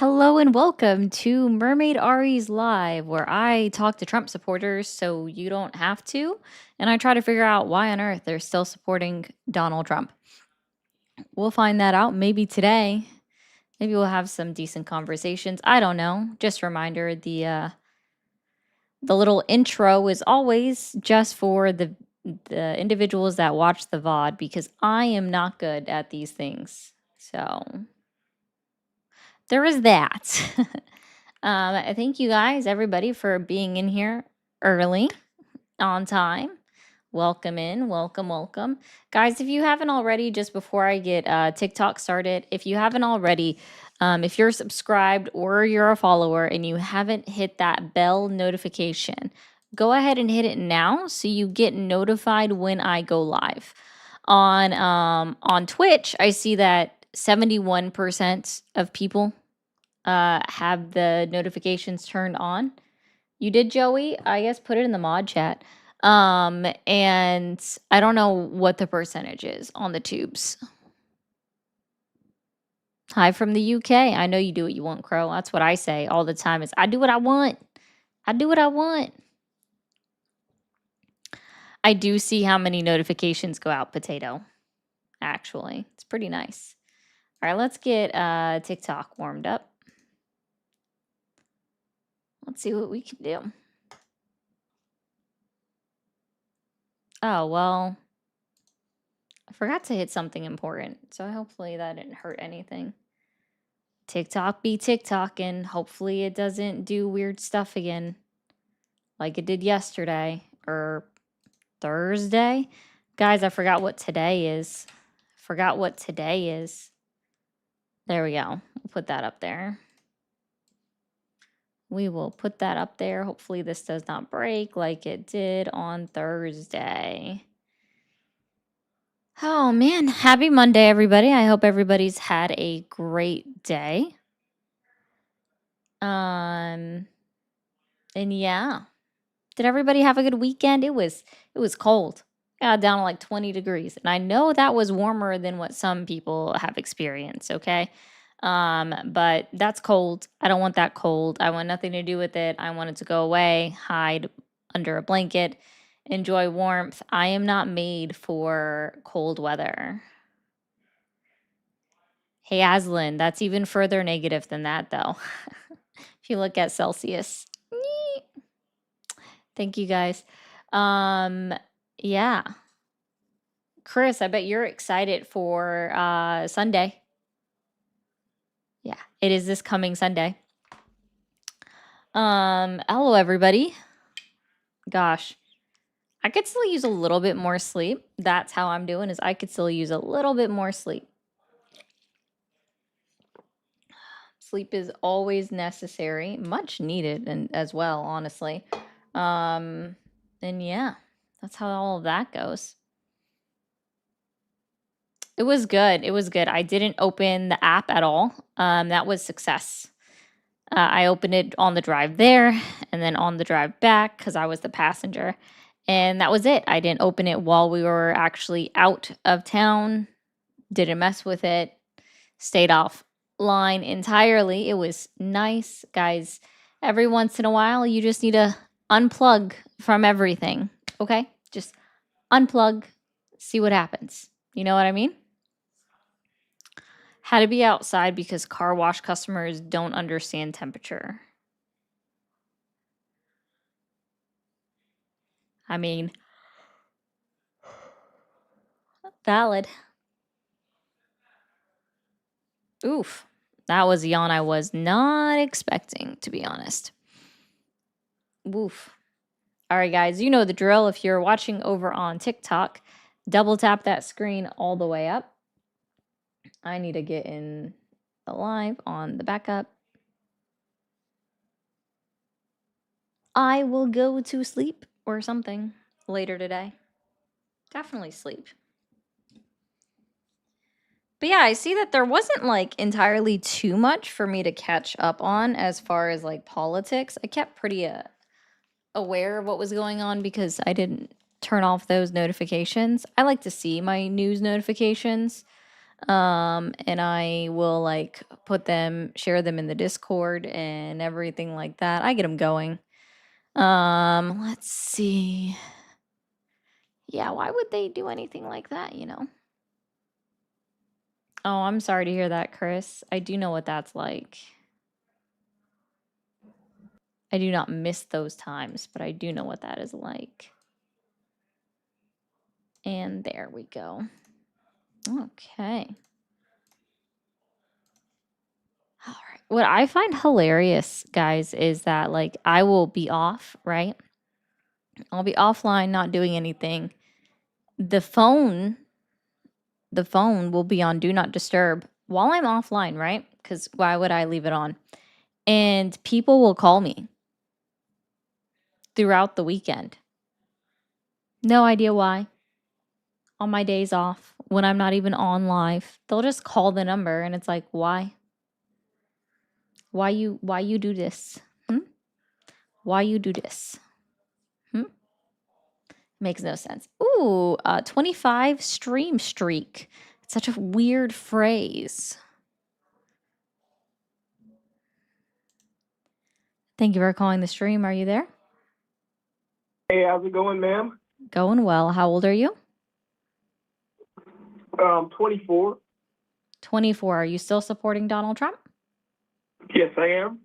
Hello and welcome to Mermaid Ari's Live, where I talk to Trump supporters so you don't have to, and I try to figure out why on earth they're still supporting Donald Trump. We'll find that out maybe today. Maybe we'll have some decent conversations. I don't know. Just a reminder, the little intro is always just for the individuals that watch the VOD because I am not good at these things. So there is that. I thank you guys, everybody, for being in here early, on time. Welcome in, welcome. Guys, if you haven't already, just before I get TikTok started, if you haven't already, if you're subscribed or you're a follower and you haven't hit that bell notification, go ahead and hit it now so you get notified when I go live. On Twitch, I see that 71% of people have the notifications turned on. You did, Joey? I guess put it in the mod chat. And I don't know what the percentage is on the tubes. Hi from the UK. I know you do what you want, Crow. That's what I say all the time is I do what I want. I do what I want. I do see how many notifications go out, Potato. Actually, it's pretty nice. All right, let's get TikTok warmed up. Let's see what we can do. Oh, well, I forgot to hit something important, so hopefully that didn't hurt anything. TikTok be TikTok, and hopefully it doesn't do weird stuff again like it did yesterday or Thursday. Guys, I forgot what today is. There we go. We'll put that up there. We will put that up there. Hopefully this does not break like it did on Thursday. Oh man, happy Monday, everybody. I hope everybody's had a great day. And yeah. Did everybody have a good weekend? It was cold. Got down to like 20 degrees. And I know that was warmer than what some people have experienced, okay? But that's cold. I don't want that cold. I want nothing to do with it. I want it to go away, hide under a blanket, enjoy warmth. I am not made for cold weather. Hey, Aslan, that's even further negative than that, though. If you look at Celsius. Thank you, guys. Yeah. Chris, I bet you're excited for Sunday. Yeah, it is this coming Sunday. Hello, everybody. Gosh, I could still use a little bit more sleep. That's how I'm doing, is I could still use a little bit more sleep. Sleep is always necessary, much needed, and as well, honestly. And yeah, that's how all of that goes. It was good. It was good. I didn't open the app at all. That was success. I opened it on the drive there and then on the drive back because I was the passenger. And that was it. I didn't open it while we were actually out of town. Didn't mess with it. Stayed offline entirely. It was nice, guys. Every once in a while, you just need to unplug from everything. Okay? Just unplug, see what happens. You know what I mean? Had to be outside because car wash customers don't understand temperature. I mean, valid. Oof. That was a yawn I was not expecting, to be honest. Oof. All right, guys, you know the drill. If you're watching over on TikTok, double tap that screen all the way up. I need to get in the live on the backup. I will go to sleep or something later today. Definitely sleep. But yeah, I see that there wasn't like entirely too much for me to catch up on as far as like politics. I kept pretty aware of what was going on because I didn't turn off those notifications. I like to see my news notifications. And I will like share them in the Discord and everything like that. I get them going. Let's see. Yeah, why would they do anything like that, you know? Oh, I'm sorry to hear that, Chris. I do know what that's like. I do not miss those times, but I do know what that is like. And there we go. Okay. All right. What I find hilarious, guys, is that like I will be off, right? I'll be offline, not doing anything. The phone will be on do not disturb while I'm offline, right? Because why would I leave it on? And people will call me throughout the weekend. No idea why. On my days off, when I'm not even on live, they'll just call the number and it's like, why? Why you do this? Why you do this? Makes no sense. Ooh, 25 stream streak. It's such a weird phrase. Thank you for calling the stream. Are you there? Hey, how's it going, ma'am? Going well. How old are you? 24. 24. Are you still supporting Donald Trump? Yes, I am.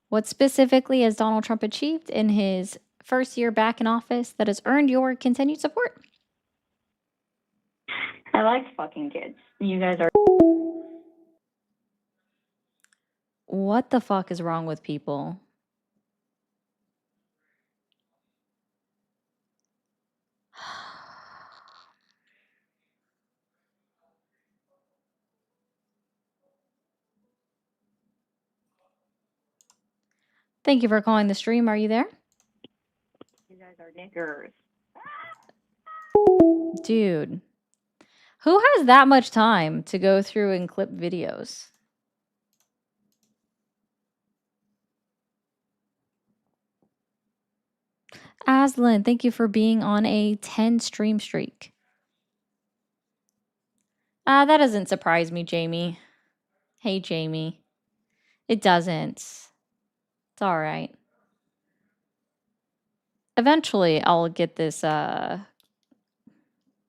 What specifically has Donald Trump achieved in his first year back in office that has earned your continued support? I like fucking kids. You guys are. What the fuck is wrong with people? Thank you for calling the stream. Are you there? You guys are niggers. Dude. Who has that much time to go through and clip videos? Aslan, thank you for being on a 10 stream streak. That doesn't surprise me, Jamie. Hey, Jamie. It doesn't. It's all right. Eventually, I'll get this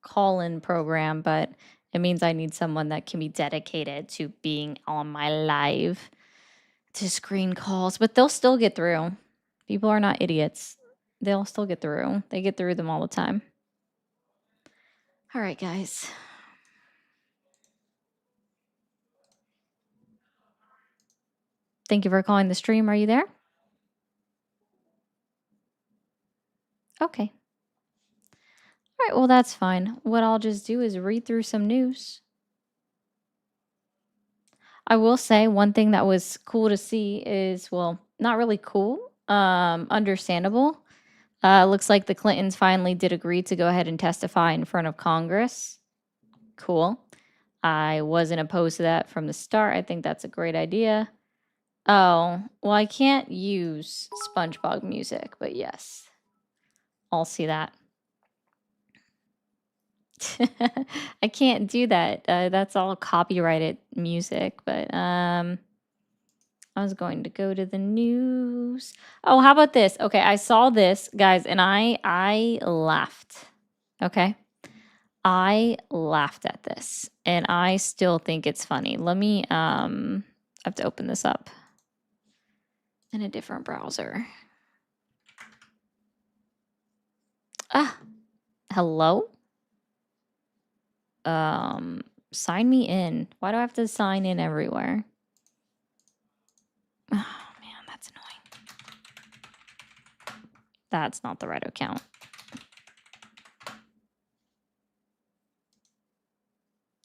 call-in program, but it means I need someone that can be dedicated to being on my live to screen calls, but they'll still get through. People are not idiots. They'll still get through. They get through them all the time. All right, guys. Thank you for calling the stream. Are you there? Okay. All right, well, that's fine. What I'll just do is read through some news. I will say one thing that was cool to see is, well, not really cool, understandable. Looks like the Clintons finally did agree to go ahead and testify in front of Congress. Cool. I wasn't opposed to that from the start. I think that's a great idea. Oh, well, I can't use SpongeBob music, but yes, I'll see that. I can't do that. That's all copyrighted music, but I was going to go to the news. Oh, how about this? Okay, I saw this, guys, and I laughed. Okay? I laughed at this, and I still think it's funny. Let me I have to open this up in a different browser. Hello? Sign me in. Why do I have to sign in everywhere? Oh, man, that's annoying. That's not the right account.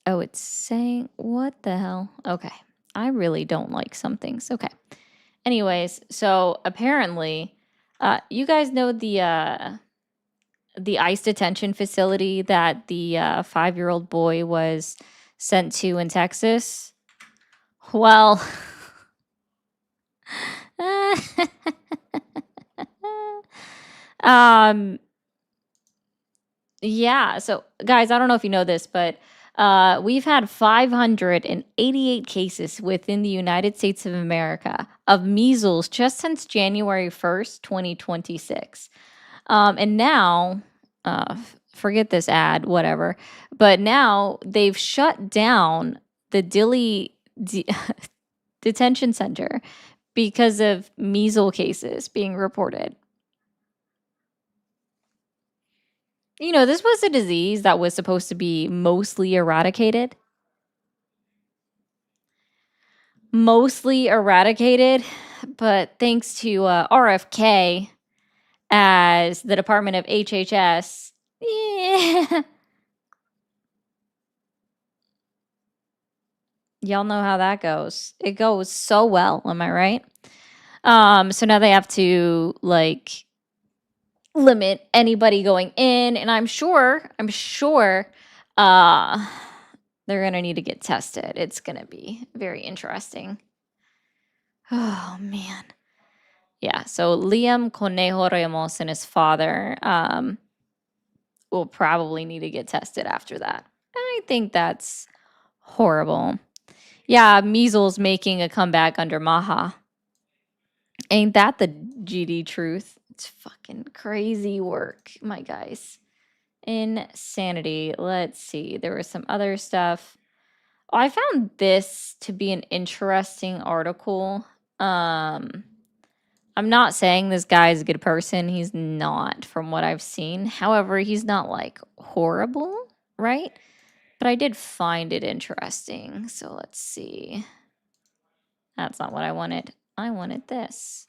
Oh, it's saying, what the hell? Okay. I really don't like some things. Okay. Anyways, so apparently, you guys know the ICE detention facility that the 5-year-old boy was sent to in Texas? Well, yeah. So, guys, I don't know if you know this, but we've had 588 cases within the United States of America of measles just since January 1st, 2026. And now, forget this ad, whatever. But now they've shut down the Dilley detention center because of measles cases being reported. You know, this was a disease that was supposed to be mostly eradicated. But thanks to RFK as the Department of HHS, y'all know how that goes. It goes so well, am I right? So now they have to like limit anybody going in, and I'm sure they're gonna need to get tested. It's gonna be very interesting. Oh man. Yeah, so Liam Conejo Ramos and his father will probably need to get tested after that. I think that's horrible. Yeah, measles making a comeback under Maha. Ain't that the GD truth? It's fucking crazy work, my guys. Insanity. Let's see. There was some other stuff. Oh, I found this to be an interesting article. I'm not saying this guy is a good person. He's not, from what I've seen. However, he's not like horrible, right? But I did find it interesting. So let's see. That's not what I wanted. I wanted this.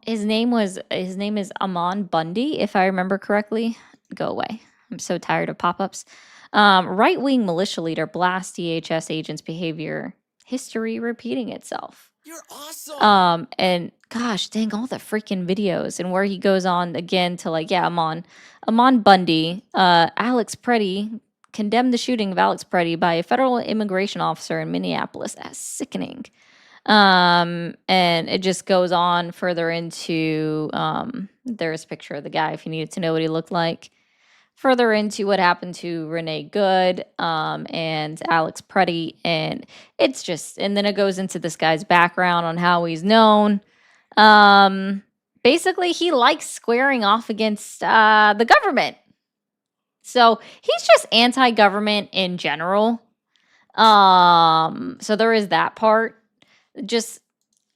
His name is Amon Bundy, if I remember correctly. Go away. I'm so tired of pop-ups. Right-wing militia leader blasts DHS agents' behavior history repeating itself. You're awesome. And gosh dang, all the freaking videos and where he goes on again to like, yeah, Amon Bundy, Alex Preddy condemned the shooting of Alex Preddy by a federal immigration officer in Minneapolis as sickening. And it just goes on further into there's a picture of the guy if you needed to know what he looked like. Further into what happened to Renee Good and Alex Preddy, and it's just, and then it goes into this guy's background on how he's known. Basically, he likes squaring off against the government. So he's just anti-government in general. So there is that part. Just,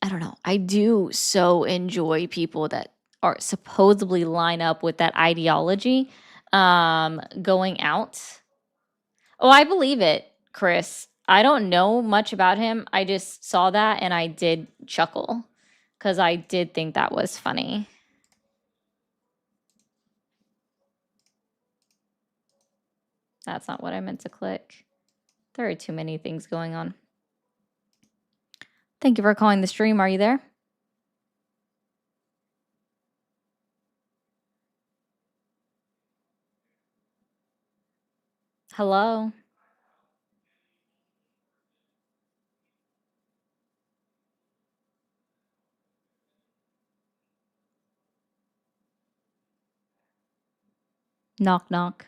I don't know. I do so enjoy people that are supposedly line up with that ideology going out. Oh, I believe it, Chris. I don't know much about him. I just saw that and I did chuckle because I did think that was funny. That's not what I meant to click. There are too many things going on. Thank you for calling the stream. Are you there? Hello? Knock, knock.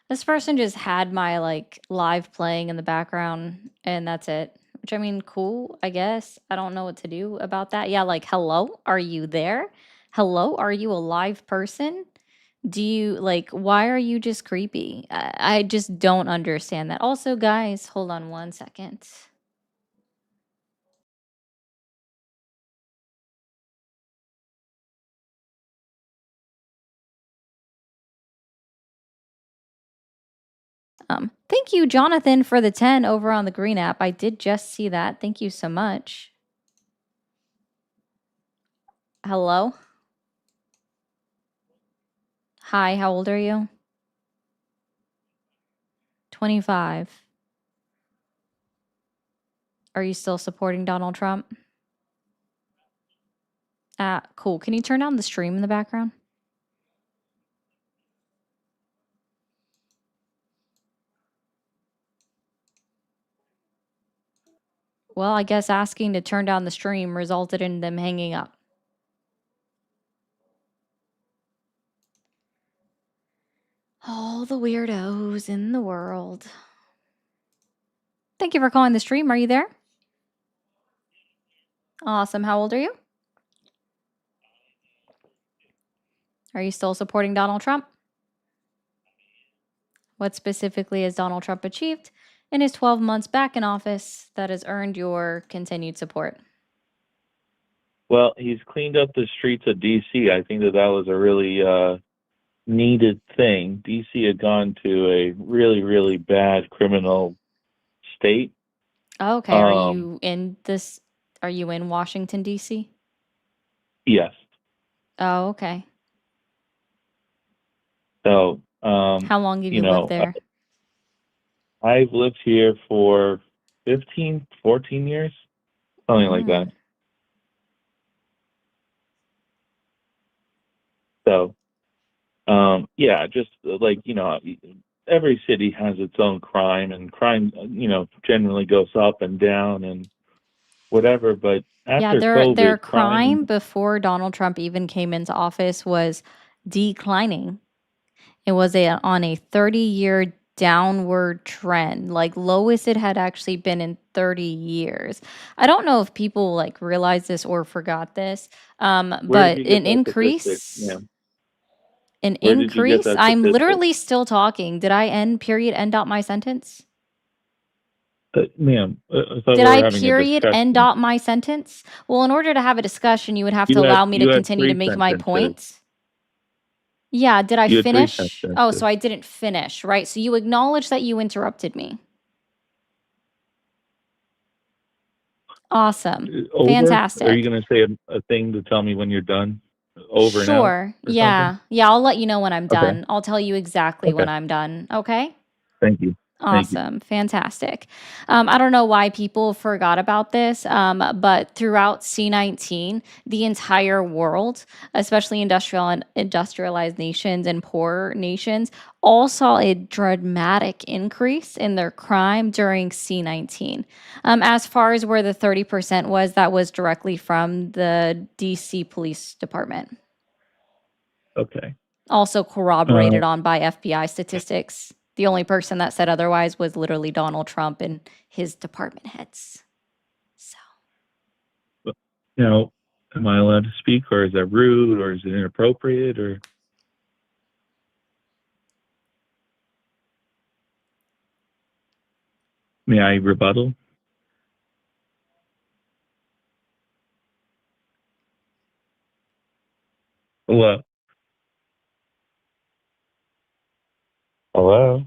This person just had my like live playing in the background and that's it. Which I mean, cool, I guess. I don't know what to do about that. Yeah, like, hello, are you there? Hello, are you a live person? Do you like, why are you just creepy? I just don't understand that. Also, guys, hold on one second. Thank you, Jonathan, for the 10 over on the Green app. I did just see that. Thank you so much. Hello? Hi, how old are you? 25. Are you still supporting Donald Trump? Cool. Can you turn down the stream in the background? Well, I guess asking to turn down the stream resulted in them hanging up. All the weirdos in the world. Thank you for calling the stream. Are you there? Awesome. How old are you? Are you still supporting Donald Trump? What specifically has Donald Trump achieved in his 12 months back in office that has earned your continued support? Well, he's cleaned up the streets of D.C. I think that was a really needed thing. D.C. had gone to a really, really bad criminal state. Okay. Are you in this? Are you in Washington, D.C.? Yes. Oh, okay. So, How long have you lived there? I've lived here for 15, 14 years, something like that. So, yeah, just like, every city has its own crime, and crime, generally goes up and down and whatever. But Yeah, after COVID, their crime before Donald Trump even came into office was declining. It was on a 30-year downward trend, like lowest it had actually been in 30 years. I don't know if people like realize this or forgot this, but an increase. Yeah. An Where did you get increase. that I'm statistic? literally still talking. Did I end out my sentence? Ma'am, Did I end out my sentence? Well, in order to have a discussion, you would have to allow me to continue to make my points. Yeah, did I finish? Oh, so I didn't finish, right? So you acknowledge that you interrupted me. Awesome. Fantastic. Are you going to say a thing to tell me when you're done? Over and out? Sure. Yeah. Yeah, I'll let you know when I'm Okay. done. I'll tell you exactly when Okay. I'm done. Okay? Thank you. Awesome. Fantastic. I don't know why people forgot about this, but throughout C19, the entire world, especially industrialized nations and poor nations, all saw a dramatic increase in their crime during C19. As far as where the 30% was, that was directly from the DC Police Department. Okay. Also corroborated on by FBI statistics. The only person that said otherwise was literally Donald Trump and his department heads. So, Now, am I allowed to speak, or is that rude, or is it inappropriate, or? May I rebuttal? Hello? Hello?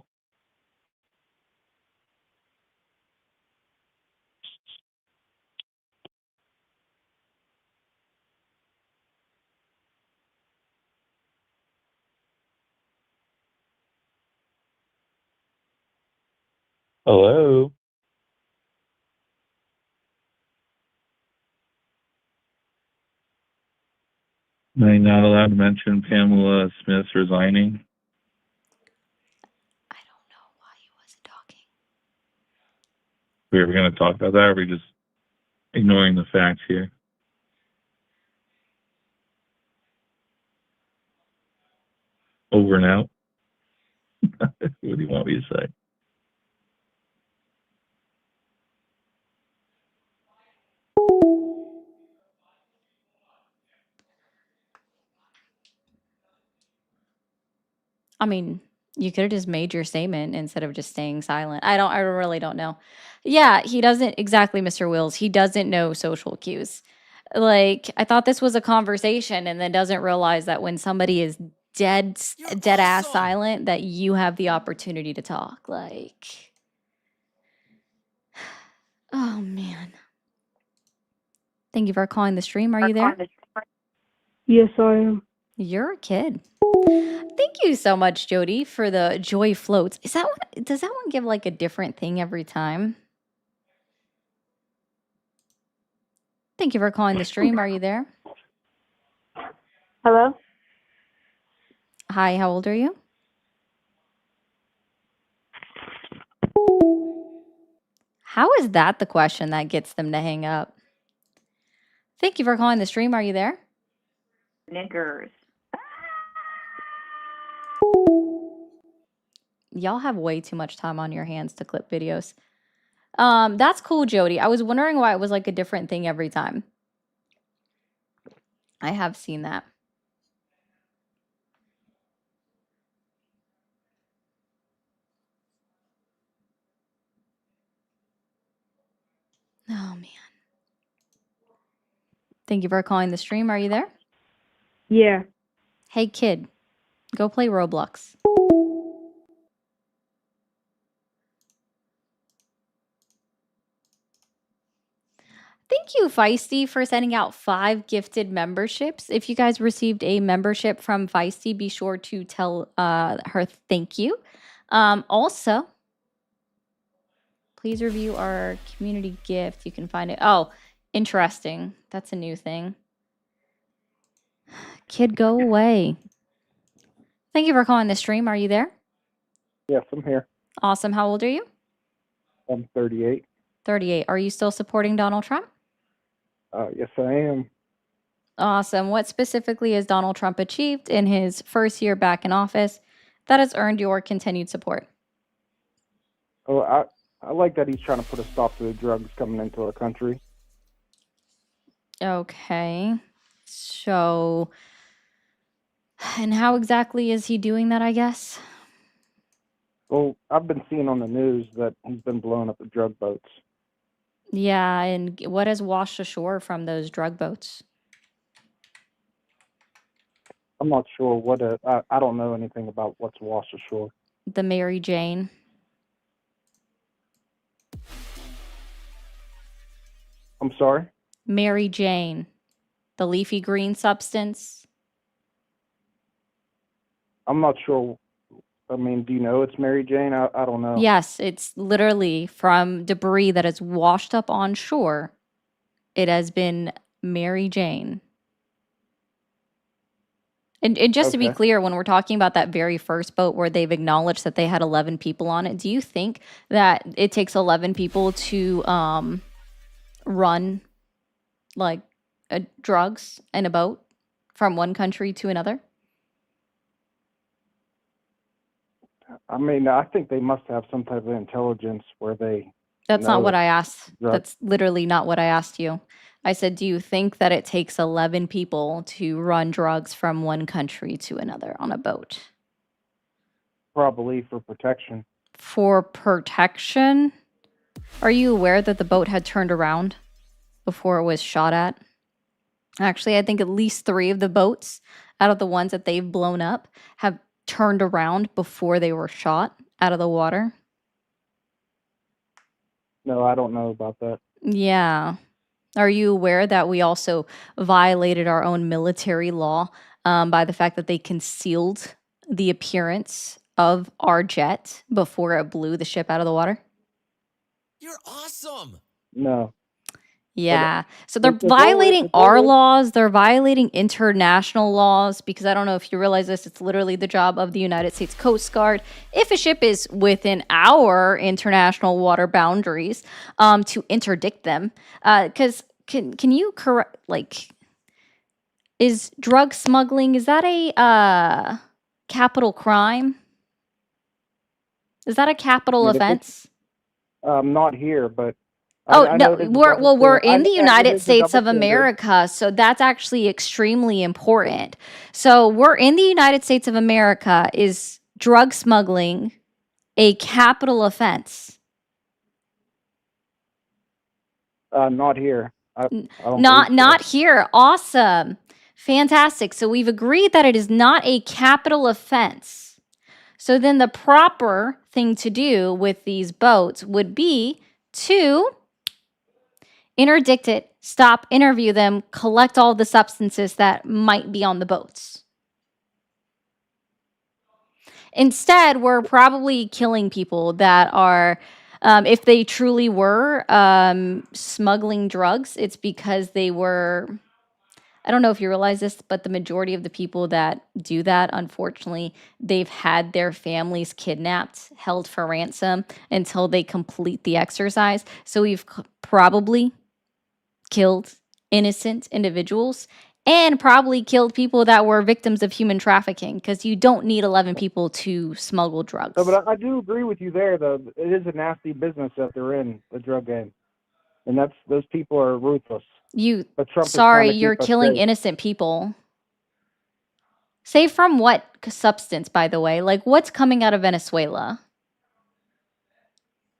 Hello? Am I not allowed to mention Pamela Smith's resigning? I don't know why he wasn't talking. We were going to talk about that, or are we just ignoring the facts here? Over and out? What do you want me to say? I mean, you could have just made your statement instead of just staying silent. I really don't know. Yeah, he doesn't exactly, Mr. Wills. He doesn't know social cues. Like, I thought this was a conversation and then doesn't realize that when somebody is dead ass silent, that you have the opportunity to talk. Like, oh man. Thank you for calling the stream. Are you there? Yes, I am. You're a kid. Thank you so much, Jody, for the joy floats. Does that one give like a different thing every time? Thank you for calling the stream. Are you there? Hello? Hi, how old are you? How is that the question that gets them to hang up? Thank you for calling the stream. Are you there? Niggers. Y'all have way too much time on your hands to clip videos. That's cool, Jody. I was wondering why it was like a different thing every time. I have seen that. Oh, man. Thank you for calling the stream. Are you there? Yeah. Hey, kid, go play Roblox. Thank you, Feisty, for sending out 5 gifted memberships. If you guys received a membership from Feisty, be sure to tell her thank you. Also, please review our community gift. You can find it. Oh, interesting. That's a new thing. Kid, go away. Thank you for calling the stream. Are you there? Yes, I'm here. Awesome. How old are you? I'm 38. 38. Are you still supporting Donald Trump? Yes, I am. Awesome. What specifically has Donald Trump achieved in his first year back in office that has earned your continued support? Oh, I like that he's trying to put a stop to the drugs coming into our country. Okay. So, and how exactly is he doing that, I guess? Well, I've been seeing on the news that he's been blowing up the drug boats. Yeah, and what has washed ashore from those drug boats? I'm not sure what I don't know anything about what's washed ashore. The Mary Jane. I'm sorry? Mary Jane. The leafy green substance. I'm not sure. I mean, do you know it's Mary Jane? I don't know. Yes, it's literally from debris that is washed up on shore. It has been Mary Jane. And just to be Okay. clear, when we're talking about that very first boat where they've acknowledged that they had 11 people on it, do you think that it takes 11 people to run like drugs in a boat from one country to another? I mean, I think they must have some type of intelligence where they. That's not No, what I asked. drugs. That's literally not what I asked you. I said, do you think that it takes 11 people to run drugs from one country to another on a boat? Probably for protection. For protection? Are you aware that the boat had turned around before it was shot at? Actually, I think at least 3 of the boats out of the ones that they've blown up have turned around before they were shot out of the water. No, I don't know about that. Yeah. Are you aware that we also violated our own military law by the fact that they concealed the appearance of our jet before it blew the ship out of the water? You're awesome. No. Yeah. So they're it's always- violating it's our always- laws. They're violating international laws because I don't know if you realize this, it's literally the job of the United States Coast Guard, if a ship is within our international water boundaries, to interdict them. Because can you correct, like, is drug smuggling, is that a capital crime? Is that a capital I mean, if offense? Not here, but. Oh, I no, know it is a we're double we're standard. in the it United is a States double of standard. America, so that's actually extremely important. So we're in the United States of America. Is drug smuggling a capital offense? Not here. I don't Not believe so. not here. Awesome. Fantastic. So we've agreed that it is not a capital offense. So then the proper thing to do with these boats would be to interdict it, stop, interview them, collect all the substances that might be on the boats. Instead, we're probably killing people that are, if they truly were smuggling drugs, it's because they were I don't know if you realize this, but the majority of the people that do that, unfortunately, they've had their families kidnapped, held for ransom until they complete the exercise. So we've probably killed innocent individuals and probably killed people that were victims of human trafficking, because you don't need 11 people to smuggle drugs. No, but I do agree with you there, though. It is a nasty business that they're in, the drug game. And those people are ruthless. But Trump is trying Sorry, to you're keep us killing safe. innocent people. Safe from what substance, by the way? Like, what's coming out of Venezuela?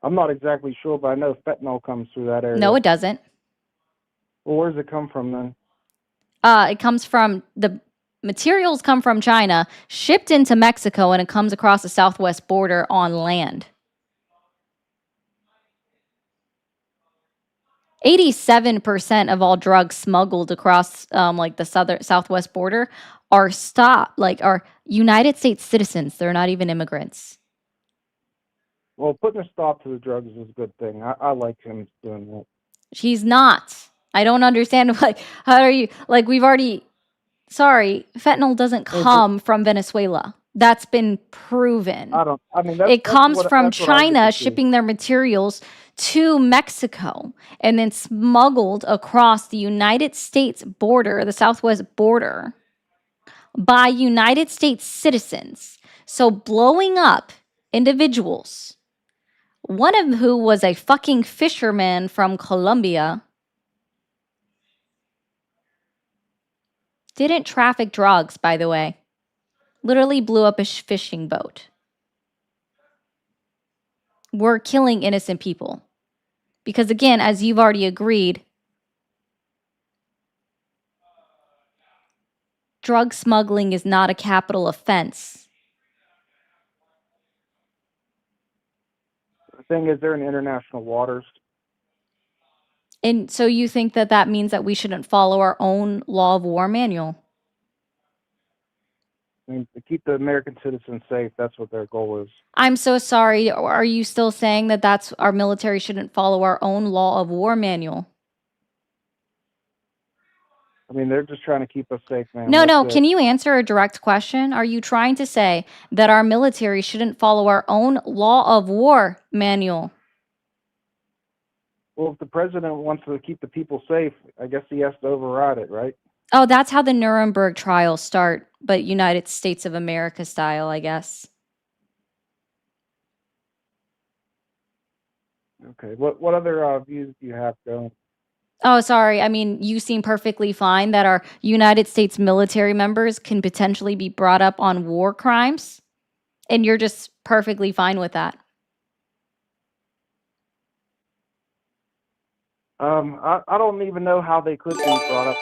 I'm not exactly sure, but I know fentanyl comes through that area. No, it doesn't. Well, where does it come from then? It comes from the materials come from China, shipped into Mexico, and it comes across the southwest border on land. 87% of all drugs smuggled across like the southwest border are are United States citizens. They're not even immigrants. Well, putting a stop to the drugs is a good thing. I like him doing that. He's not. I don't understand. Like, how are you? Like, we've already. Sorry, fentanyl doesn't come from Venezuela. That's been proven. It comes from China shipping their materials to Mexico and then smuggled across the United States border, the southwest border, by United States citizens. So blowing up individuals, one of who was a fucking fisherman from Colombia, didn't traffic drugs, by the way. Literally blew up a fishing boat. We're killing innocent people. Because again, as you've already agreed, drug smuggling is not a capital offense. The thing is, they're in international waters. And so you think that that means that we shouldn't follow our own law of war manual? I mean, to keep the American citizens safe, that's what their goal is. I'm so sorry. Are you still saying that that's our military shouldn't follow our own law of war manual? I mean, they're just trying to keep us safe, man. No. Can you answer a direct question? Are you trying to say that our military shouldn't follow our own law of war manual? Well, if the president wants to keep the people safe, I guess he has to override it, right? Oh, that's how the Nuremberg trials start, but United States of America style, I guess. Okay. What other views do you have going? Oh, sorry. I mean, you seem perfectly fine that our United States military members can potentially be brought up on war crimes, and you're just perfectly fine with that. I don't even know how they could be brought up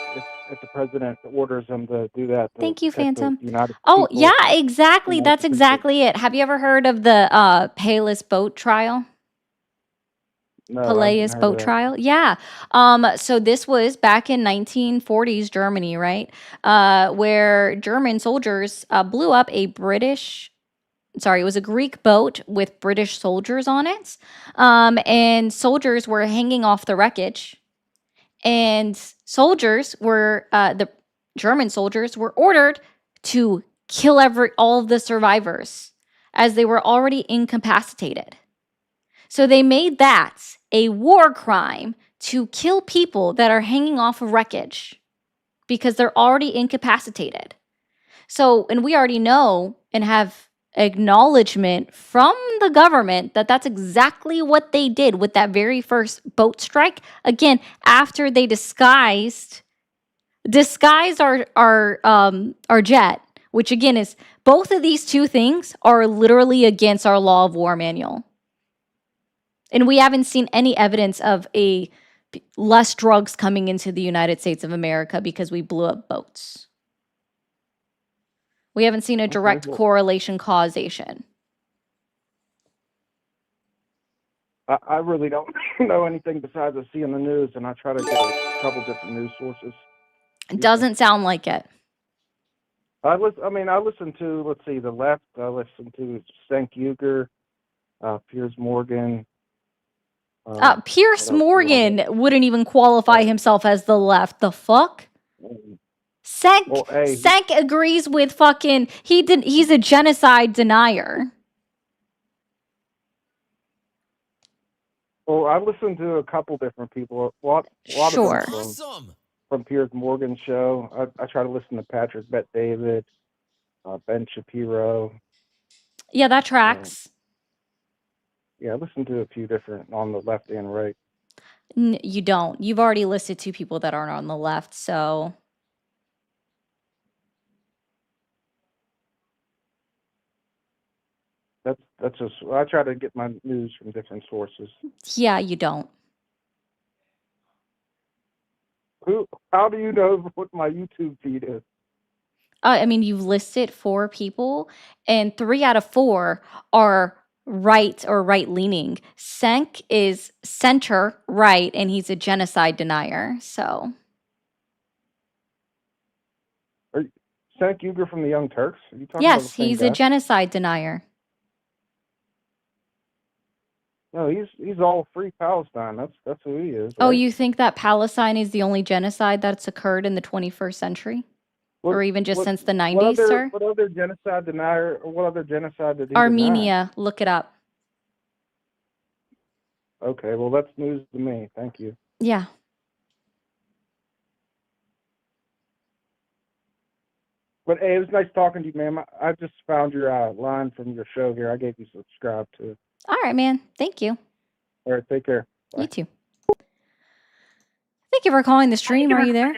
if the president orders them to do that. Thank you, at the Phantom. United Oh, people. yeah, exactly. United That's people. exactly it. Have you ever heard of the Palis boat trial? No, I haven't Peleus heard boat of that. trial? Yeah. So this was back in 1940s Germany, right? Where German soldiers blew up a it was a Greek boat with British soldiers on it. And soldiers were hanging off the wreckage. And the German soldiers were ordered to kill all of the survivors as they were already incapacitated. So they made that a war crime to kill people that are hanging off of wreckage because they're already incapacitated. So, and we already know and have acknowledgement from the government that that's exactly what they did with that very first boat strike. Again, after they disguised our jet, which again is both of these two things are literally against our law of war manual. And we haven't seen any evidence of less drugs coming into the United States of America because we blew up boats. We haven't seen a direct correlation causation. I really don't know anything besides I see on the news, and I try to get a couple different news sources. It doesn't sound like it. I listen to, let's see, the left. I listen to Cenk Uygur, Piers Morgan. Piers what else? Morgan wouldn't even qualify himself as the left. The fuck? Well, hey, Senk agrees with fucking he's a genocide denier. well, I listened to a couple different people. A lot of Sure. them Awesome. from Piers Morgan's show. I try to listen to Patrick Bet-David, Ben Shapiro. Yeah, that tracks. Yeah, I listened to a few different on the left and right. You don't. You've already listed two people that aren't on the left, so That's just I try to get my news from different sources. yeah, you don't. How do you know what my YouTube feed is? I mean, you've listed 4 people, and 3 out of 4 are right or right-leaning. Senk is center right, and he's a genocide denier. So, Cenk Uygur from the Young Turks? Are you talking about the yes, same he's guy? a genocide denier. No, he's all free Palestine. That's who he is. Oh, right? you think that Palestine is the only genocide that's occurred in the 21st century? Or even just since the 90s, sir? What other genocide denier? What other genocide did he deny? Armenia, look it up. Okay, well that's news to me. Thank you. Yeah. But hey, it was nice talking to you, ma'am. I just found your line from your show here. I gave you subscribe to. All right, man. Thank you. All right, take care. Bye. You too. Thank you for calling the stream. Are you there?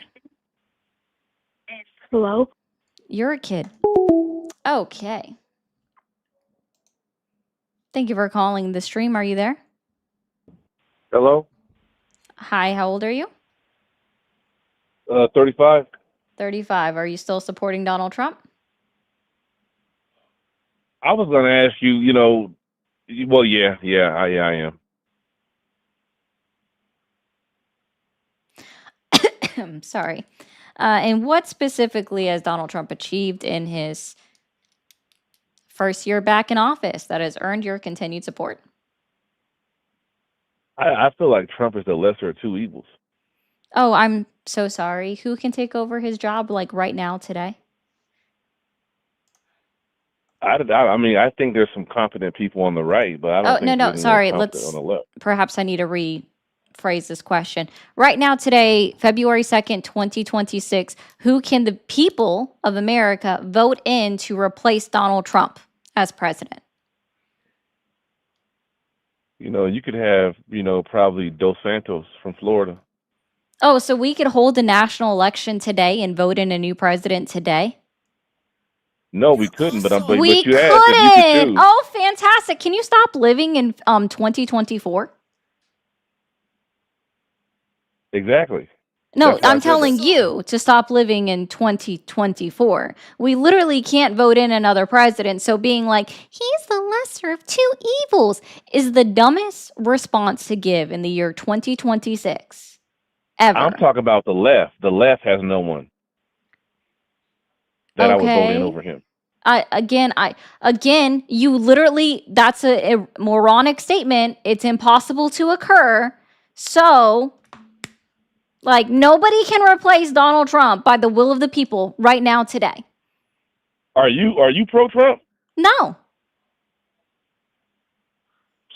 Hello? You're a kid. Okay. Thank you for calling the stream. Are you there? Hello? Hi, how old are you? 35? 35. Are you still supporting Donald Trump? I was going to ask you, well, yeah, I am. I'm sorry. And what specifically has Donald Trump achieved in his first year back in office that has earned your continued support? I feel like Trump is the lesser of two evils. Oh, I'm so sorry. Who can take over his job like right now today? I mean, I think there's some competent people on the right, but I don't think no. there's Sorry. anyone competent on the left. Perhaps I need to rephrase this question. Right now, today, February 2nd, 2026, who can the people of America vote in to replace Donald Trump as president? You could have, probably Dos Santos from Florida. Oh, so we could hold a national election today and vote in a new president today? No, we couldn't, but We you couldn't. asked if you could choose. Oh, fantastic. Can you stop living in 2024? Exactly. No, That's why I I'm said telling that. you to stop living in 2024. We literally can't vote in another president. So being like, he's the lesser of two evils is the dumbest response to give in the year 2026 ever. I'm talking about the left. The left has no one that I would vote in over him. Again, you literally, that's a moronic statement. It's impossible to occur. So, like, nobody can replace Donald Trump by the will of the people right now today. Are you pro-Trump? No,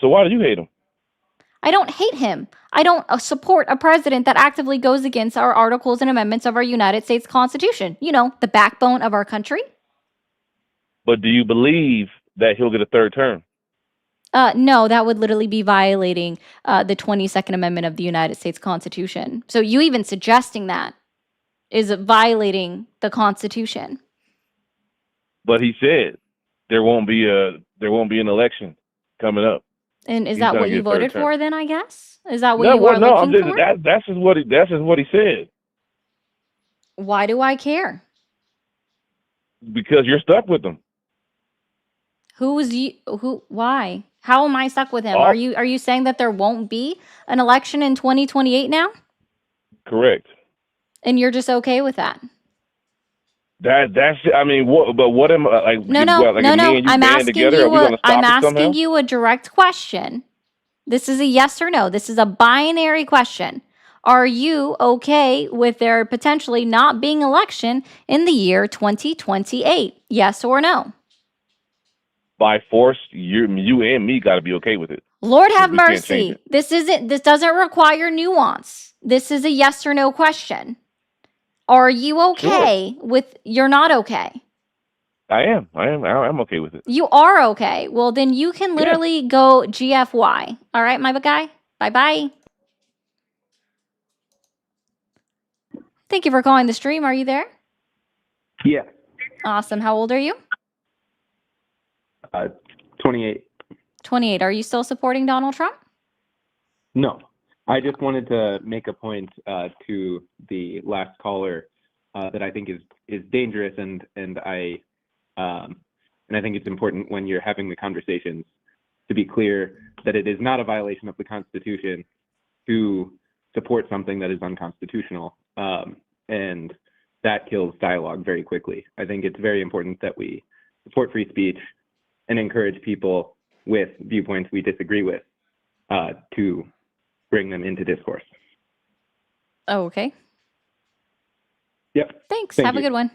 So why do you hate him? I don't hate him. I don't support a president that actively goes against our articles and amendments of our United States Constitution. You know, the backbone of our country. But do you believe that he'll get a third term? No, that would literally be violating the 22nd Amendment of the United States Constitution. So you even suggesting that is violating the Constitution. But he said there won't be an election coming up. And is He's that gonna what you get third voted term. for then, I guess? Is that what you are looking for? That's just what he said. Why do I care? Because you're stuck with him. Why? How am I stuck with him? Oh. Are you saying that there won't be an election in 2028 now? Correct. And you're just okay with that? That's I mean, what am I like? No. Like, me and you I'm band asking together? Are we you. gonna stop I'm it somehow? asking you a direct question. This is a yes or no. This is a binary question. Are you okay with there potentially not being election in the year 2028? Yes or no? By force, you and me got to be okay with it. Lord have We can't change mercy. This doesn't require nuance. This is a yes or no question. Are you okay with you're not okay? I am. I'm okay with it. You are okay. Well, then you can literally go GFY. All right, my guy? Bye-bye. Thank you for calling the stream. Are you there? Yeah. Awesome. How old are you? 28. 28. Are you still supporting Donald Trump? No, I just wanted to make a point to the last caller that I think is dangerous, and I think it's important when you're having the conversations to be clear that it is not a violation of the Constitution to support something that is unconstitutional, and that kills dialogue very quickly. I think it's very important that we support free speech and encourage people with viewpoints we disagree with to bring them into discourse. Oh, okay. Yep. Thanks. Thank Have a you. good one.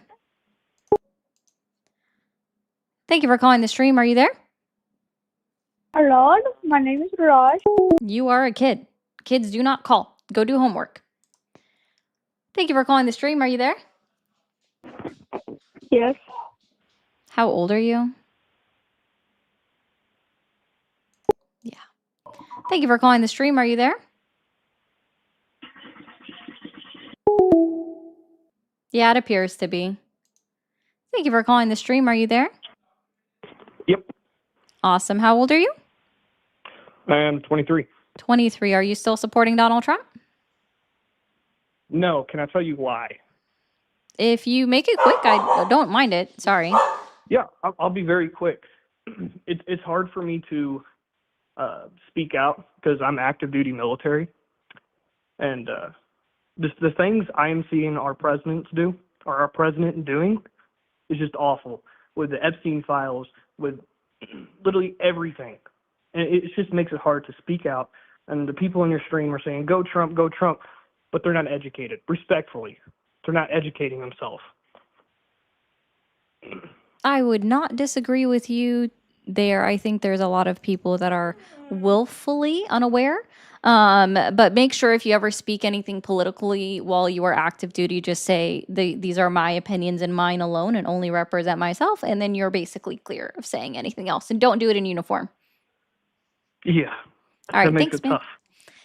Thank you for calling the stream. Are you there? Hello, my name is Raj. You are a kid. Kids do not call. Go do homework. Thank you for calling the stream. Are you there? Yes. How old are you? Yeah. Thank you for calling the stream. Are you there? Yeah, it appears to be. Thank you for calling the stream. Are you there? Yep. Awesome. How old are you? I am 23. 23. Are you still supporting Donald Trump? No, can I tell you why? If you make it quick, I don't mind it. Sorry. Yeah, I'll be very quick. It's hard for me to speak out because I'm active duty military, and the things I am seeing our president doing is just awful, with the Epstein files, with literally everything, and it just makes it hard to speak out. And the people in your stream are saying go Trump, but they're not educated. Respectfully, they're not educating themselves. I would not disagree with you there. I think there's a lot of people that are willfully unaware. But make sure if you ever speak anything politically while you are active duty, just say these are my opinions and mine alone and only represent myself. And then you're basically clear of saying anything else. And don't do it in uniform. Yeah. All right. That makes Thanks, it man. tough.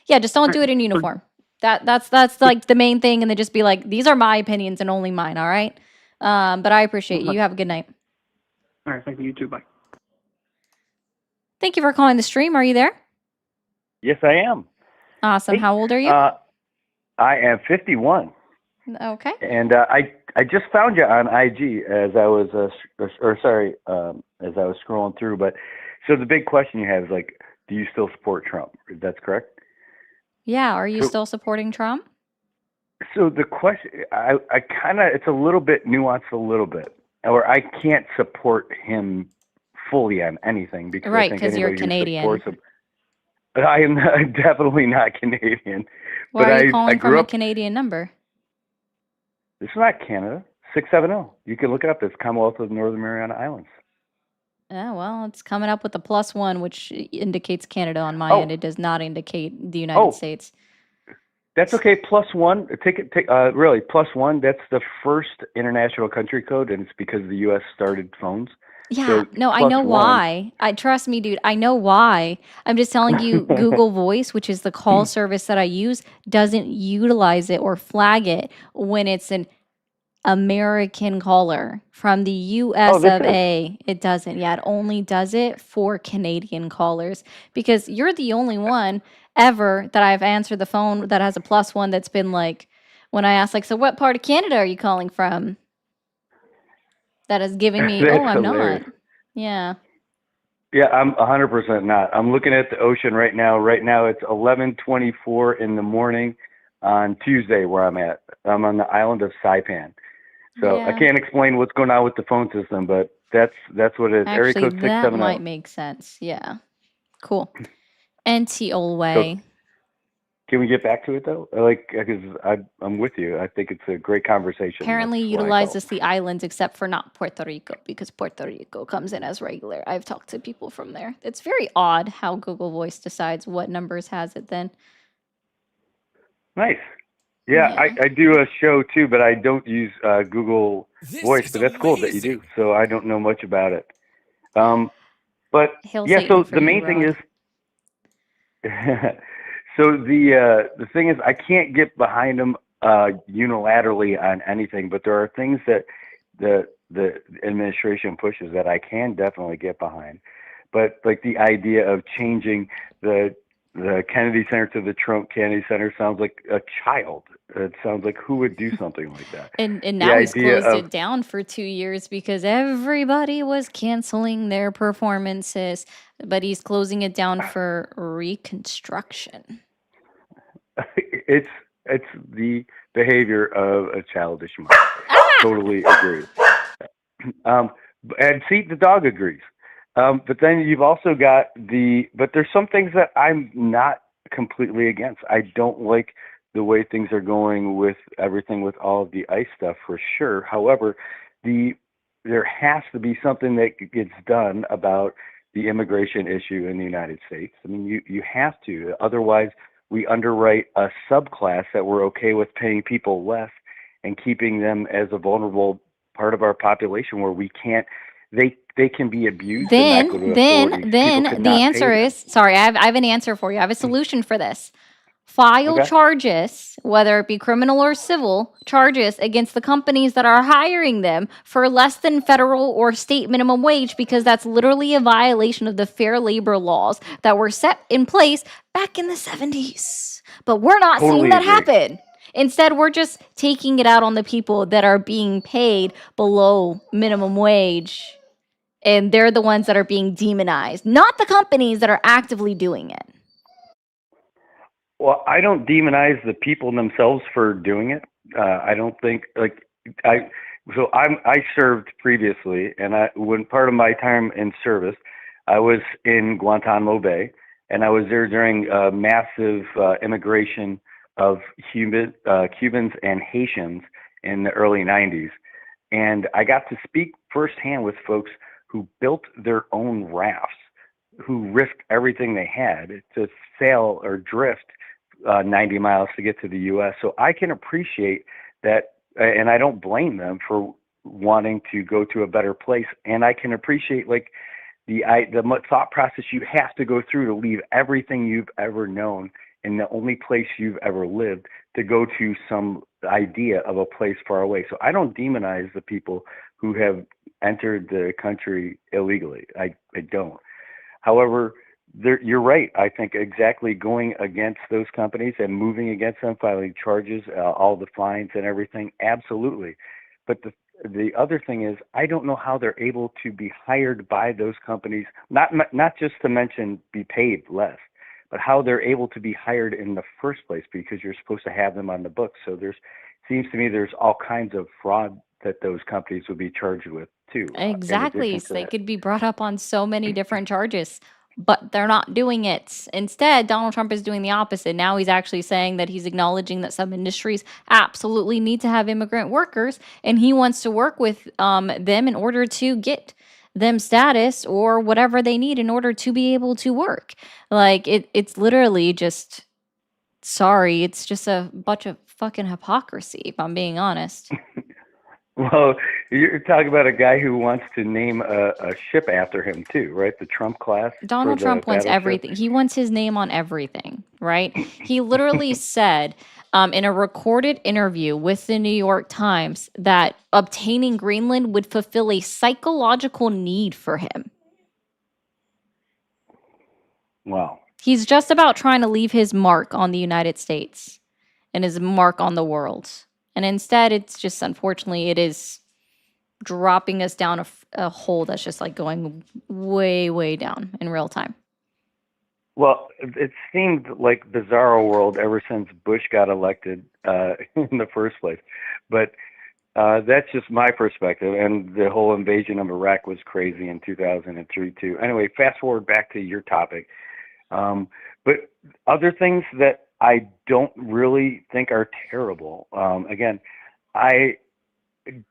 Yeah, just don't do it in uniform. That's like the main thing. And then just be like, these are my opinions and only mine. All right. But I appreciate you. You have a good night. All right. Thank you. You too. Bye. Thank you for calling the stream. Are you there? Yes, I am. Awesome. Hey, How old are you? I am 51, Okay. and I just found you on IG as I was as I was scrolling through. But so the big question you have is like, do you still support Trump? That's correct. Yeah. Are you So- still supporting Trump? So the question, I kind of, it's a little bit nuanced, a little bit, or I can't support him fully on anything because Right, I think 'cause you're anybody who Canadian. supports him. I am definitely not Canadian. Why but are you I calling grew from a up. Canadian number? This is not Canada. 670. You can look it up. It's Commonwealth of Northern Mariana Islands. Oh, well, it's coming up with a +1, which indicates Canada on my Oh. end. It does not indicate the United Oh. States. That's okay. +1. Really, +1. That's the first international country code, and it's because the U.S. started phones. Yeah, So no, I know +1. why. Trust me, dude. I know why. I'm just telling you, Google Voice, which is the call service that I use, doesn't utilize it or flag it when it's an American caller from the US this of A. It doesn't. Yeah, it only does it for Canadian callers because you're the only one ever that I've answered the phone that has a +1 that's been like, when I ask, like, so what part of Canada are you calling from? That is giving me, That's oh, I'm hilarious. not. Yeah. Yeah, I'm 100% not. I'm looking at the ocean right now. Right now, it's 11:24 in the morning on Tuesday where I'm at. I'm on the island of Saipan. So I Yeah. can't explain what's going on with the phone system, but that's what it is. Area Actually, code that 670. might make sense. Yeah. Cool. NT Olway. Can we get back to it though? Because I'm with you. I think it's a great conversation. Apparently That's what I utilizes felt. the islands except for not Puerto Rico, because Puerto Rico comes in as regular. I've talked to people from there. It's very odd how Google Voice decides what numbers has it then. Nice. Yeah, Yeah. I do a show too, but I don't use Google This Voice. is But that's cool that you do. amazing. So I don't know much about it. But Hail yeah, Satan so for the you, main thing Rod. is, so the thing is, I can't get behind them unilaterally on anything. But there are things that the administration pushes that I can definitely get behind. But like the idea of changing the Kennedy Center to the Trump Kennedy Center sounds like a child. It sounds like who would do something like that? And The now he's idea closed of it down for 2 years because everybody was canceling their performances, but he's closing it down for reconstruction. it's the behavior of a childish mind. Totally agree. And see, the dog agrees. But then you've also got but there's some things that I'm not completely against. I don't like the way things are going with everything with all of the ICE stuff for sure. However, there has to be something that gets done about the immigration issue in the United States. I mean, you have to. Otherwise, we underwrite a subclass that we're okay with paying people less and keeping them as a vulnerable part of our population where we can't. They can be abused and not go to authorities. People Then could the not answer pay them. is, sorry, I have an answer for you. I have a solution for this. File Okay. charges, whether it be criminal or civil charges, against the companies that are hiring them for less than federal or state minimum wage, because that's literally a violation of the fair labor laws that were set in place back in the 70s. But we're not seeing Totally that agree. happen. Instead, we're just taking it out on the people that are being paid below minimum wage. And they're the ones that are being demonized, not the companies that are actively doing it. Well, I don't demonize the people themselves for doing it. I don't think I served previously, and when part of my time in service, I was in Guantanamo Bay, and I was there during massive immigration of Cubans and Haitians in the early 90s. And I got to speak firsthand with folks who built their own rafts, who risked everything they had to sail or drift 90 miles to get to the U.S. So I can appreciate that, and I don't blame them for wanting to go to a better place. And I can appreciate the thought process you have to go through to leave everything you've ever known in the only place you've ever lived to go to some idea of a place far away. So I don't demonize the people who have entered the country illegally. I don't. However, you're right. I think exactly going against those companies and moving against them, filing charges, all the fines and everything, absolutely. But the other thing is, I don't know how they're able to be hired by those companies, not just to mention be paid less, but how they're able to be hired in the first place, because you're supposed to have them on the books. So seems to me there's all kinds of fraud that those companies would be charged with too. Exactly. In So addition to they that. could be brought up on so many different charges, but they're not doing it. Instead, Donald Trump is doing the opposite. Now he's actually saying that he's acknowledging that some industries absolutely need to have immigrant workers, and he wants to work with them in order to get them status or whatever they need in order to be able to work. It's literally just, sorry, it's just a bunch of fucking hypocrisy, if I'm being honest. Well, you're talking about a guy who wants to name a ship after him too, right? The Trump class. Donald Trump wants battleship. everything. He wants his name on everything, right? He literally said in a recorded interview with the New York Times that obtaining Greenland would fulfill a psychological need for him. Wow. He's just about trying to leave his mark on the United States and his mark on the world. And instead, it's just, unfortunately, it is dropping us down a hole that's just going way, way down in real time. Well, it seemed like bizarro world ever since Bush got elected in the first place. But that's just my perspective. And the whole invasion of Iraq was crazy in 2003 too. Anyway, fast forward back to your topic. But other things that I don't really think are terrible. Again, I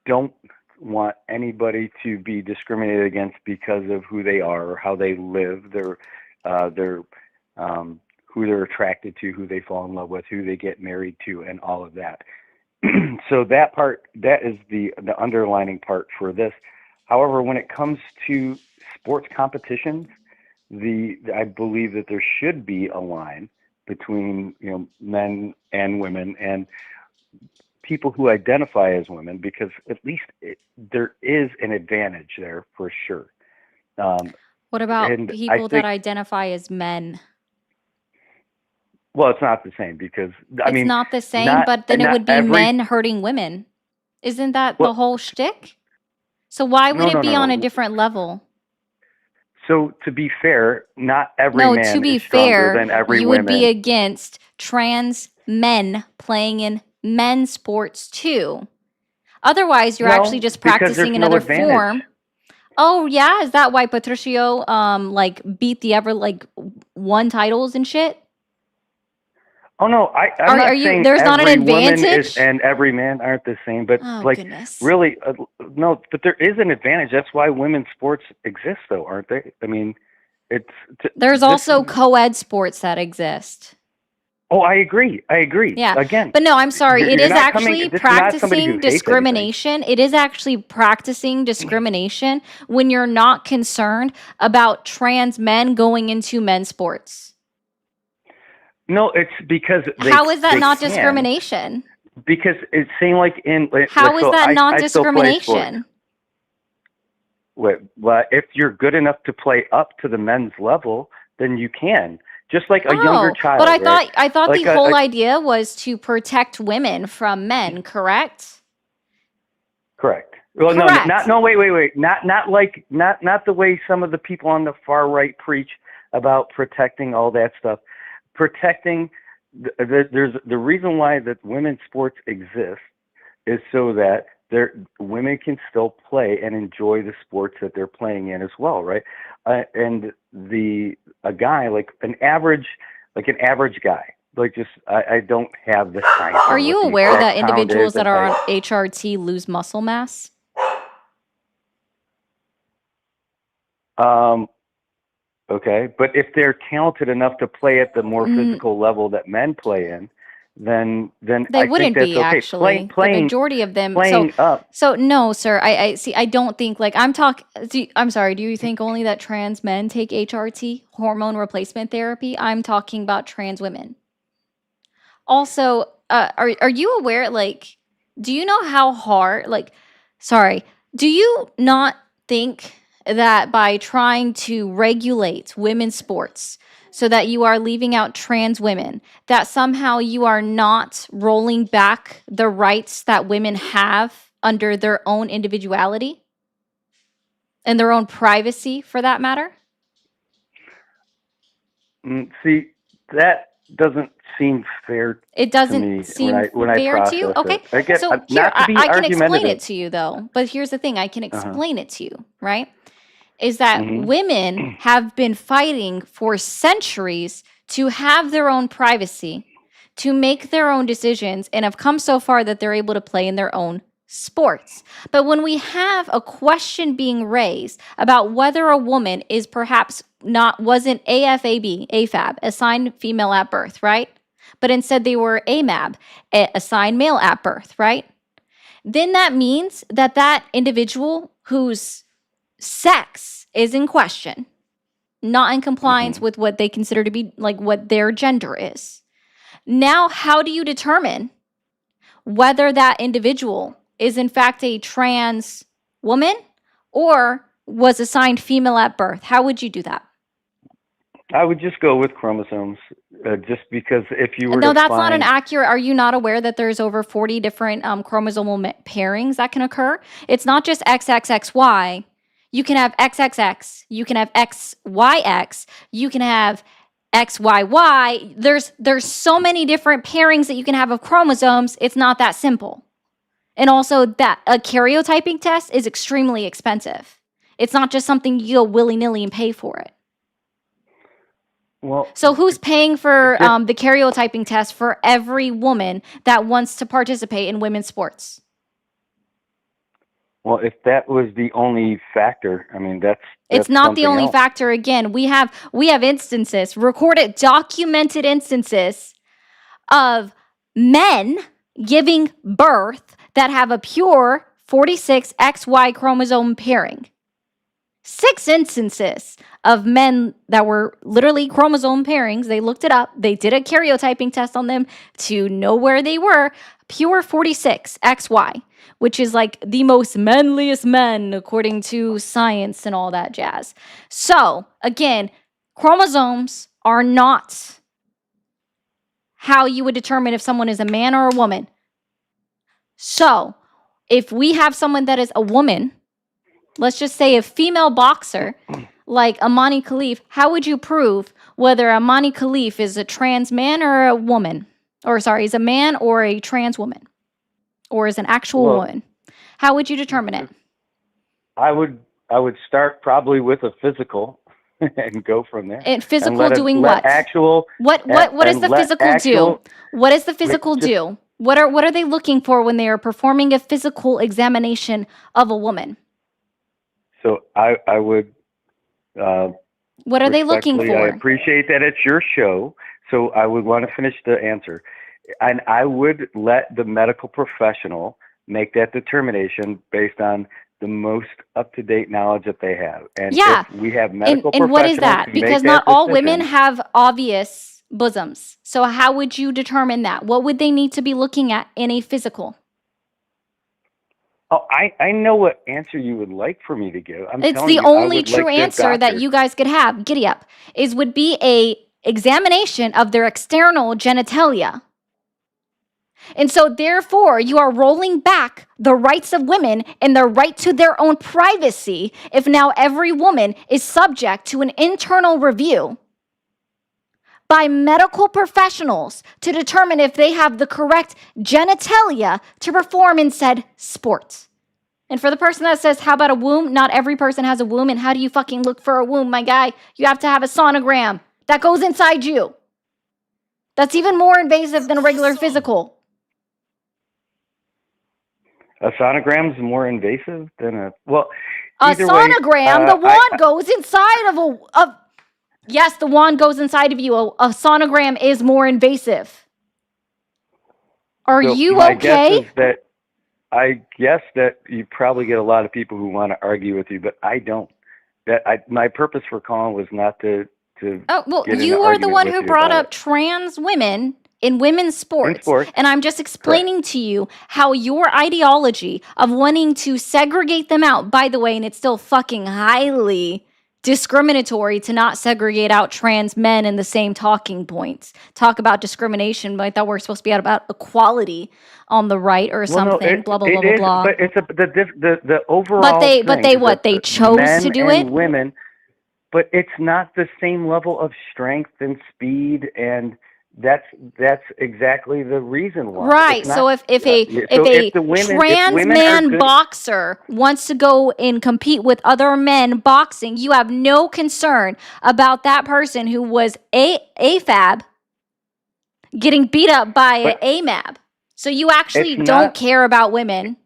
don't want anybody to be discriminated against because of who they are or how they live, their who they're attracted to, who they fall in love with, who they get married to, and all of that. So that part, that is the underlining part for this. However, when it comes to sports competitions, I believe that there should be a line between men and women and people who identify as women, because at least there is an advantage there for sure. What about and I people that think, identify as men? well, it's not the same because I It's mean, not the same, not but then it not would be every men hurting women. Isn't that the well, whole shtick? So why would no, it no, be on a no. different level? So to be fair, not every No, to man be is stronger fair, than every you would be woman. against trans men playing in men's sports too. Otherwise, you're actually No, just because practicing there's no another advantage. form. Oh yeah, is that why Patricio like beat the ever like won titles and shit? Oh no, I'm Are not you saying there's not an every woman is advantage? and every man aren't the same, but Oh like goodness. really, no, but there is an advantage. That's why women's sports exist, though, aren't they? I mean, it's There's this also is. co-ed sports that exist. Oh, I agree. Yeah. Again, But no, I'm sorry. It you're is not coming. actually This is not somebody who practicing hates anything. discrimination. It is actually practicing discrimination when you're not concerned about trans men going into men's sports. No, it's because How is that they not can. discrimination? Because it's saying like How is so that not I still play sports. discrimination? Well, if you're good enough to play up to the men's level, then you can. Just like a younger Oh, child, but I right? thought Like the whole idea was to protect women from men, correct? correct. Well, Correct. wait. Not the way some of the people on the far right preach about protecting all that stuff. Protecting there's the reason why that women's sports exist is so that women can still play and enjoy the sports that they're playing in as well, right? And a guy like an average guy, like just I don't have the science. Are on you what the aware that exact count individuals is that and are on height. HRT lose muscle mass? Okay, but if they're talented enough to play at the more Mm, physical level that men play in, then They I think wouldn't that's be okay. actually. The Playing majority of them. playing up. So no, sir. I see. I don't think like I'm sorry. Do you think only that trans men take HRT, hormone replacement therapy? I'm talking about trans women. Also, are you aware? Like, do you know how hard? Like, sorry. Do you not think that by trying to regulate women's sports so that you are leaving out trans women, that somehow you are not rolling back the rights that women have under their own individuality and their own privacy, for that matter? See, that doesn't seem fair It to doesn't me seem when I fair to you? process Okay. it. Again, So here, not to be I can explain it argumentative. to you though. But here's the thing, I can Uh-huh. explain it to you, right? Is that hmm women have been fighting for centuries to have their own privacy, to make their own decisions, and have come so far that they're able to play in their own sports. But when we have a question being raised about whether a woman is perhaps wasn't AFAB, assigned female at birth, right? But instead they were AMAB, assigned male at birth, right? Then that means that that individual whose sex is in question, not in compliance hmm with what they consider to be like what their gender is. Now, how do you determine whether that individual is in fact a trans woman or was assigned female at birth? How would you do that? I would just go with chromosomes, just because if you were No, to that's not an find, accurate. Are you not aware that there's over 40 different chromosomal pairings that can occur? It's not just XXXY. You can have XXX. You can have XYX. You can have XYY. There's so many different pairings that you can have of chromosomes. It's not that simple. And also that a karyotyping test is extremely expensive. It's not just something you go willy-nilly and pay for it. Well, So who's paying for just the karyotyping test for every woman that wants to participate in women's sports? well, if that was the only factor, I mean, that's It's not the something only else. factor. Again, we have instances, recorded, documented instances of men giving birth that have a pure 46 XY chromosome pairing. 6 instances of men that were literally chromosome pairings. They looked it up. They did a karyotyping test on them to know where they were. Pure 46 XY, which is like the most manliest men according to science and all that jazz. So, again, chromosomes are not how you would determine if someone is a man or a woman. So, if we have someone that is a woman, let's just say a female boxer like Amani Khalif, how would you prove whether Amani Khalif is a trans man or a woman? Or sorry, is a man or a trans woman? Or is an actual woman? How would you determine it? I would start probably with a physical and go from there. And physical doing what? What does the physical do? What does the physical do? What are they looking for when they are performing a physical examination of a woman? So I would. What are they looking respectfully, for? I appreciate that it's your show, so I would want to finish the answer, and I would let the medical professional make that determination based on the most up-to-date knowledge that they have. And Yeah. if we have medical And what is professionals that? who make Because that not all women decision- have obvious bosoms. So how would you determine that? What would they need to be looking at in a physical? Oh, I know what answer you would like for me to give. I'm It's telling the you, I only would true like the answer that doctor- you guys could have. Giddy up. Would be a examination of their external genitalia. And so therefore, you are rolling back the rights of women and their right to their own privacy if now every woman is subject to an internal review by medical professionals to determine if they have the correct genitalia to perform in said sport. And for the person that says, how about a womb? Not every person has a womb. And how do you fucking look for a womb, my guy? You have to have a sonogram that goes inside you. That's even more invasive than a regular physical. A sonogram is more invasive than a A either way, sonogram, the wand goes inside of yes, the wand goes inside of you. A sonogram is more invasive. Are So you my okay? guess is that I guess that you probably get a lot of people who want to argue with you, but I don't. My purpose for calling was not to. Oh, well, get in you an are the argument one with who you brought about up trans women in women's sports. sports. And I'm just explaining to you how your ideology of wanting to segregate them out, by the way, and it's still fucking highly discriminatory to not segregate out trans men in the same talking points. Talk about discrimination, but I thought we were supposed to be about equality on the right or something. Blah blah blah blah blah. But it's the overall. But they thing is what? that They the chose men to do and it? Women, but it's not the same level of strength and speed, and that's exactly the reason why. Right. It's not- So if the women- if trans women are man good- boxer wants to go and compete with other men boxing, you have no concern about that person who was AFAB getting beat up by But AMAB. So you actually it's don't not- care about women.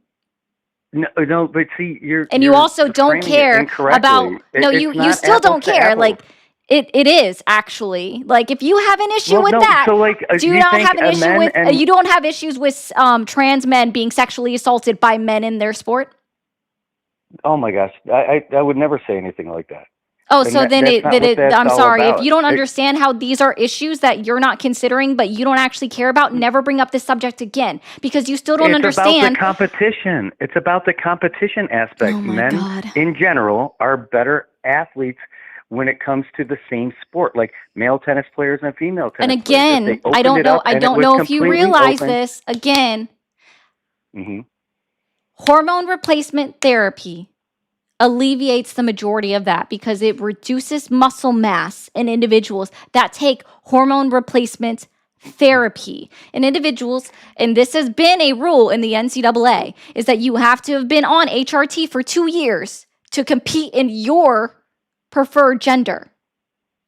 No, but see, And you also don't framing it care incorrectly. about It's you not still don't apples to care. apples. Like it is actually. Like if you have an issue Well, with no, that, so, like, do you you not think have an a issue men with and- you don't have issues with trans men being sexually assaulted by men in their sport? Oh my gosh, I would never say anything like that. Oh, And so that- then that's not what that's I'm all sorry. about. If you don't It- understand how these are issues that you're not considering, but you don't actually care about, never bring up this subject again because you still don't It's understand. about the competition. It's about the competition aspect. Oh my Men, God. in general, are better athletes when it comes to the same sport, like male tennis players and female And tennis players. If again, they I opened don't it know. up I and it don't was know if you completely realize open- this. Again, Mhm. hormone replacement therapy alleviates the majority of that because it reduces muscle mass in individuals that take hormone replacement therapy. In individuals, and this has been a rule in the NCAA, is that you have to have been on HRT for 2 years to compete in your preferred gender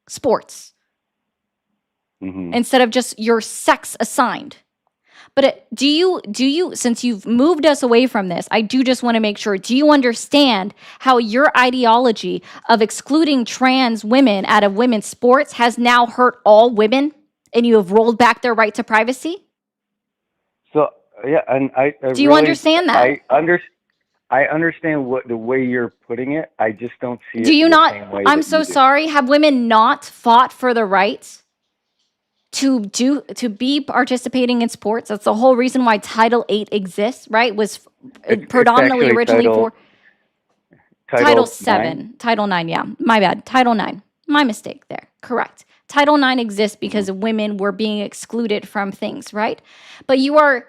sports. instead of just your sex assigned. But do you, since you've moved us away from this, I do just want to make sure, do you understand how your ideology of excluding trans women out of women's sports has now hurt all women and you have rolled back their right to privacy? So yeah, and I do you understand that? I understand what the way you're putting it. I just don't see it. Do you the not? same way I'm that so you do. sorry. Have women not fought for the right to be participating in sports? That's the whole reason why Title VIII exists, right? Was predominantly actually originally for Title VII? VII. Title IX, yeah. My bad. Title IX. My mistake there. Correct. Title IX exists because women were being excluded from things, right? But you are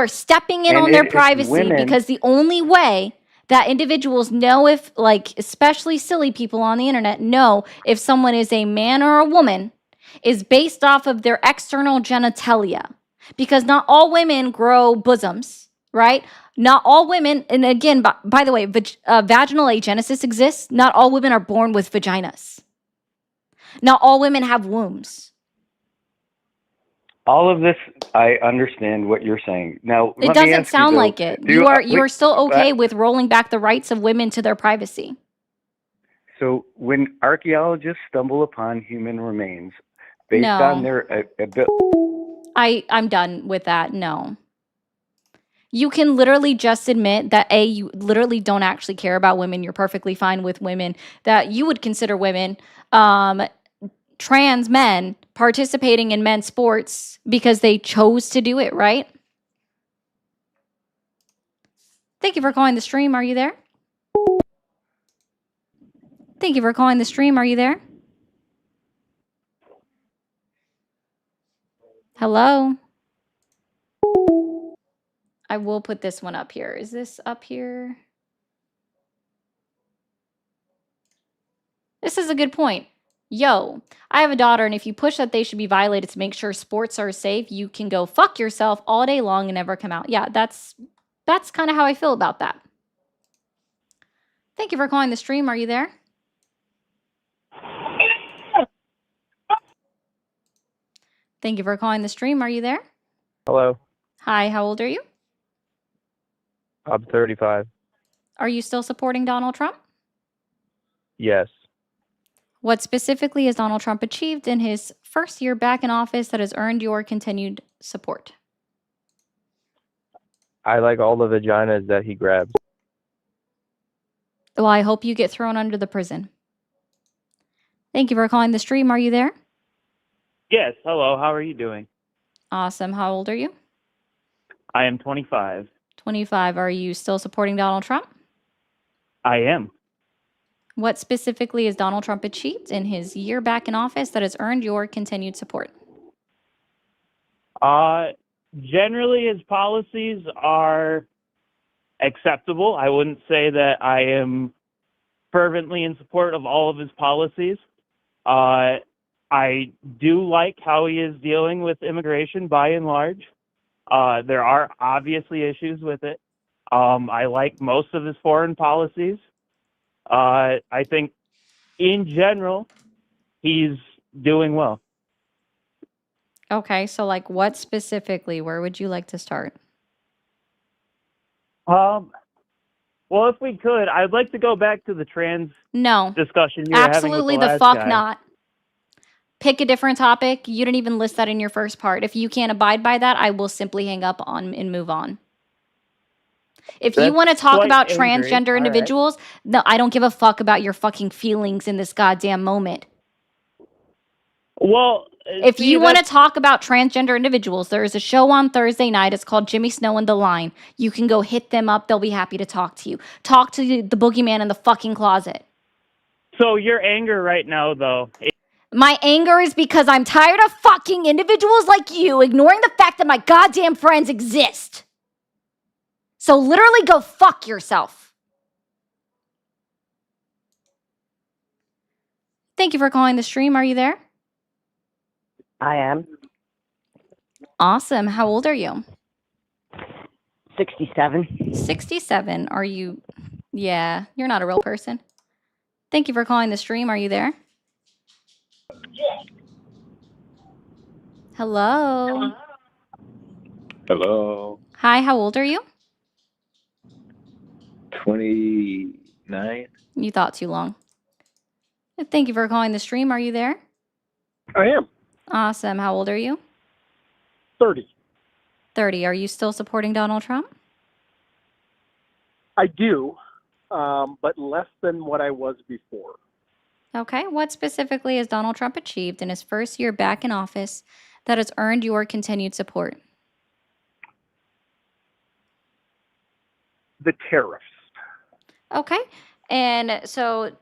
stepping in And on their if privacy women- because the only way that individuals know if, like, especially silly people on the internet, know if someone is a man or a woman is based off of their external genitalia. Because not all women grow bosoms, right? Not all women, and again, by the way, vaginal agenesis exists. Not all women are born with vaginas. Not all women have wombs. All of this, I understand what you're saying. Now, It doesn't sound like it. You are still okay with rolling back the rights of women to their privacy. So when archaeologists stumble upon human remains based on their I'm done with that. No. You can literally just admit that you literally don't actually care about women. You're perfectly fine with women that you would consider women, trans men participating in men's sports because they chose to do it, right? Thank you for calling the stream. Are you there? Thank you for calling the stream. Are you there? Hello? I will put this one up here. Is this up here? This is a good point. Yo, I have a daughter, and if you push that they should be violated to make sure sports are safe, you can go fuck yourself all day long and never come out. Yeah, that's kind of how I feel about that. Thank you for calling the stream. Are you there? Thank you for calling the stream. Are you there? Hello. Hi, how old are you? I'm 35. Are you still supporting Donald Trump? Yes. What specifically has Donald Trump achieved in his first year back in office that has earned your continued support? I like all the vaginas that he grabs. Well, I hope you get thrown under the prison. Thank you for calling the stream. Are you there? Yes. Hello. How are you doing? Awesome. How old are you? I am 25. 25. Are you still supporting Donald Trump? I am. What specifically has Donald Trump achieved in his year back in office that has earned your continued support? Generally, his policies are acceptable. I wouldn't say that I am fervently in support of all of his policies. I do like how he is dealing with immigration by and large. There are obviously issues with it. I like most of his foreign policies. I think in general, he's doing well. Okay, so like what specifically? Where would you like to start? Well, if we could, I'd like to go back to the trans discussion you were Absolutely having with the fuck guy. not. Pick a different topic. You didn't even list that in your first part. If you can't abide by that, I will simply hang up on and move on. If you want to talk about transgender individuals, no, I don't give a fuck about your fucking feelings in this goddamn moment. Well, if you want to talk about transgender individuals, there is a show on Thursday night. It's called Jimmy Snow and the Line. You can go hit them up. They'll be happy to talk to you. Talk to the boogeyman in the fucking closet. So your anger right now, though. My anger is because I'm tired of fucking individuals like you ignoring the fact that my goddamn friends exist. So literally go fuck yourself. Thank you for calling the stream. Are you there? I am. Awesome. How old are you? 67. 67. Are you? Yeah, you're not a real person. Thank you for calling the stream. Are you there? Hello. Hello. Hi, how old are you? 29. You thought too long. Thank you for calling the stream. Are you there? I am Awesome. How old are you? 30. 30. Are you still supporting Donald Trump? I do, but less than what I was before. Okay. What specifically has Donald Trump achieved in his first year back in office that has earned your continued support? The tariffs. Okay. And so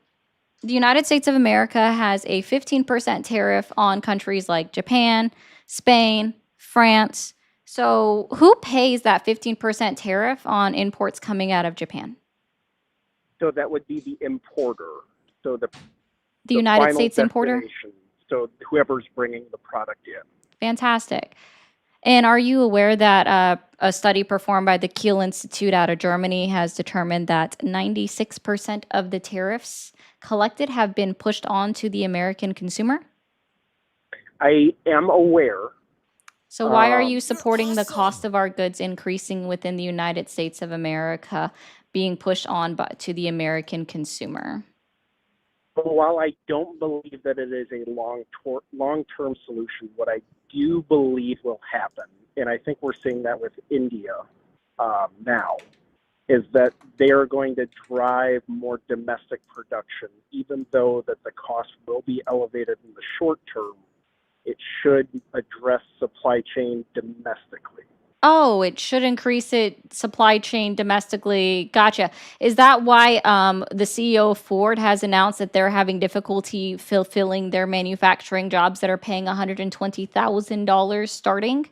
the United States of America has a 15% tariff on countries like Japan, Spain, France. So who pays that 15% tariff on imports coming out of Japan? So that would be the importer. So the United final States importer? destination. So whoever's bringing the product in. Fantastic. And are you aware that a study performed by the Kiel Institute out of Germany has determined that 96% of the tariffs collected have been pushed on to the American consumer? I am aware. So why are you supporting the cost of our goods increasing within the United States of America being pushed on to the American consumer? But while I don't believe that it is a long-term solution, what I do believe will happen, and I think we're seeing that with India now, is that they are going to drive more domestic production, even though that the cost will be elevated in the short term. It should address supply chain domestically. Oh, it should increase its supply chain domestically. Gotcha. Is that why the CEO of Ford has announced that they're having difficulty fulfilling their manufacturing jobs that are paying $120,000 starting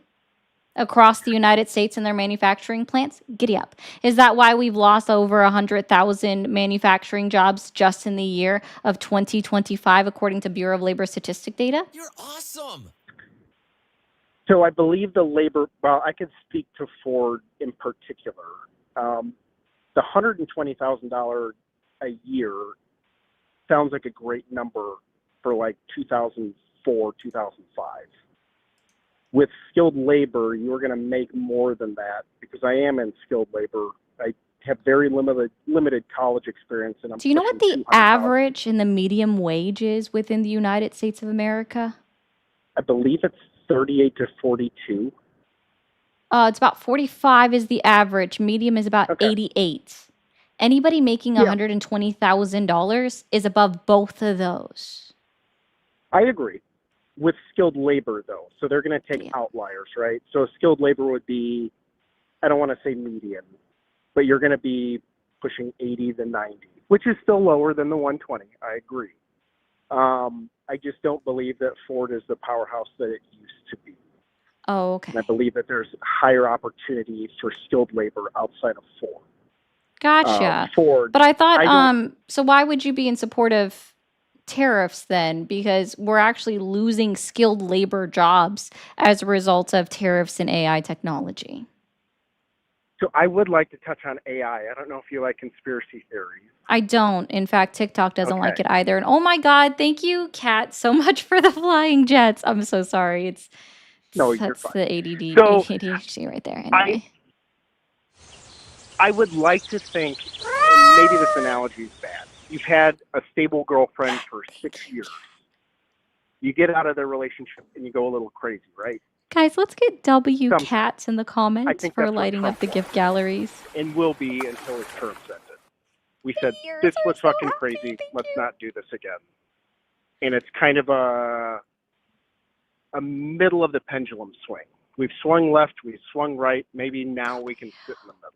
across the United States in their manufacturing plants? Giddy up. Is that why we've lost over 100,000 manufacturing jobs just in the year of 2025, according to Bureau of Labor Statistic data? You're awesome. So I believe the labor, well, I can speak to Ford in particular. The $120,000 a year sounds like a great number for like 2004, 2005. With skilled labor, you're going to make more than that because I am in skilled labor. I have very limited college experience. And Do you know what the average and the medium wage is within the United States of America? I believe it's 38 to 42. It's about 45 is the average. Medium is about 88. Anybody making $120,000 is above both of those. I agree. With skilled labor, though. So they're going to take outliers, right? So skilled labor would be, I don't want to say median, but you're going to be pushing 80 to 90, which is still lower than the 120. I agree. I just don't believe that Ford is the powerhouse that it used to be. Oh, okay. And I believe that there's higher opportunities for skilled labor outside of Ford. Gotcha. Ford. But I thought, so why would you be in support of tariffs then? Because we're actually losing skilled labor jobs as a result of tariffs and AI technology. So I would like to touch on AI. I don't know if you like conspiracy theories. I don't. In fact, TikTok doesn't like it either. And oh my God, thank you, Kat, so much for the flying jets. I'm so sorry. You're that's fine. the ADD, So, ADHD right there. Anyway. I would like to think, and maybe this analogy is bad. You've had a stable girlfriend for 6 years. You get out of the relationship and you go a little crazy, right? Guys, let's get W Cats in the comments think for that's what lighting up the gift galleries. And will be until his term's ended. We said, this was fucking crazy. Let's not do this again. And it's kind of a middle of the pendulum swing. We've swung left, we've swung right. Maybe now we can sit in the middle.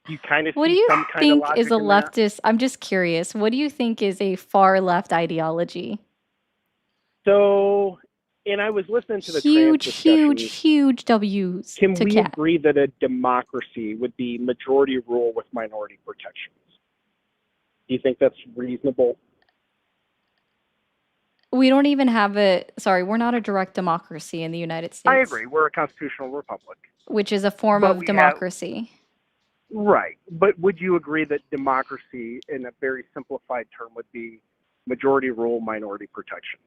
You kind of What do see you some kind of think logic is a in that. leftist? I'm just curious. What do you think is a far left ideology? So, and I was listening to the Huge W's Can to we Cat. agree that a democracy would be majority rule with minority protections? Do you think that's reasonable? We don't even have we're not a direct democracy in the United States. I agree. We're a constitutional republic. Which is a form But of we democracy. Right. But would you agree that democracy, in a very simplified term, would be majority rule, minority protection?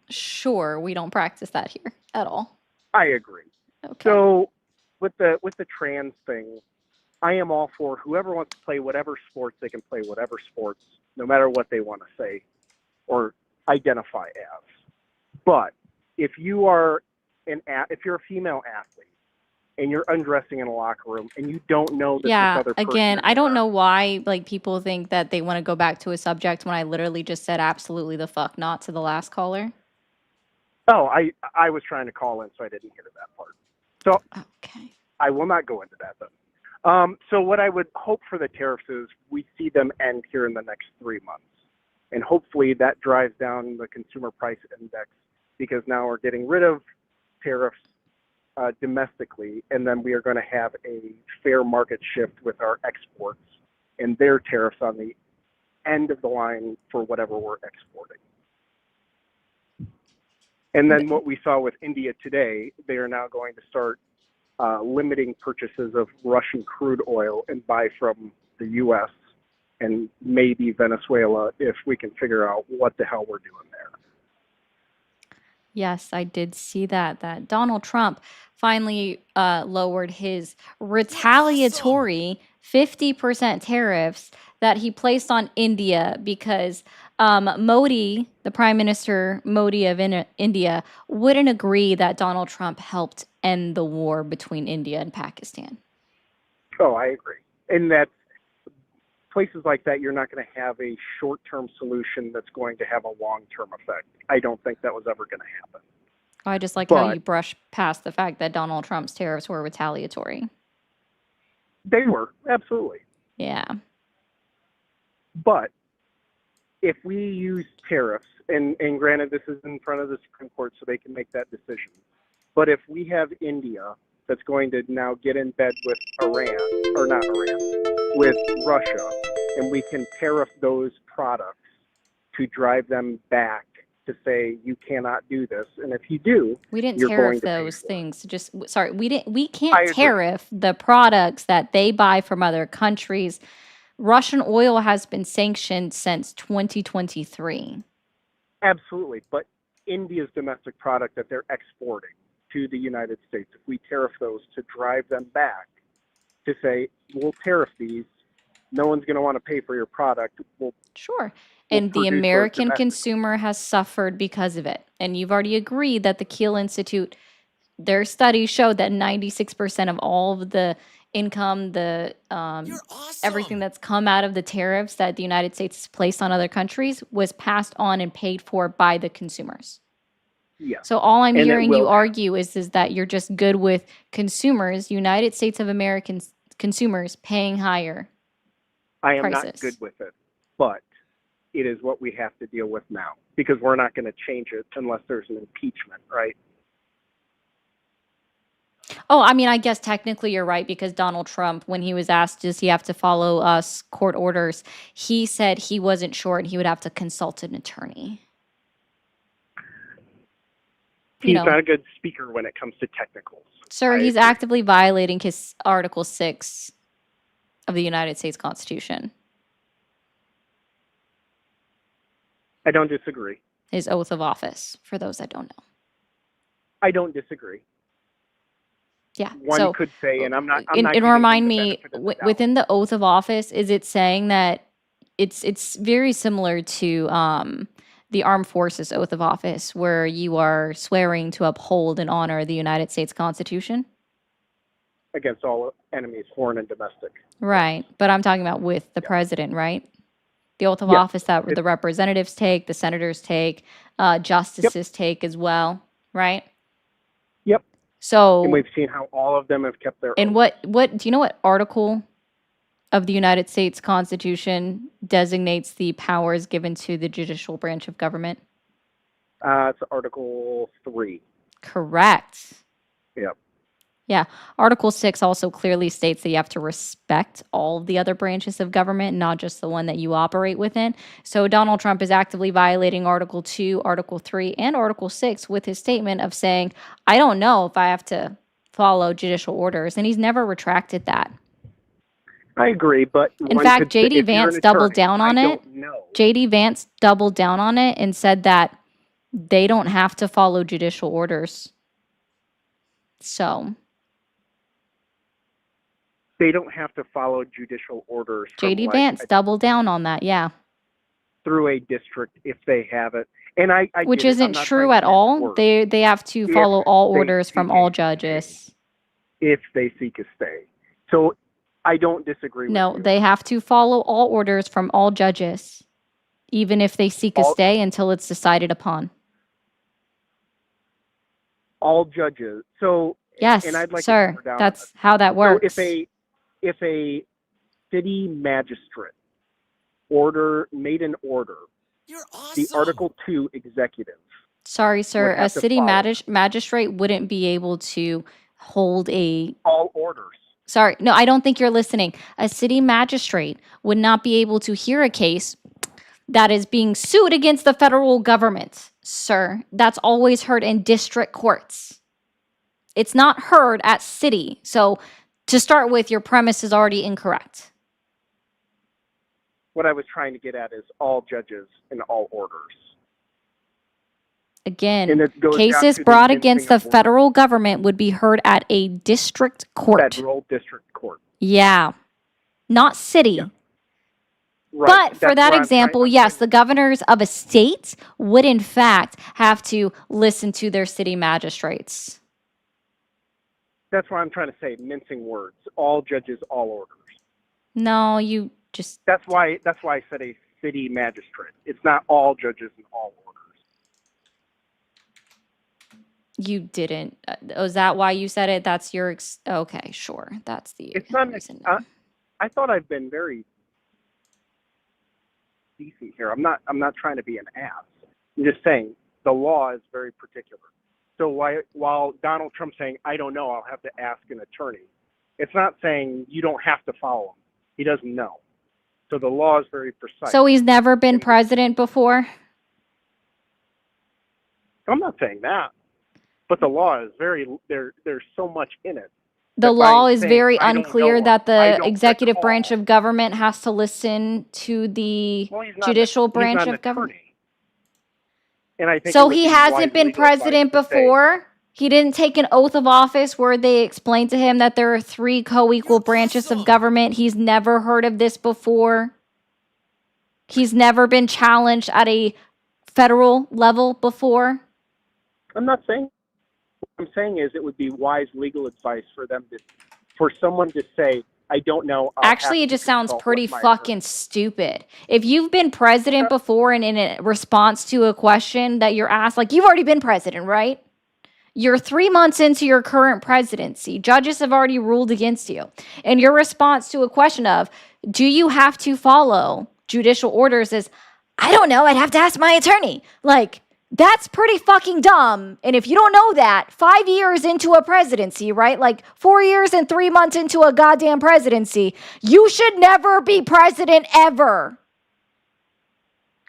Sure, we don't practice that here at all. I agree. Okay. So with the trans thing, I am all for whoever wants to play whatever sports, they can play whatever sports, no matter what they want to say or identify as. But if you are if you're a female athlete and you're undressing in a locker room and you don't know that this Yeah, other person again, is I don't there, know why like people think that they want to go back to a subject when I literally just said absolutely the fuck not to the last caller. oh, I was trying to call in, so I didn't hear that part. So Okay. I will not go into that then. So what I would hope for the tariffs is we see them end here in the next 3 months. And hopefully that drives down the consumer price index because now we're getting rid of tariffs domestically, and then we are going to have a fair market shift with our exports and their tariffs on the end of the line for whatever we're exporting. And then what we saw with India today, they are now going to start limiting purchases of Russian crude oil and buy from the U.S. and maybe Venezuela if we can figure out what the hell we're doing there. Yes, I did see that Donald Trump finally lowered his retaliatory 50% tariffs that he placed on India because Modi, the Prime Minister Modi of India, wouldn't agree that Donald Trump helped end the war between India and Pakistan. Oh, I agree. And that's places like that, you're not going to have a short-term solution that's going to have a long-term effect. I don't think that was ever going to happen. I just like how But you brush past the fact that Donald Trump's tariffs were retaliatory. they were, absolutely. Yeah. But if we use tariffs, and granted this is in front of the Supreme Court so they can make that decision, but if we have India that's going to now get in bed with with Russia, and we can tariff those products to drive them back to say you cannot do this, and if you do, We didn't you're tariff going to pay those for it. things. We I can't agree. tariff the products that they buy from other countries. Russian oil has been sanctioned since 2023. Absolutely, but India's domestic product that they're exporting to the United States, if we tariff those to drive them back to say, we'll tariff these, no one's going to want to pay for your product. Sure. We'll And the produce those American domestically. consumer has suffered because of it. And you've already agreed that the Kiel Institute, their studies showed that 96% of all of the income, everything that's come out of the tariffs that the United States has placed on other countries was passed on and paid for by the consumers. Yeah. So all I'm And it hearing you will argue is that you're just good with consumers, United States of American consumers paying higher I am prices. not good with it, but it is what we have to deal with now because we're not going to change it unless there's an impeachment, right? Oh, I mean, I guess technically you're right because Donald Trump, when he was asked, does he have to follow us court orders, he said he wasn't sure and he would have to consult an attorney. He's not a good speaker when it comes to technicals. Sir, he's actively violating his Article 6 of the United States Constitution, I don't disagree. his oath of office, for those that don't know. I don't disagree. Yeah. One so could say, and I'm not. and giving remind him the me, benefit of the doubt. within the oath of office, is it saying that it's very similar to the Armed Forces oath of office, where you are swearing to uphold and honor the United States Constitution? Against all enemies, foreign and domestic. Right. But I'm talking about with the president, right? The oath of Yes. office that the representatives take, the senators take, justices take as well, right? Yep. So, And we've seen how all of them have kept their. and what do you know what article of the United States Constitution designates the powers given to the judicial branch of government? It's Article 3. Correct. Yep. Yeah. Article 6 also clearly states that you have to respect all of the other branches of government, not just the one that you operate within. So Donald Trump is actively violating Article 2, Article 3, and Article 6 with his statement of saying, I don't know if I have to follow judicial orders. And he's never retracted that. I agree, but In fact, JD Vance doubled down on it. JD Vance doubled down on it and said that they don't have to follow judicial orders. So they don't have to follow judicial orders. JD Vance doubled down on that, yeah. Through a district if they have it. And I which isn't true at all. They have to follow all orders from all judges. If they seek a stay. So I don't disagree with you. No, they have to follow all orders from all judges, even if they seek a stay until it's decided upon. All judges. So yes, and I'd like sir, to that's how that works. So if a city magistrate made an order, you're awesome. The Article 2 executive. Sorry, sir, a city magistrate wouldn't be able to hold all orders. Sorry, no, I don't think you're listening. A city magistrate would not be able to hear a case that is being sued against the federal government, sir. That's always heard in district courts. It's not heard at city. So to start with, your premise is already incorrect. What I was trying to get at is all judges in all orders. Again, cases brought against the federal government would be heard at a district court. Federal district court. Yeah. Not city. Yeah. Right. But for that example, yes, the governors of a state would in fact have to listen to their city magistrates. That's what I'm trying to say, mincing words. All judges, all orders. No, you just... That's why I said a city magistrate. It's not all judges and all orders. You didn't. Is that why you said it? That's your... okay, sure. That's the reason. I thought I've been very decent here. I'm not trying to be an ass. I'm just saying the law is very particular. So while Donald Trump's saying, I don't know, I'll have to ask an attorney, it's not saying you don't have to follow him. He doesn't know. So the law is very precise. So he's never been president before? I'm not saying that. But the law is there's so much in it. The law is very unclear that the executive branch of government has to listen to the judicial branch of government. And I think so he hasn't been president before? He didn't take an oath of office where they explained to him that there are 3 co-equal branches of government. He's never heard of this before. He's never been challenged at a federal level before. I'm not saying. What I'm saying is it would be wise legal advice for someone to say, I don't know. Actually, it just sounds pretty fucking stupid. If you've been president before and in a response to a question that you're asked, like you've already been president, right? You're 3 months into your current presidency. Judges have already ruled against you. And your response to a question of, do you have to follow judicial orders is, I don't know, I'd have to ask my attorney. Like, that's pretty fucking dumb. And if you don't know that, 5 years into a presidency, right? Like 4 years and 3 months into a goddamn presidency, you should never be president ever.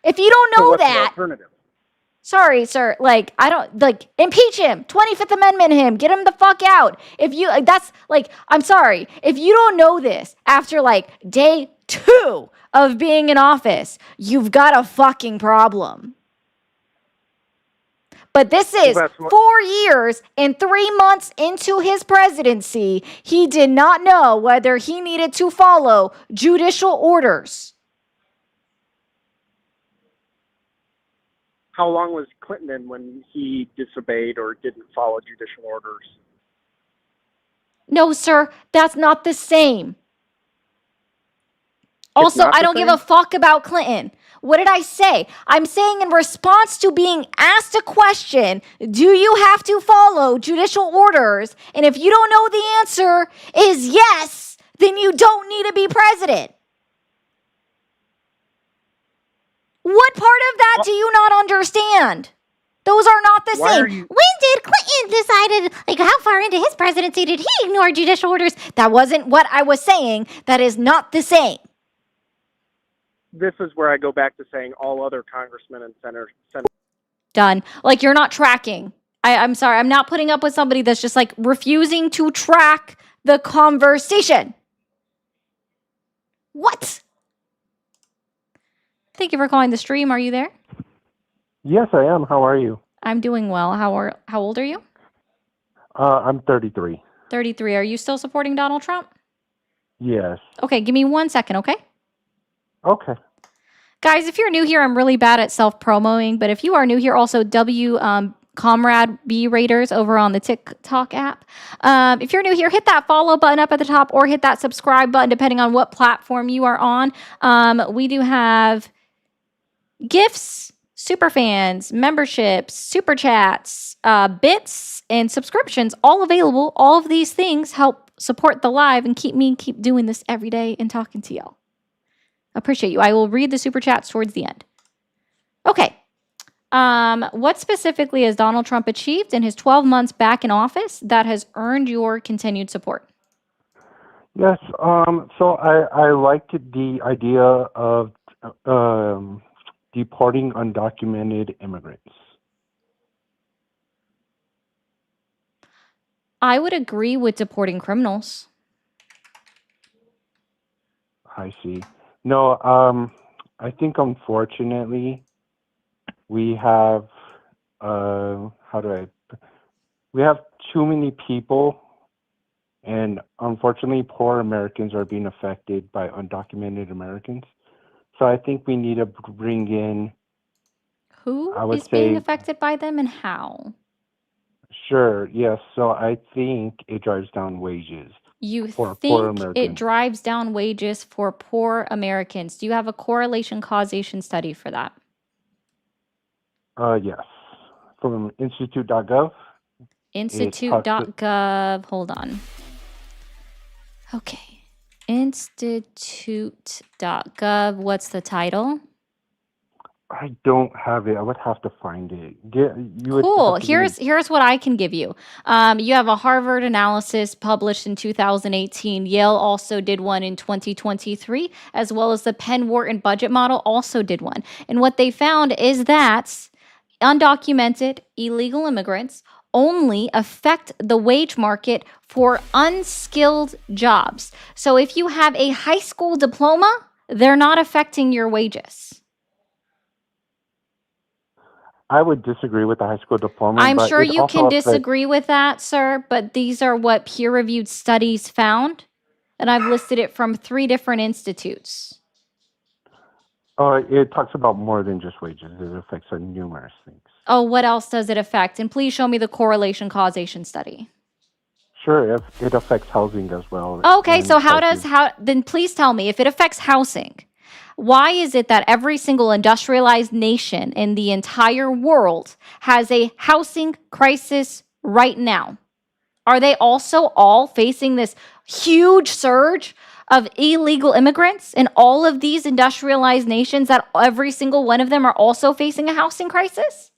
If you don't know that, sorry, sir, like, I don't, like, impeach him, 25th Amendment him, get him the fuck out. If you, that's, like, I'm sorry, if you don't know this after, like, day 2 of being in office, you've got a fucking problem. But this is 4 years and 3 months into his presidency. He did not know whether he needed to follow judicial orders. How long was Clinton in when he disobeyed or didn't follow judicial orders? No, sir, that's not the same. Also, I don't give a fuck about Clinton. What did I say? I'm saying in response to being asked a question, do you have to follow judicial orders? And if you don't know the answer is yes, then you don't need to be president. What part of that do you not understand? Those are not the same. When did Clinton decided, like, how far into his presidency did he ignore judicial orders? That wasn't what I was saying. That is not the same. This is where I go back to saying all other congressmen and senators. Done. Like, you're not tracking. I'm sorry. I'm not putting up with somebody that's just, like, refusing to track the conversation. What? Thank you for calling the stream. Are you there? Yes, I am. How are you? I'm doing well. How old are you? I'm 33. 33. Are you still supporting Donald Trump? Yes. Okay, give me 1 second, okay? Okay. Guys, if you're new here, I'm really bad at self-promoing, but if you are new here, also Comrade B Raiders over on the TikTok app. If you're new here, hit that follow button up at the top or hit that subscribe button depending on what platform you are on. We do have gifts, super fans, memberships, super chats, bits, and subscriptions all available. All of these things help support the live and keep doing this every day and talking to y'all. Appreciate you. I will read the super chats towards the end. Okay. What specifically has Donald Trump achieved in his 12 months back in office that has earned your continued support? Yes. So I liked the idea of deporting undocumented immigrants. I would agree with deporting criminals. I see. No, I think unfortunately we have we have too many people, and unfortunately poor Americans are being affected by undocumented Americans. So I think we need to bring in Who I would is being say affected by them and how? sure, yes. So I think it drives down wages You for poor think it Americans. drives down wages for poor Americans. Do you have a correlation causation study for that? Yes. From institute.gov. Institute.gov. Hold on. Okay. Institute.gov. What's the title? I don't have it. I would have to find it. You would Cool. have to give me. Here's what I can give you. You have a Harvard analysis published in 2018. Yale also did one in 2023, as well as the Penn Wharton budget model also did one. And what they found is that undocumented illegal immigrants only affect the wage market for unskilled jobs. So if you have a high school diploma, they're not affecting your wages. I would disagree with the high school diploma. I'm but sure it you also can affects- disagree with that, sir, but these are what peer-reviewed studies found, and I've listed it from 3 different institutes. It talks about more than just wages. It affects numerous things. Oh, what else does it affect? And please show me the correlation causation study. Sure, it affects housing as well. Okay, and so prices. then please tell me, if it affects housing, why is it that every single industrialized nation in the entire world has a housing crisis right now? Are they also all facing this huge surge of illegal immigrants in all of these industrialized nations, that every single one of them are also facing a housing crisis?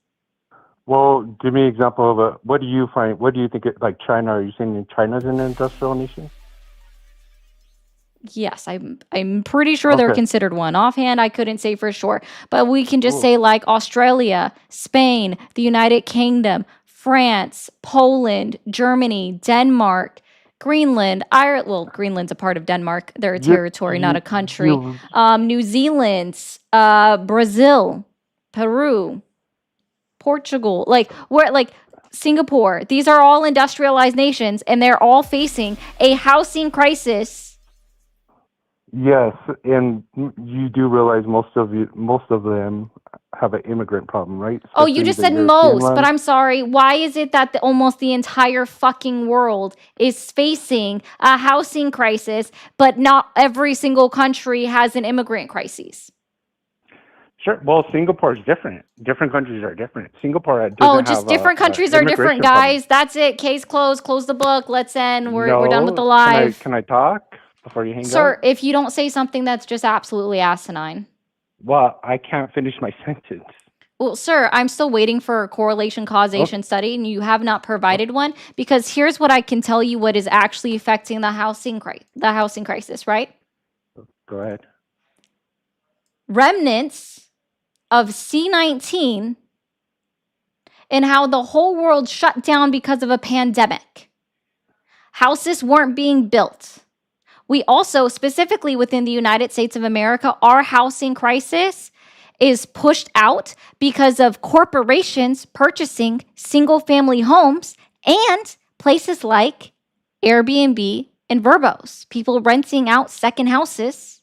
Well, give me an example of what do you find? What do you think? Like China? Are you saying China's an industrial nation? Yes, I'm pretty sure they're Okay. considered one. Offhand, I couldn't say for sure, but we can just Cool. say like Australia, Spain, the United Kingdom, France, Poland, Germany, Denmark, Greenland, Ireland. Well, Greenland's a part of Denmark. They're a territory, not a country. New Zealand, Brazil, Peru, Portugal, Singapore. These are all industrialized nations, and they're all facing a housing crisis. Yes, and you do realize most of them have an immigrant problem, right? Oh, you Especially just the said European most, but ones. I'm sorry. Why is it that almost the entire fucking world is facing a housing crisis, but not every single country has an immigrant crisis? Sure. Well, Singapore is different. Different countries are different. Singapore doesn't Oh, have just different countries are different, immigration problem. guys. That's it. Case closed. Close the book. Let's end. We're done with the No, live. Can I talk before you hang Sir, up? if you don't say something that's just absolutely asinine. Well, I can't finish my sentence. Well, sir, I'm still waiting for a correlation causation study, and you have not provided one, because here's what I can tell you what is actually affecting the housing crisis, right? Go ahead. Remnants of C-19 and how the whole world shut down because of a pandemic. Houses weren't being built. We also, specifically within the United States of America, our housing crisis is pushed out because of corporations purchasing single family homes and places like Airbnb and Verbos, people renting out second houses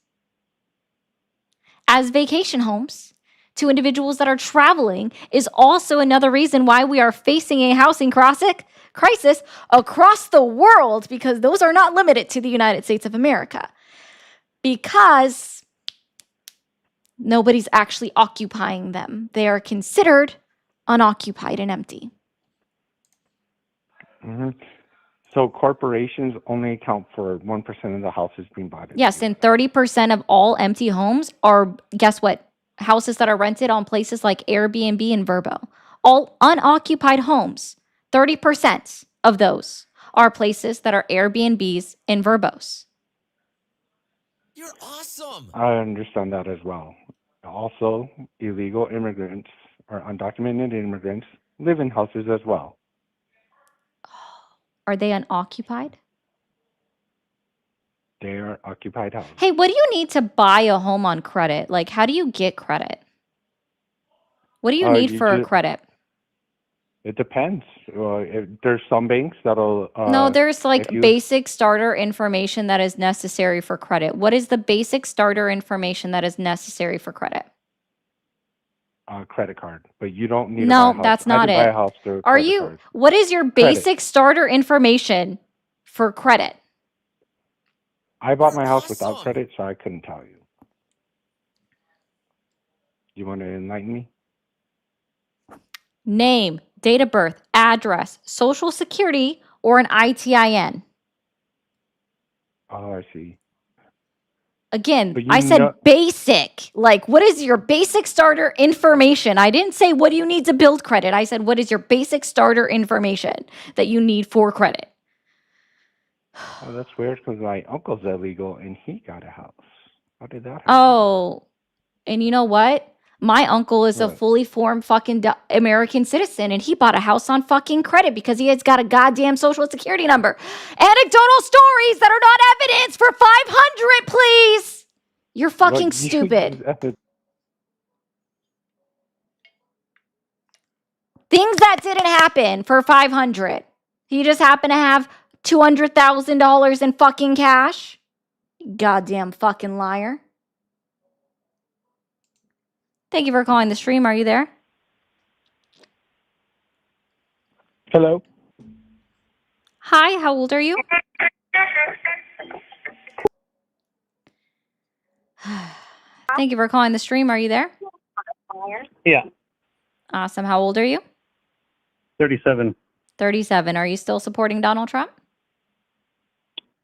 as vacation homes to individuals that are traveling is also another reason why we are facing a housing crisis across the world, because those are not limited to the United States of America, because nobody's actually occupying them. They are considered unoccupied and empty. Hmm. So corporations only account for 1% of the houses being bought. Yes, and 30% of all empty homes are, guess what? Houses that are rented on places like Airbnb and Vrbo. All unoccupied homes, 30% of those are places that are Airbnbs and Verbos. You're awesome. I understand that as well. Also, illegal immigrants or undocumented immigrants live in houses as well. Are they unoccupied? They are occupied houses. Hey, what do you need to buy a home on credit? Like, how do you get credit? What do you need You for a just- credit? It depends. There's some banks that'll. No, there's like if you- basic starter information that is necessary for credit. What is the basic starter information that is necessary for credit? Credit card, but you don't need to buy a No, house. that's I not did buy it. a house through a Are credit you, card. what is your Credit. basic starter information for credit? I bought my house without Awesome. credit, so I couldn't tell you. You want to enlighten me? Name, date of birth, address, social security, or an ITIN. Oh, I see. Again, But you I said know- basic. Like, what is your basic starter information? I didn't say what do you need to build credit. I said, what is your basic starter information that you need for credit? Oh, that's weird because my uncle's illegal and he got a house. How did that happen? Oh, and you know what? My uncle is a What? fully formed fucking American citizen, and he bought a house on fucking credit because he has got a goddamn social security number. Anecdotal stories that are not evidence for 500, please. You're fucking Look, stupid. Things that didn't happen for 500. He just happened to have $200,000 in fucking cash. Goddamn fucking liar. Thank you for calling the stream. Are you there? Hello. Hi, how old are you? Thank you for calling the stream. Are you there? Yeah, Awesome. How old are you? 37. 37. Are you still supporting Donald Trump?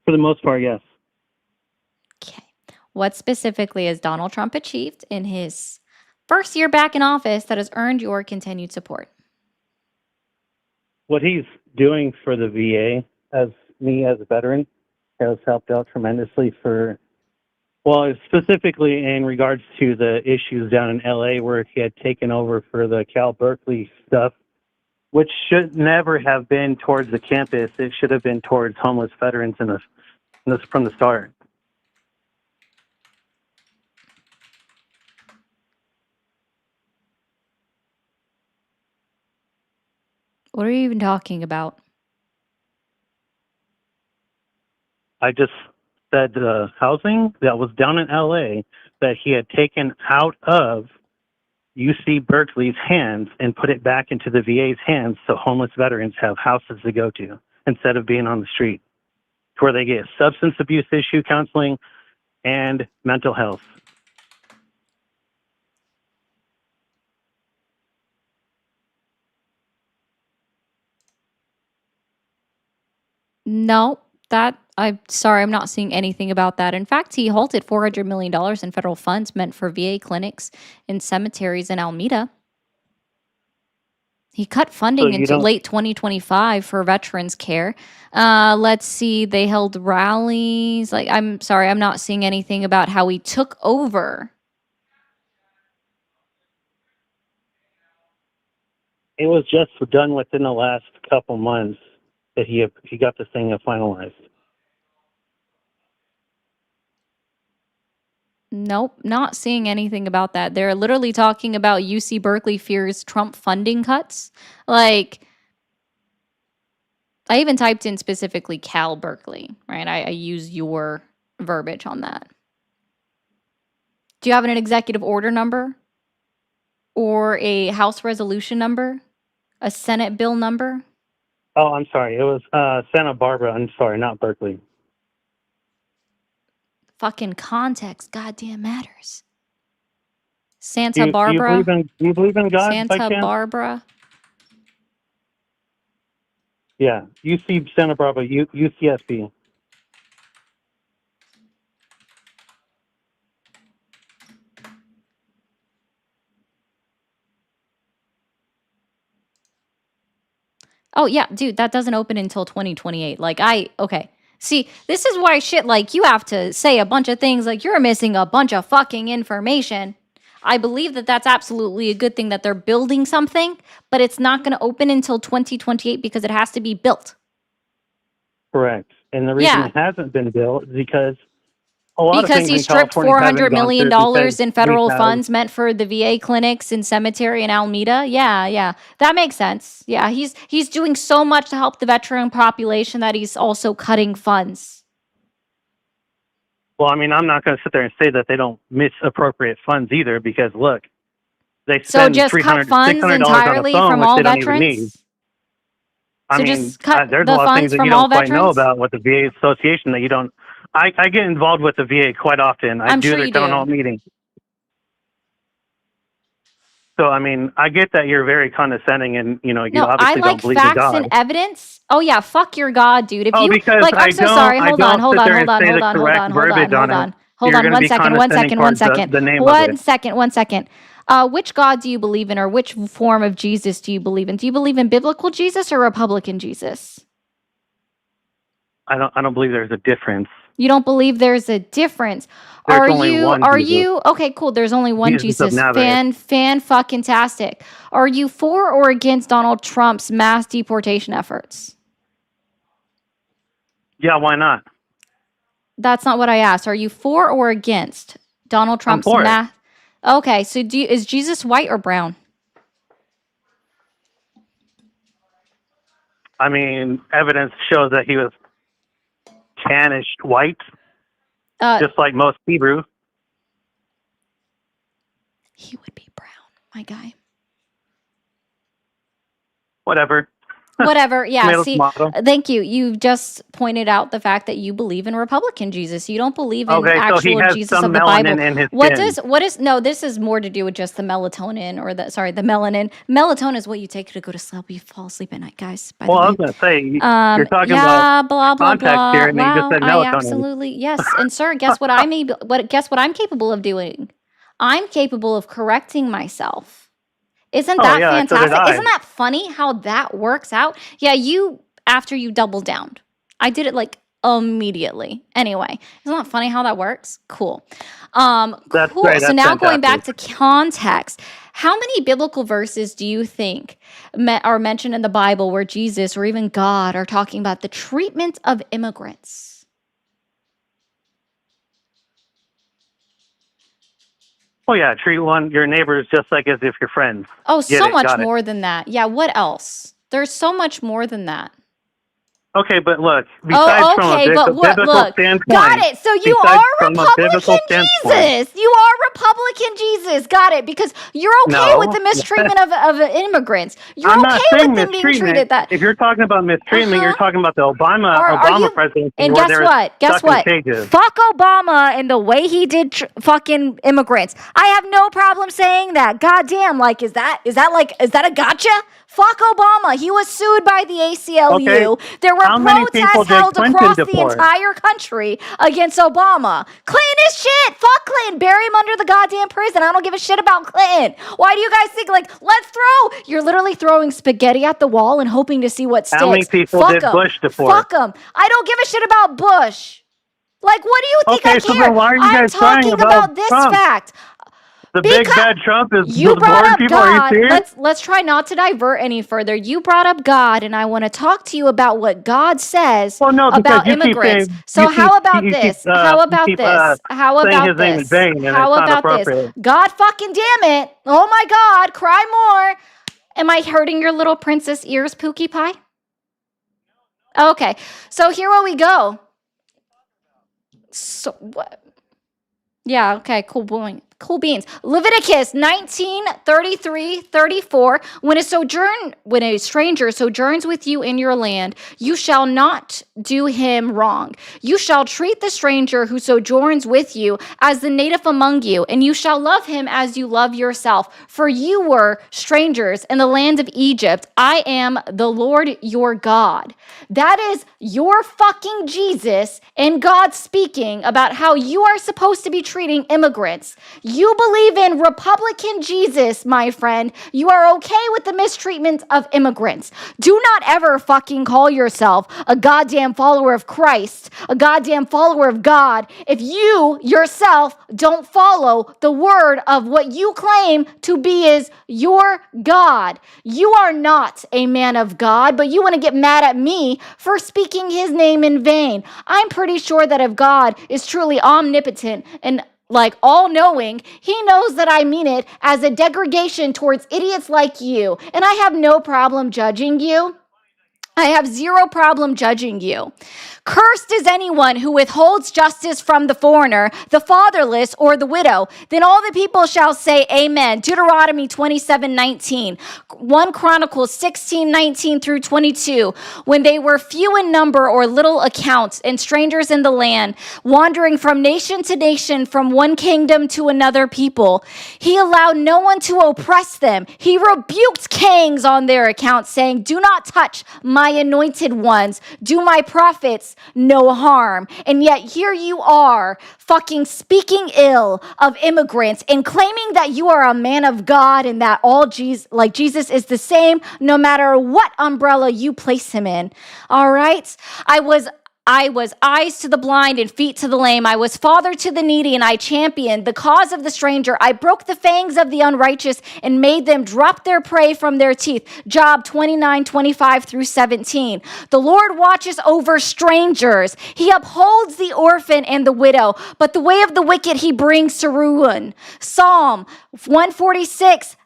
For the most part, yes. Okay. What specifically has Donald Trump achieved in his first year back in office that has earned your continued support? What he's doing for the VA, as me as a veteran, has helped out tremendously for, well, specifically in regards to the issues down in LA where he had taken over for the Cal Berkeley stuff, which should never have been towards the campus. It should have been towards homeless veterans from the start. What are you even talking about? I just said the housing that was down in LA that he had taken out of UC Berkeley's hands and put it back into the VA's hands so homeless veterans have houses to go to instead of being on the street, to where they get substance abuse issue counseling and mental health. No, I'm sorry, I'm not seeing anything about that. In fact, he halted $400 million in federal funds meant for VA clinics and cemeteries in Alameda. He cut funding you into don't- late 2025 for veterans care. Let's see, they held rallies. Like, I'm sorry, I'm not seeing anything about how he took over. It was just done within the last couple months that he got this thing finalized. Nope, not seeing anything about that. They're literally talking about UC Berkeley fears Trump funding cuts. Like, I even typed in specifically Cal Berkeley, right? I use your verbiage on that. Do you have an executive order number? Or a House resolution number? A Senate bill number? Oh, I'm sorry. It was Santa Barbara. I'm sorry, not Berkeley. Fucking context goddamn matters. Do Santa you Barbara? do you believe in God by Santa chance? Barbara? Yeah, UC Santa Barbara, UCSB. Oh, yeah, dude, that doesn't open until 2028. Like, okay. See, this is why shit, like, you have to say a bunch of things, like, you're missing a bunch of fucking information. I believe that that's absolutely a good thing that they're building something, but it's not going to open until 2028 because it has to be built. Correct. And the reason Yeah. it hasn't been built is because a lot of Because things he in stripped California haven't $400 gone million through because in we federal have. funds meant for the VA clinics and cemetery in Alameda. Yeah. That makes sense. Yeah, he's doing so much to help the veteran population that he's also cutting funds. Well, I mean, I'm not going to sit there and say that they don't misappropriate funds either, because look, they So spend just cut $300, funds $600 on a entirely phone, from which all they don't even need. veterans? I So mean, just cut there's a the lot of things funds that from you all don't quite know veterans? about with the VA Association that you don't. I get involved with the VA quite often. I I'm do sure their you town hall do. meetings. So, I mean, I get that you're very condescending and, you No, I obviously like don't believe in facts God. and evidence. Oh yeah, fuck your God, dude. If Oh, you because like, I I'm so don't, sorry. I Hold on, don't hold sit on, there hold and on, say hold the on, hold correct on, hold verbiage on, on hold it. on, hold You're on. going to One be second, condescending towards the name of it. one second. Which God do you believe in, or which form of Jesus do you believe in? Do you believe in biblical Jesus or Republican Jesus? I don't believe there's a difference. You don't believe there's a difference. There's Are only you, one are Jesus. you, okay, cool. There's only one Jesus of Jesus. Nazareth. Fan fucking tastic. Are you for or against Donald Trump's mass deportation efforts? Yeah, why not? That's not what I asked. Are you for or against Donald I'm Trump's for it. mass? Okay, so is Jesus white or brown? I mean, evidence shows that he was tannish white, just like most Hebrew. He would be brown, my guy. Whatever. Whatever. Yeah. Tomato, See, tomato. thank you. You've just pointed out the fact that you believe in Republican Jesus. You don't believe in Okay, so he actual has Jesus some of the Bible. melanin in his What skin. is no, this is more to do with just the melatonin or the melanin. Melatonin is what you take to go to sleep. You fall asleep at night, guys, by Well, the I way. was going to say, you're talking Yeah, about blah blah context blah. here, and you just Wow, said I melatonin. absolutely yes. And sir, guess what guess what I'm capable of doing? I'm capable of correcting myself. Isn't Oh, that yeah, so did fantastic? I. Isn't that funny how that works out? Yeah, after you double down. I did it like immediately. Anyway, isn't that funny how that works? Cool. That's Cool. great. So That's now going back fantastic. to context, how many biblical verses do you think are mentioned in the Bible where Jesus or even God are talking about the treatment of immigrants? Oh, yeah, treat your neighbors just like as if you're friends. Oh, Get so it, much got it. more than that. Yeah, what else? There's so much more than that. Okay, but look, besides from a okay, but biblical look, standpoint. got it. So you besides are from a biblical Republican standpoint. Jesus. You are Republican Jesus. Got it. Because you're okay with the mistreatment of immigrants. You're I'm okay not saying with them being mistreatment. treated that. If you're talking about mistreatment, you're talking about the Obama presidency. And where guess they're what? Guess stuck in what? cages. Fuck Obama and the way he did fucking immigrants. I have no problem saying that. Goddamn, like is that a gotcha? Fuck Obama. He was sued by the ACLU. Okay. There were How many people protests did held Clinton across the deport? entire country against Obama. Clinton is shit. Fuck Clinton. Bury him under the goddamn prison. I don't give a shit about Clinton. Why do you guys think you're literally throwing spaghetti at the wall and hoping to see what sticks. How many people Fuck did 'em. Bush deport? Fuck him. I don't give a shit about Bush. Like, what do you think Okay, I so care? then why are you I'm guys crying talking about about this Trump? fact. The big bad Trump is You the brought boring up people. Are you God. serious? Let's try not to divert any further. You brought up God, and I want to talk to you about what God says Well, no, because about you keep immigrants. saying So you how keep about you this? keep How you about keep this? How saying about his name in this? vain, and How it's not about this? appropriate. God fucking damn it! Oh my God, cry more. Am I hurting your little princess ears, Pookie Pie? Okay, so here we go. So what? Yeah, okay, cool boy. Cool beans. Leviticus 19:33-34. When a stranger sojourns with you in your land, you shall not do him wrong. You shall treat the stranger who sojourns with you as the native among you, and you shall love him as you love yourself. For you were strangers in the land of Egypt. I am the Lord your God. That is your fucking Jesus and God speaking about how you are supposed to be treating immigrants. You believe in Republican Jesus, my friend. You are okay with the mistreatment of immigrants. Do not ever fucking call yourself a goddamn follower of Christ, a goddamn follower of God, if you yourself don't follow the word of what you claim to be is your God. You are not a man of God, but you want to get mad at me for speaking his name in vain. I'm pretty sure that if God is truly omnipotent and like all-knowing, he knows that I mean it as a degradation towards idiots like you. And I have no problem judging you. I have zero problem judging you. Cursed is anyone who withholds justice from the foreigner, the fatherless, or the widow. Then all the people shall say amen. Deuteronomy 27:19. 1 Chronicles 16:19-22. When they were few in number or little account, and strangers in the land, wandering from nation to nation, from one kingdom to another people, he allowed no one to oppress them. He rebuked kings on their account, saying, do not touch my anointed ones. Do my prophets no harm. And yet here you are fucking speaking ill of immigrants and claiming that you are a man of God and that all Jesus is the same no matter what umbrella you place him in. All right? I was eyes to the blind and feet to the lame. I was father to the needy, and I championed the cause of the stranger. I broke the fangs of the unrighteous and made them drop their prey from their teeth. Job 29:25-17. The Lord watches over strangers. He upholds the orphan and the widow, but the way of the wicked he brings to ruin. Psalm 146,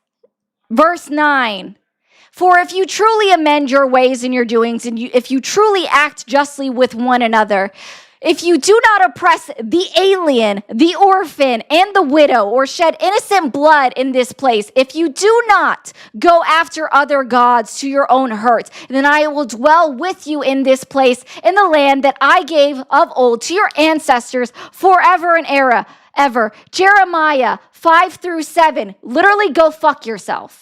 verse 9. For if you truly amend your ways and your doings, and if you truly act justly with one another, if you do not oppress the alien, the orphan, and the widow, or shed innocent blood in this place, if you do not go after other gods to your own hurt, then I will dwell with you in this place, in the land that I gave of old to your ancestors forever and ever. Jeremiah 5-7. Literally go fuck yourself.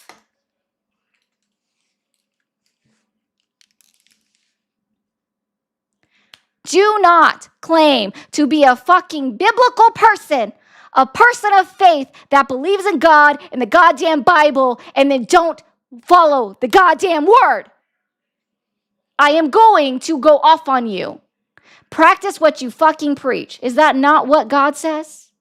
Do not claim to be a fucking biblical person, a person of faith that believes in God and the goddamn Bible, and then don't follow the goddamn word. I am going to go off on you. Practice what you fucking preach. Is that not what God says?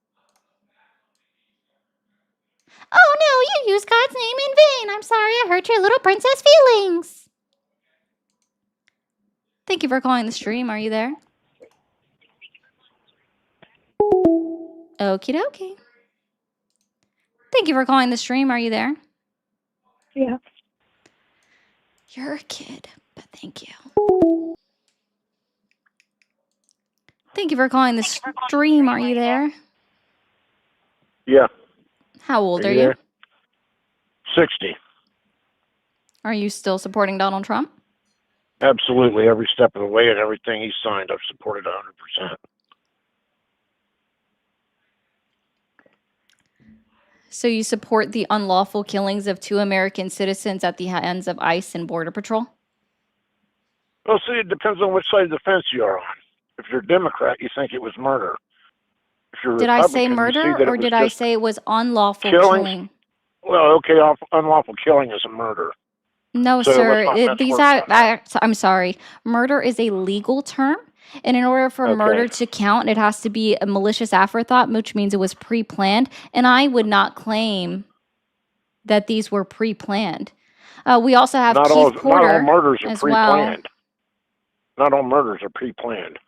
Oh no, you used God's name in vain. I'm sorry, I hurt your little princess feelings. Thank you for calling the stream. Are you there? Okie dokie. Thank you for calling the stream. Are you there? Yeah. You're a kid, but thank you. Thank you for calling the stream. Are you there? Yeah. How old are you you? there? 60. Are you still supporting Donald Trump? Absolutely. Every step of the way and everything he signed, I've supported 100%. So you support the unlawful killings of 2 American citizens at the hands of ICE and Border Patrol? Well, see, it depends on which side of the fence you are on. If you're a Democrat, you think it was murder. If you're Did I say Republican, you murder see that or it was did I just say it was unlawful killings. killing? Well, okay, unlawful killing is a murder. No, So sir. let's not mess These words are, I'm sorry. Murder is a legal term. And in order for murder Okay. to count, it has to be a malicious afterthought, which means it was pre-planned. And I would not claim that these were pre-planned. We also have Not Keith all Porter murders are as well. pre-planned. Not all murders are pre-planned.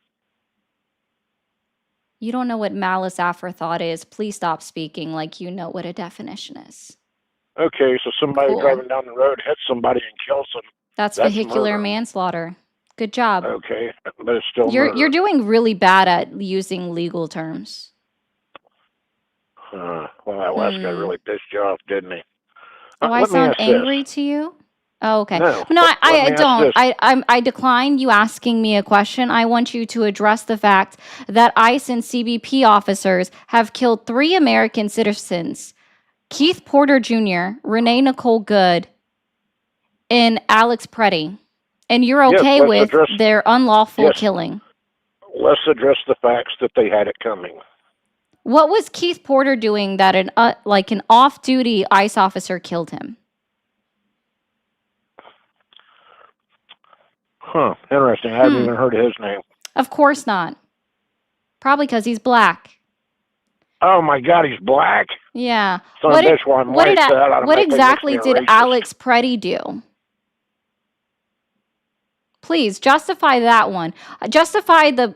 You don't know what malice aforethought is. Please stop speaking like you know what a definition is. Okay, so somebody Cool. driving down the road hits somebody and kills them. That's That's vehicular murder. manslaughter. Good job. Okay, but it's still You're murder. doing really bad at using legal terms. Well, that last guy really pissed you off, didn't he? Oh, I Let me sound ask this. angry to you? Oh, okay. No, No, let I me ask don't. this. I decline you asking me a question. I want you to address the fact that ICE and CBP officers have killed 3 American citizens, Keith Porter Jr., Renee Nicole Good, and Alex Preddy. And you're Yes, okay let's with address- their unlawful Yes. killing. Let's address the facts that they had it coming. What was Keith Porter doing that an off-duty ICE officer killed him? Huh, interesting. I haven't even heard of his name. Of course not. Probably because he's black. Oh my God, he's black? Yeah. Son of a bitch, while I'm white, so that What automatically exactly makes me a did racist. Alex Preddy do? Please justify that one. Justify the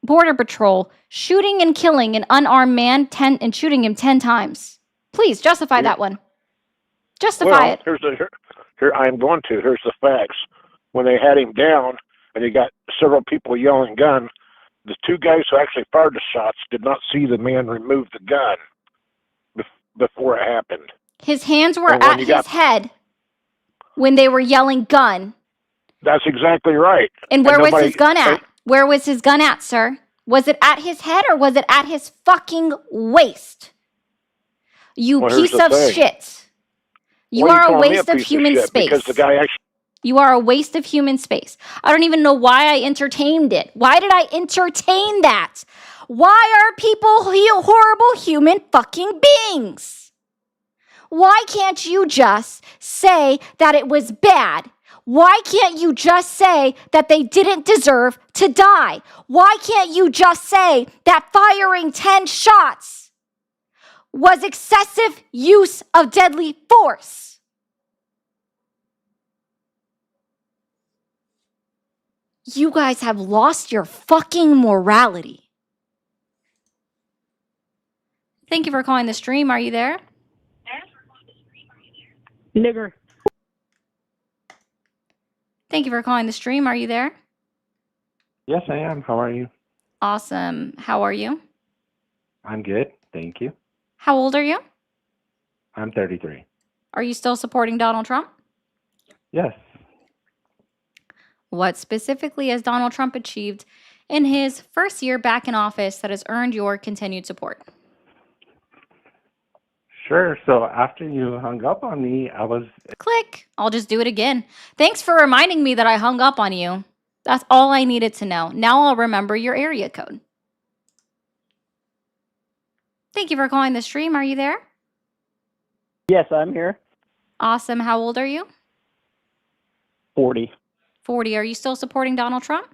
Border Patrol shooting and killing an unarmed man and shooting him 10 times. Please justify that one. Justify it. Here I am going to. Here's the facts. When they had him down and you got several people yelling gun, the 2 guys who actually fired the shots did not see the man remove the gun before it happened. His hands were And when at you his got- head when they were yelling gun. That's exactly right. And where was his gun nobody- at? Where was his gun at, sir? Was it at his head or was it at his fucking waist? You Well, here's piece the of thing. shit. You Why are a calling me waste of piece human shit? space. Because the guy actually. You are a waste of human space. I don't even know why I entertained it. Why did I entertain that? Why are people horrible human fucking beings? Why can't you just say that it was bad? Why can't you just say that they didn't deserve to die? Why can't you just say that firing 10 shots was excessive use of deadly force? You guys have lost your fucking morality. Thank you for calling the stream. Are you there? Nigger. Thank you for calling the stream. Are you there? Yes, I am. How are you? Awesome. How are you? I'm good. Thank you. How old are you? I'm 33. Are you still supporting Donald Trump? Yes. What specifically has Donald Trump achieved in his first year back in office that has earned your continued support? Sure. So after you hung up on me, I was Click. I'll just do it again. Thanks for reminding me that I hung up on you. That's all I needed to know. Now I'll remember your area code. Thank you for calling the stream. Are you there? Yes, I'm here. Awesome. How old are you? 40. 40. Are you still supporting Donald Trump?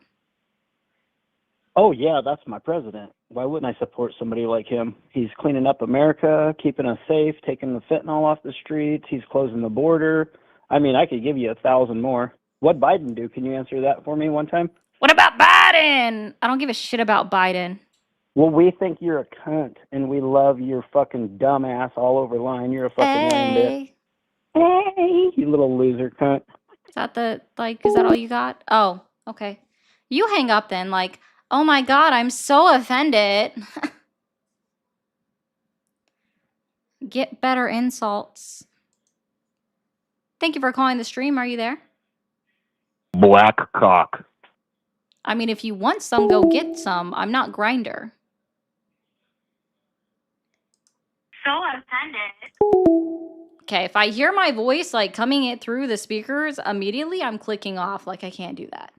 Oh, yeah, that's my president. Why wouldn't I support somebody like him? He's cleaning up America, keeping us safe, taking the fentanyl off the streets. He's closing the border. I mean, I could give you 1,000 more. What'd Biden do? Can you answer that for me one time? What about Biden? I don't give a shit about Biden. Well, we think you're a cunt, and we love your fucking dumbass all over line. You're a fucking lame bitch. Hey, you little loser cunt. Is that is that all you got? Oh, okay. You hang up then, oh my God, I'm so offended. Get better insults. Thank you for calling the stream. Are you there? Black cock. I mean, if you want some, go get some. I'm not Grinder. So offended. Okay, if I hear my voice coming in through the speakers, immediately I'm clicking off. I can't do that.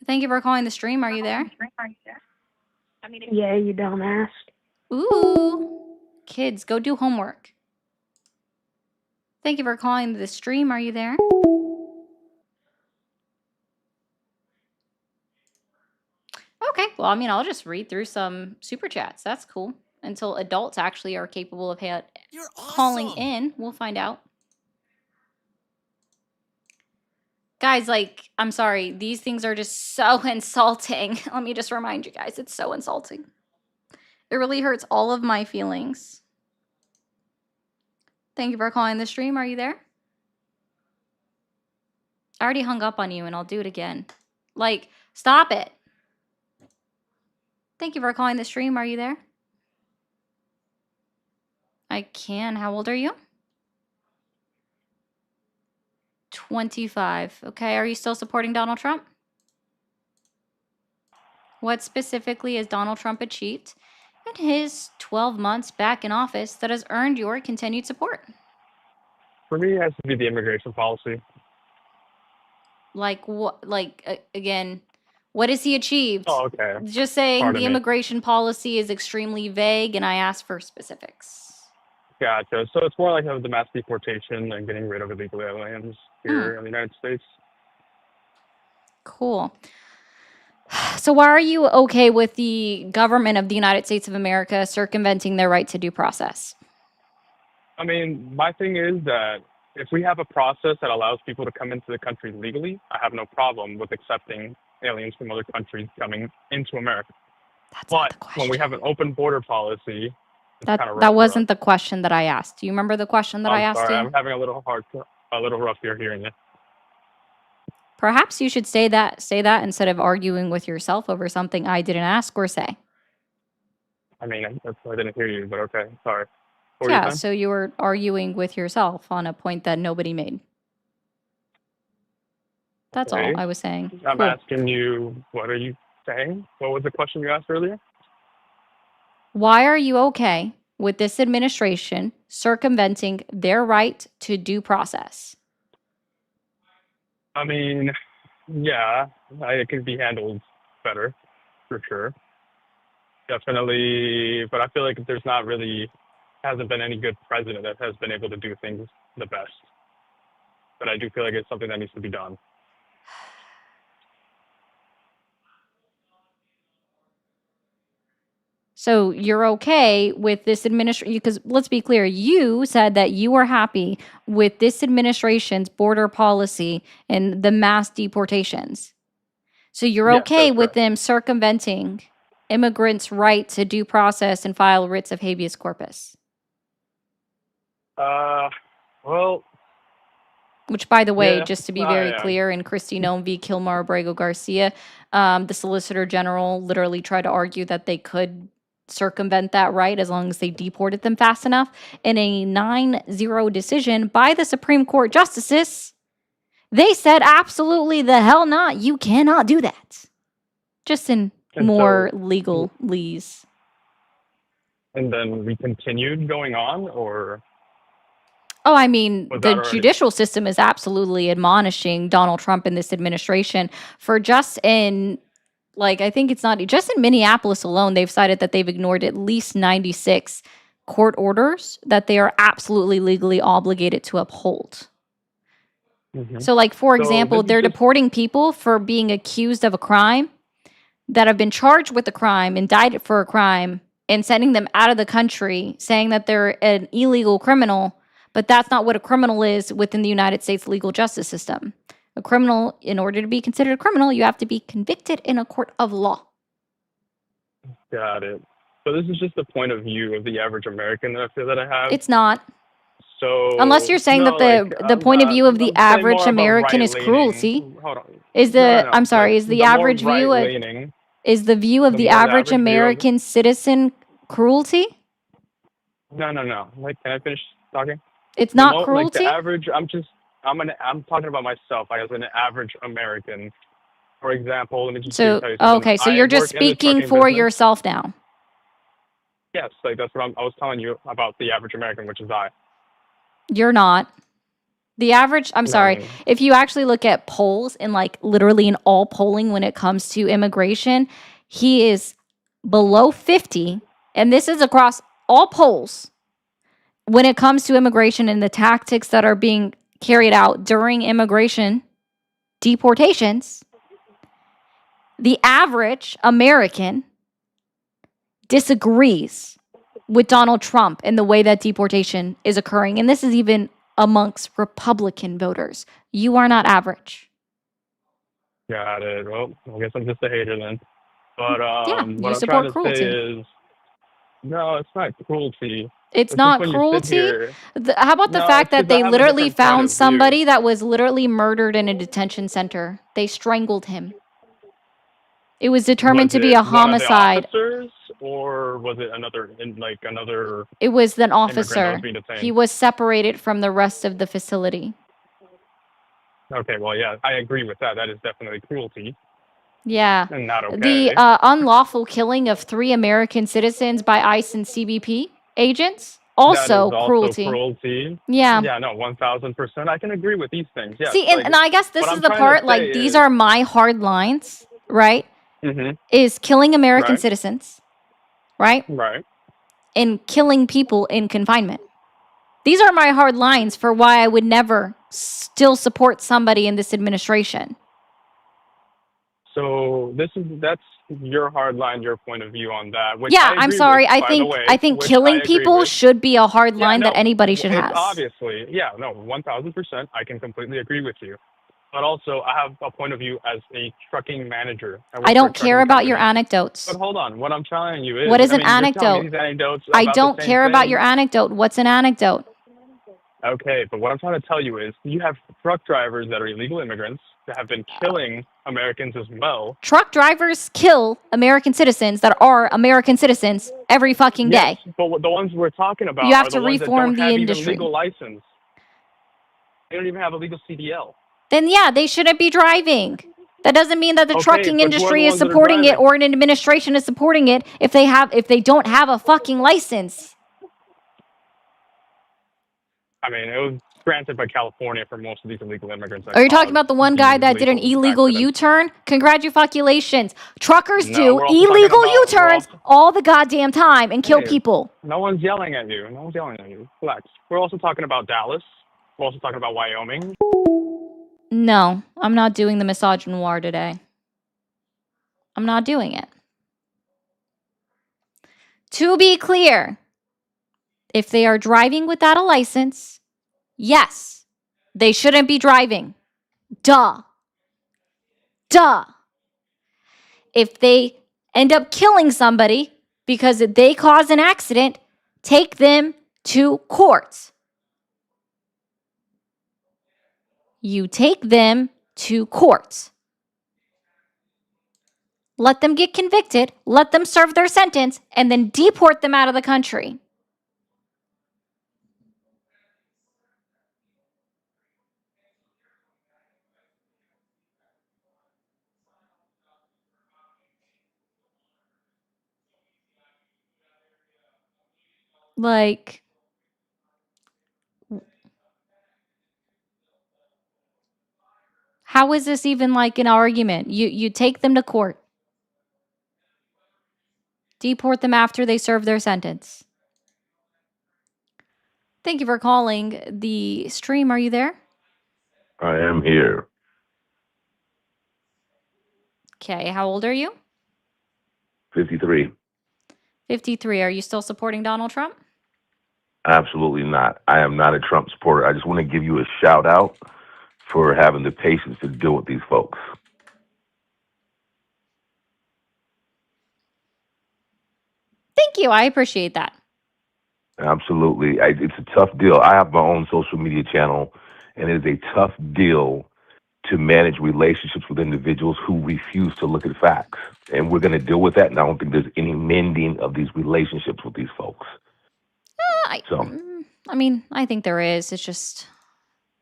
Thank you for calling the stream. Are you there? Yeah, you dumbass. Ooh. Kids, go do homework. Thank you for calling the stream. Are you there? Well, I mean, I'll just read through some super chats. That's cool. Until adults actually are capable of calling in, we'll find out. Guys, like, I'm sorry. These things are just so insulting. Let me just remind you guys, it's so insulting. It really hurts all of my feelings. Thank you for calling the stream. Are you there? I already hung up on you, and I'll do it again. Like, stop it. Thank you for calling the stream. Are you there? I can. How old are you? 25. Okay. Are you still supporting Donald Trump? What specifically has Donald Trump achieved in his 12 months back in office that has earned your continued support? For me, it has to be the immigration policy. Like what? Like again, what has he achieved? Oh, okay. Just saying Pardon the me. immigration policy is extremely vague, and I asked for specifics. Gotcha. So it's more like the mass deportation and getting rid of illegal aliens here in the United States. Cool. So why are you okay with the government of the United States of America circumventing their right to due process? I mean, my thing is that if we have a process that allows people to come into the country legally, I have no problem with accepting aliens from other countries coming into America. But when we have an open border policy, it's kind of rough. That wasn't the question that I asked. Do you remember the question that I asked sorry, you? I'm having a little rough here hearing it. Perhaps you should say that instead of arguing with yourself over something I didn't ask or say. I mean, I didn't hear you, but okay, sorry. What were you Yeah, saying? so you were arguing with yourself on a point that nobody made. That's all Okay. I was saying. I'm Cool. asking you, what are you saying? What was the question you asked earlier? Why are you okay with this administration circumventing their right to due process? I mean, yeah, it can be handled better, for sure. Definitely, but I feel like hasn't been any good president that has been able to do things the best. But I do feel like it's something that needs to be done. So you're okay with this administration, because let's be clear, you said that you were happy with this administration's border policy and the mass deportations. So you're Yes, okay that's with them circumventing immigrants' right to due process and file writs of habeas corpus. Well, Which, by the way, yeah, just to be I very am. clear, in Christine v. Kilmar Abrego Garcia, the Solicitor General literally tried to argue that they could circumvent that right as long as they deported them fast enough. In a 9-0 decision by the Supreme Court justices, they said absolutely the hell not. You cannot do that. Just in And more so- legalese. And then we continued going on, or Oh, I mean, Was the that already- judicial system is absolutely admonishing Donald Trump and this administration for just in, like, I think it's not just in Minneapolis alone, they've cited that they've ignored at least 96 court orders that they are absolutely legally obligated to uphold. So, like, for So example, this is they're just- deporting people for being accused of a crime that have been charged with a crime, indicted for a crime, and sending them out of the country, saying that they're an illegal criminal. But that's not what a criminal is within the United States legal justice system. A criminal, in order to be considered a criminal, you have to be convicted in a court of law. Got it. So this is just the point of view of the average American that I feel that I have. It's not. So Unless you're saying no, that the I'm point of not- view of the I'm saying average more of a American is right-leaning- cruelty. Hold on. Is the I'm sorry, is the more average view of right-leaning, is the view of the the more average average view of- American citizen cruelty? No. Like, can I finish talking? It's The not Like cruelty? the average. I'm talking about myself. Like, as an average American, for example. Let me just So tell you something. okay, so I you're just work in the speaking trucking for business. yourself now. Yes, like that's what I was telling you about the average American, which is I. You're not. The average, I'm No, sorry, no. if you actually look at polls and like literally in all polling when it comes to immigration, he is below 50. And this is across all polls when it comes to immigration and the tactics that are being carried out during immigration deportations. the average American disagrees with Donald Trump in the way that deportation is occurring. And this is even amongst Republican voters. You are not average. Got it. Well, I guess I'm just a hater then. But Yeah, you what I'm support trying to cruelty. say is, no, it's not cruelty. It's It's just not when you sit cruelty. here. How about the No, fact it's that because I they have a literally different point found of view. somebody that was literally murdered in a detention center? They strangled him. It was determined Was to be it a one of the homicide. officers, or was it another, another It was an immigrant that was officer. being He detained? was separated from the rest of the facility. Okay, well, yeah, I agree with that. That is definitely cruelty Yeah. and not The okay. unlawful killing of 3 American citizens by ICE and CBP agents, That is also also cruelty. cruelty. Yeah. Yeah, no, 1000%. I can agree with these things. Yes, See, like and I guess this what is I'm the trying part, to like, say these is, are my hard lines, right? Is killing American right, citizens, right? right. And killing people in confinement. These are my hard lines for why I would never still support somebody in this administration. So that's your hard line, your point of view on that, which Yeah, I I'm agree sorry. with, by the way, I think which I killing agree people with. should be a hard Yeah, line that no, anybody should it's have. obviously, yeah, no, 1000%. I can completely agree with you. But also, I have a point of view as a trucking manager. I work I for a don't care trucking about your company. anecdotes. But hold on, what I'm telling you is, What is I an mean, you're telling me anecdote? these anecdotes I about don't the same care about thing. your anecdote. What's an anecdote? Okay, but what I'm trying to tell you is, you have truck drivers that are illegal immigrants that have been killing Americans as well. Truck drivers kill American citizens that are American citizens every fucking Yes, day. but the ones we're talking about You have are the to ones that reform don't the have even industry. legal license. They don't even have a legal CDL. Then yeah, they shouldn't be driving. That doesn't mean that the Okay, trucking but who are the industry is ones that are supporting it driving? or an administration is supporting it if they don't have a fucking license. I mean, it was granted by California for most of these illegal immigrants. Are you talking about the one guy that did an lethal illegal accidents. U-turn? Congratulations. Truckers No, do we're also talking illegal about- U-turns all the goddamn time and kill Hey, people. No one's yelling at you. No one's yelling at you. Relax. We're also talking about Dallas. We're also talking about Wyoming. No, I'm not doing the misogynoir today. I'm not doing it. To be clear, if they are driving without a license, yes, they shouldn't be driving. Duh. Duh. If they end up killing somebody because they cause an accident, take them to court. You take them to court. Let them get convicted, let them serve their sentence, and then deport them out of the country. Like, how is this even like an argument? You take them to court. Deport them after they serve their sentence. Thank you for calling the stream. Are you there? I am here. Okay, how old are you? 53. 53. Are you still supporting Donald Trump? Absolutely not. I am not a Trump supporter. I just want to give you a shout out for having the patience to deal with these folks. Thank you. I appreciate that. Absolutely. It's a tough deal. I have my own social media channel, and it is a tough deal to manage relationships with individuals who refuse to look at facts. And we're going to deal with that, and I don't think there's any mending of these relationships with these folks. I mean, I think there is. It's just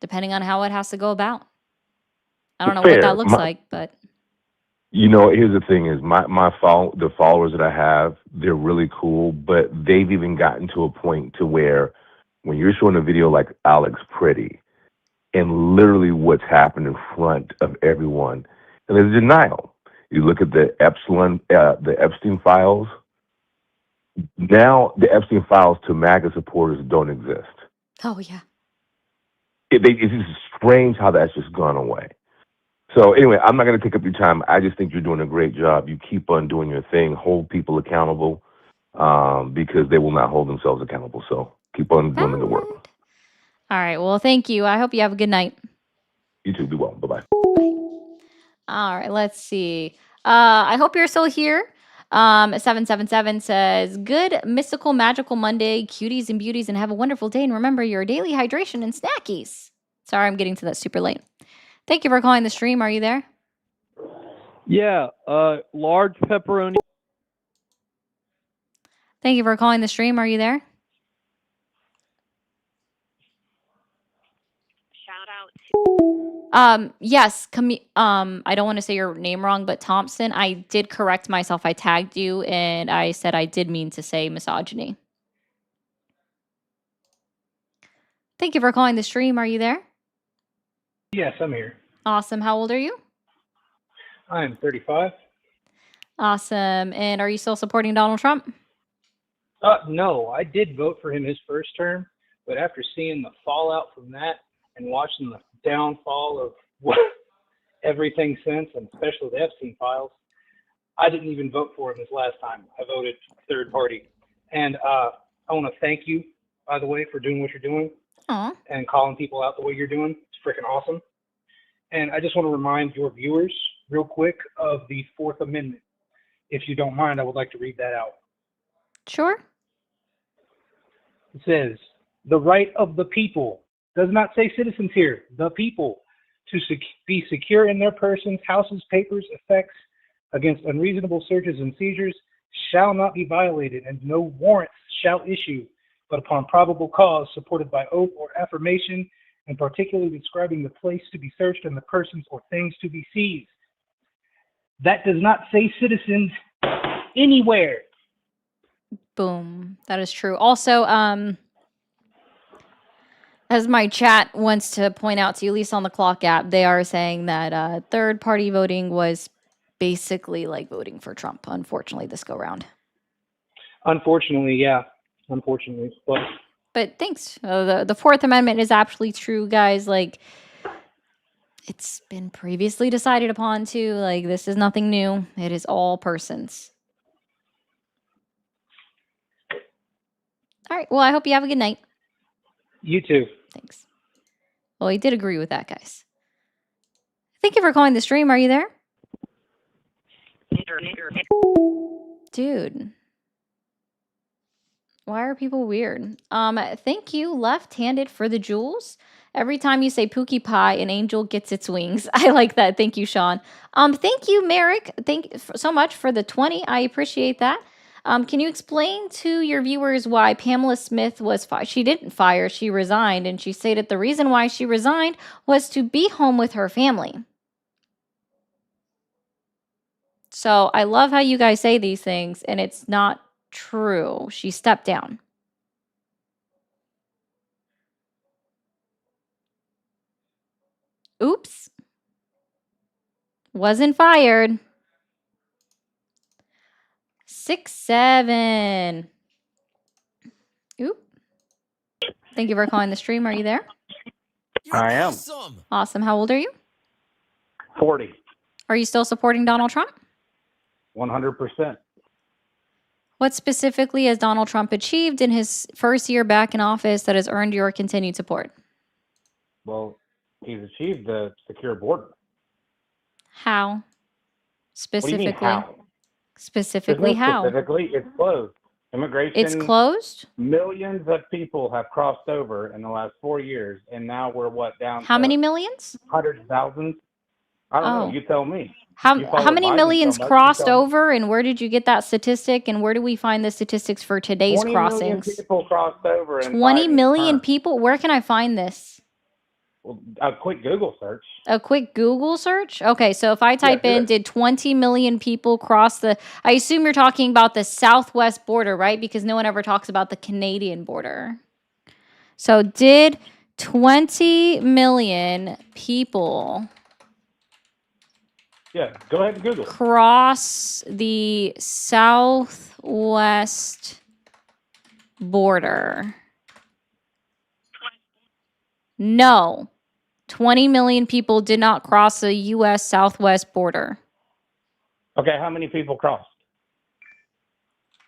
depending on how it has to go about. I don't know what Fair. that looks like, but You know, here's the thing: is the followers that I have, they're really cool, but they've even gotten to a point to where when you're showing a video like Alex Pretty, and literally what's happened in front of everyone, and there's denial. You look at the Epstein files. Now the Epstein files to MAGA supporters don't exist. oh yeah. It's just strange how that's just gone away. So anyway, I'm not going to take up your time. I just think you're doing a great job. You keep on doing your thing. Hold people accountable because they will not hold themselves accountable. So keep on doing the good work. All right. Well, thank you. I hope you have a good night. You too. Be well. Bye-bye. All right. Let's see. I hope you're still here. 777 says, good mystical magical Monday, cuties and beauties, and have a wonderful day. And remember your daily hydration and snackies. Sorry, I'm getting to that super late. Thank you for calling the stream. Are you there? Yeah, large pepperoni. Thank you for calling the stream. Are you there? Yes, I don't want to say your name wrong, but Thompson, I did correct myself. I tagged you and I said I did mean to say misogyny. Thank you for calling the stream. Are you there? Yes, I'm here. Awesome. How old are you? I am 35. Awesome. And are you still supporting Donald Trump? No, I did vote for him his first term, but after seeing the fallout from that and watching the downfall of everything since, and especially the Epstein files, I didn't even vote for him this last time. I voted third party. And I want to thank you, by the way, for doing what you're doing and calling people out the way you're doing. It's freaking awesome. And I just want to remind your viewers real quick of the Fourth Amendment. If you don't mind, I would like to read that out. Sure. It says, the right of the people, does not say citizens here, the people, to be secure in their persons, houses, papers, effects, against unreasonable searches and seizures, shall not be violated, and no warrants shall issue, but upon probable cause, supported by oath or affirmation, and particularly describing the place to be searched and the persons or things to be seized. That does not say citizens anywhere. Boom. That is true. Also, as my chat wants to point out to you, at least on the Clock app, they are saying that third-party voting was basically like voting for Trump, unfortunately, this go-round. Unfortunately, yeah. Unfortunately. But thanks. The Fourth Amendment is absolutely true, guys. Like, it's been previously decided upon, too. Like, this is nothing new. It is all persons. All right. Well, I hope you have a good night. You too. Thanks. Well, he did agree with that, guys. Thank you for calling the stream. Are you there? Dude. Why are people weird? Thank you, Left-Handed, for the jewels. Every time you say Pookie Pie, an angel gets its wings. I like that. Thank you, Sean. Thank you, Merrick. Thank you so much for the 20. I appreciate that. Can you explain to your viewers why Pamela Smith was fired? She didn't fire, she resigned, and she stated the reason why she resigned was to be home with her family. So I love how you guys say these things, and it's not true. She stepped down. Oops. Wasn't fired. 6-7. Oop. Thank you for calling the stream. Are you there? I am. Awesome. How old are you? 40. Are you still supporting Donald Trump? 100%. What specifically has Donald Trump achieved in his first year back in office that has earned your continued support? Well, he's achieved the secure border. How? Specifically? What do you mean how? Specifically how? Specifically, it's closed. Immigration. It's closed? Millions of people have crossed over in the last 4 years, and now we're down How to many millions? hundreds of thousands? I don't know. You tell me. How many millions crossed over, and where did you get that statistic, and where do we find the statistics for today's 20 million crossings? people crossed over in 20 5 million terms. people? Where can I find this? Well, a quick Google search. A quick Google search? Okay, so if I type do in, it. did 20 million people cross the... I assume you're talking about the southwest border, right? Because no one ever talks about the Canadian border. So did 20 million people Yeah, go ahead and Google. cross the southwest border? No. 20 million people did not cross the U.S. southwest border. Okay, how many people crossed?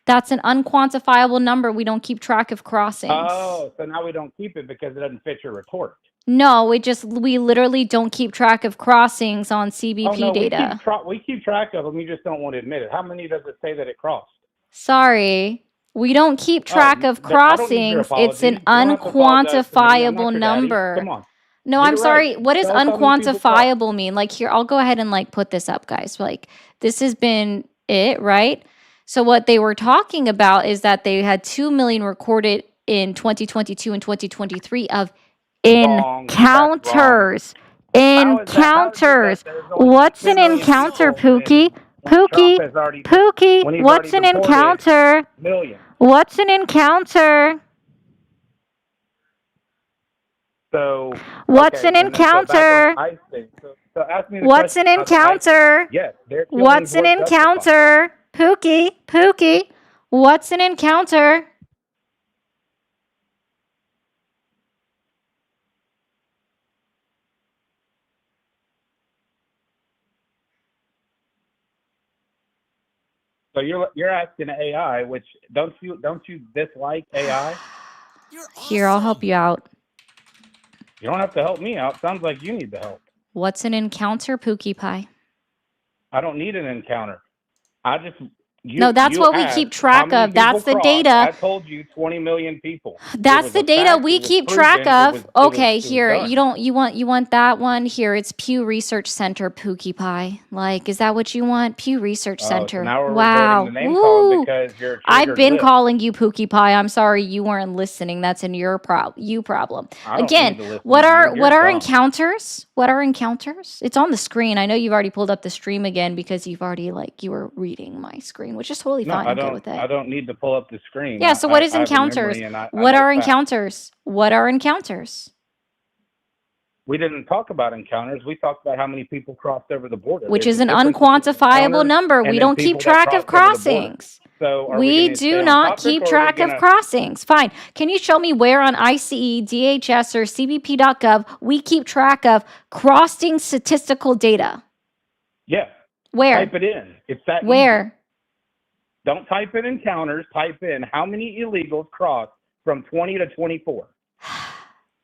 That's an unquantifiable number. We don't keep track of crossings. Oh, so now we don't keep it because it doesn't fit your retort. No, we literally don't keep track of crossings on CBP Oh no, data. we keep track of them. You just don't want to admit it. How many does it say that it crossed? Sorry. We don't keep track of I don't need your crossings. It's an apology. You don't have to apologize to me. I'm not unquantifiable your daddy. number. Come on. No, You're I'm sorry. right. What does Tell us how many people crossed. unquantifiable mean? Like here, I'll go ahead and like put this up, guys. Like this has been it, right? So what they were talking about is that they had 2 million recorded in 2022 and 2023 of encounters. Encounters. What's an encounter, Pookie? Pookie, what's an encounter? What's an encounter? So What's okay, an and then so back encounter? on ICE thing. So ask me the What's question an about the ICE thing. encounter? Yes, they're killing What's an board justified. encounter? Pookie, what's an encounter? So you're asking AI, which don't you dislike AI? Here, I'll help you out. You don't have to help me out. Sounds like you need the help. What's an encounter, Pookie Pie? I don't need an encounter. I just No, that's what we keep track of. That's the data. I told you 20 million people. That's the data we keep track of. Okay, here, you want that one? Here, it's Pew Research Center, Pookie Pie. Like, is that what you want? Pew Research Center. So now we're Wow. reverting the name calling Woo. because you're a I've triggered been lip. calling you Pookie Pie. I'm sorry you weren't listening. That's in your problem. I don't Again, need to listen what to you. are You're dumb. encounters? What are encounters? It's on the screen. I know you've already pulled up the stream again because you've already you were reading my screen, which is totally No, fine. I I'm good don't. with it. I don't need to pull up the screen. Yeah, so what is I have a encounters? memory and I What know are facts. encounters? What are encounters? We didn't talk about encounters. We talked about how many people crossed over the border. Which There's is a an difference between unquantifiable encounters number. and We then don't keep people that track of crossed over the border. crossings. So are We gonna stay do on not topic, keep or are we track of gonna- crossings. Fine. Can you show me where on ICE, DHS, or CBP.gov we keep track of crossing statistical data? Yeah. Where? Type it in. It's that easy. Where? Don't type in encounters. Type in how many illegals crossed from 20 to 24.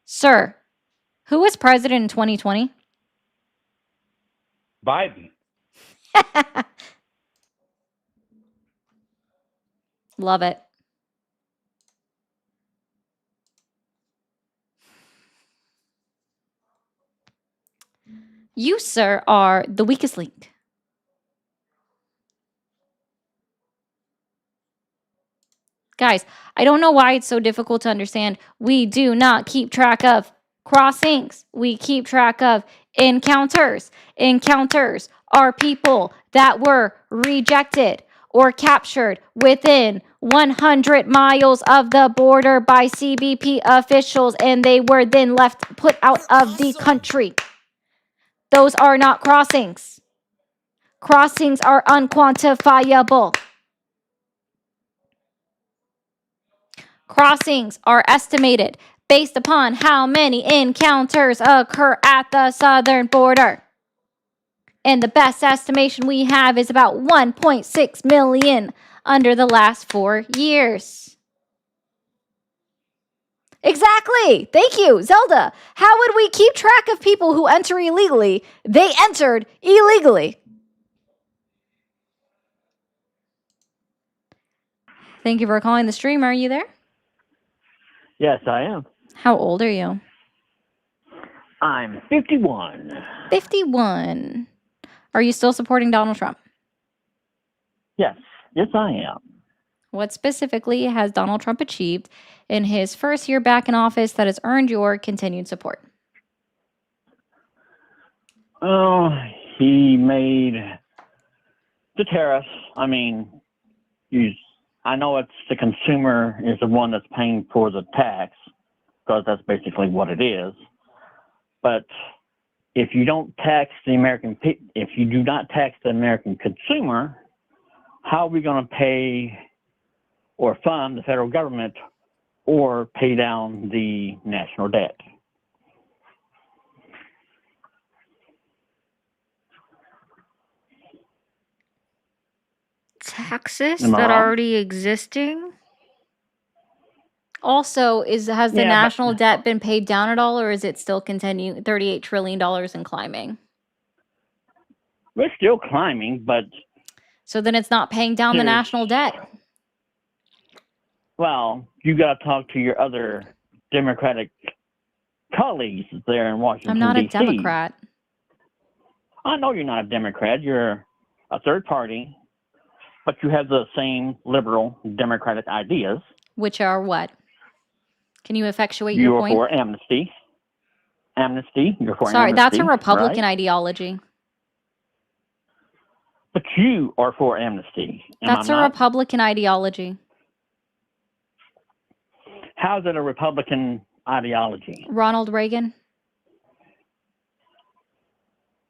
Sir, who was president in 2020? Biden. Love it. You, sir, are the weakest link. Guys, I don't know why it's so difficult to understand. We do not keep track of crossings. We keep track of encounters. Encounters are people that were rejected or captured within 100 miles of the border by CBP officials, and they were then put out of the country. Those are not crossings. Crossings are unquantifiable. Crossings are estimated based upon how many encounters occur at the southern border. And the best estimation we have is about 1.6 million under the last 4 years. Exactly. Thank you, Zelda. How would we keep track of people who enter illegally? They entered illegally. Thank you for calling the stream. Are you there? Yes, I am. How old are you? I'm 51. 51. Are you still supporting Donald Trump? Yes, I am. What specifically has Donald Trump achieved in his first year back in office that has earned your continued support? Oh, he made the tariffs. I mean, I know it's the consumer is the one that's paying for the tax, because that's basically what it is. But if you don't tax if you do not tax the American consumer, how are we going to pay or fund the federal government or pay down the national debt? taxes Am I that wrong? already existing. Also, has the Yeah, national but debt been paid down at all, or is it still continuing $38 trillion and climbing? we're still climbing, but So then it's not paying down the there's, national debt. well, you got to talk to your other Democratic colleagues there in Washington, I'm not a D.C. Democrat. I know you're not a Democrat. You're a third party, but you have the same liberal Democratic ideas. Which are what? Can you effectuate your You're point? for amnesty. Amnesty. You're for Sorry, that's amnesty, a Republican right? ideology. But you are for amnesty. Am That's I a not? Republican ideology. How's it a Republican ideology? Ronald Reagan?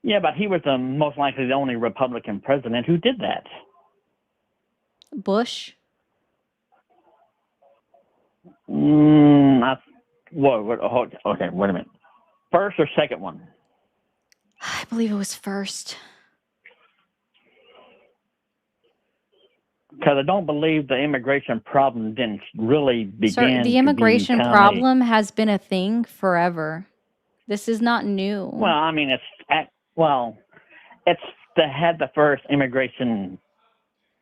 Yeah, but he was most likely the only Republican president who did that. Bush? Okay, wait a minute. First or second one? I believe it was first. Because I don't believe the immigration problem didn't really begin Sir, the to immigration become problem has been a thing forever. This is not new. well, I mean, they had the first immigration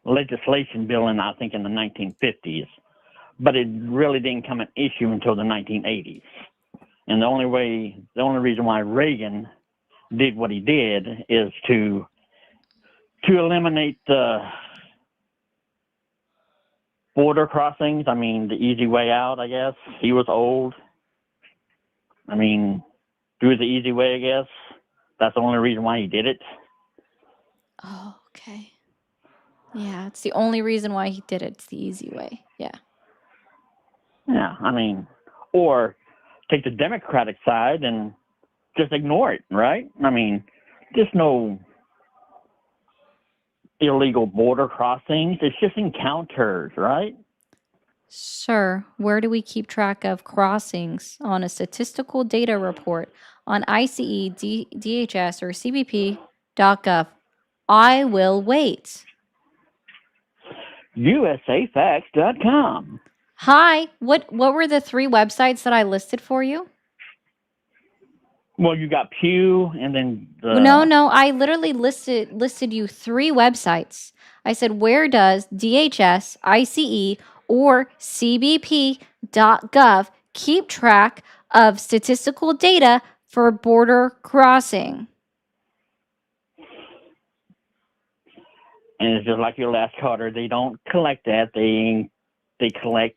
legislation bill in, I think, in the 1950s, but it really didn't come an issue until the 1980s. And the only reason why Reagan did what he did is to eliminate the border crossings. I mean, the easy way out, I guess. He was old. I mean, do the easy way, I guess. That's the only reason why he did it. Oh, okay. Yeah, it's the only reason why he did it. It's the easy way. Yeah. Yeah, I mean, or take the Democratic side and just ignore it, right? I mean, just no illegal border crossings. It's just encounters, right? Sir, where do we keep track of crossings on a statistical data report on ICE, DHS, or CBP.gov? I will wait. USAFacts.com. Hi, what were the 3 websites that I listed for you? Well, you got Pew, and then No, I literally listed you 3 websites. I said, where does DHS, ICE, or CBP.gov keep track of statistical data for border crossing? And it's just like your last caller. They don't collect that. They collect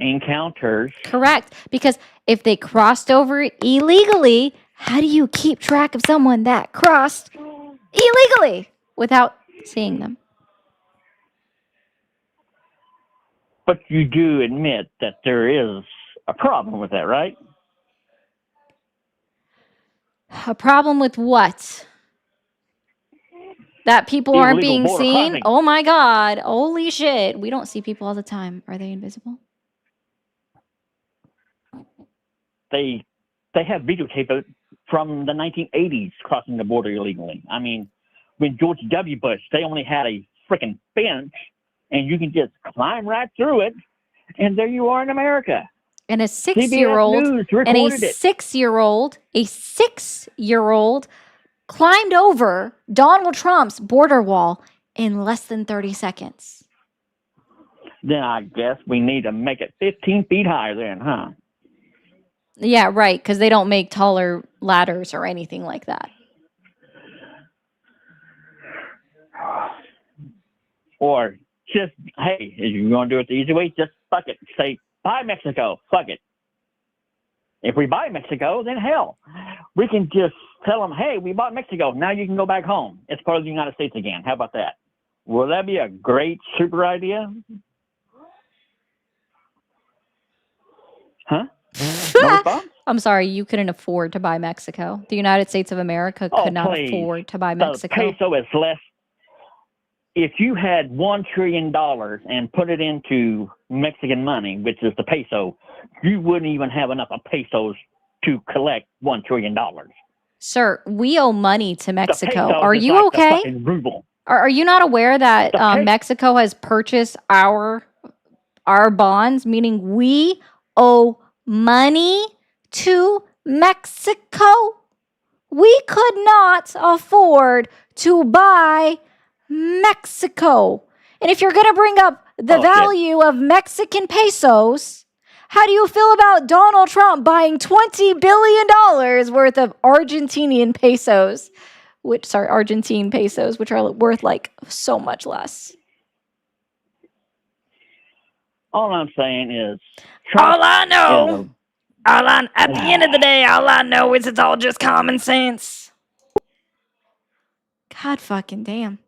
encounters. Correct. Because if they crossed over illegally, how do you keep track of someone that crossed illegally without seeing them? But you do admit that there is a problem with that, right? A problem with what? That people aren't Illegal being border seen? crossing. Oh my God. Holy shit. We don't see people all the time. Are they invisible? They have videotape it from the 1980s crossing the border illegally. I mean, when George W. Bush, they only had a freaking fence, and you can just climb right through it, and there you are in America. And a CBS 6-year-old News and a recorded it. 6-year-old climbed over Donald Trump's border wall in less than 30 seconds. Then I guess we need to make it 15 feet higher then, huh? Yeah, right, because they don't make taller ladders or anything like that. Or just, hey, if you're going to do it the easy way, just fuck it. Say, buy Mexico. Fuck it. If we buy Mexico, then hell, we can just tell them, hey, we bought Mexico. Now you can go back home. It's part of the United States again. How about that? Will that be a great, super idea? Huh? No response? I'm sorry, you couldn't afford to buy Mexico. The United States of America could not please. afford to buy The Mexico. peso is less. If you had $1 trillion and put it into Mexican money, which is the peso, you wouldn't even have enough of pesos to collect $1 trillion. Sir, we owe money to Mexico. peso Are is you like the okay? fucking ruble. Are you not aware that Okay. Mexico has purchased our bonds, meaning we owe money to Mexico? We could not afford to buy Mexico. And if you're going to bring up the Okay. value of Mexican pesos, how do you feel about Donald Trump buying $20 billion worth of Argentine pesos, which are worth like so much less? All I'm saying is, All I know, is at the end of the day, all I know is it's all just common sense. God fucking damn.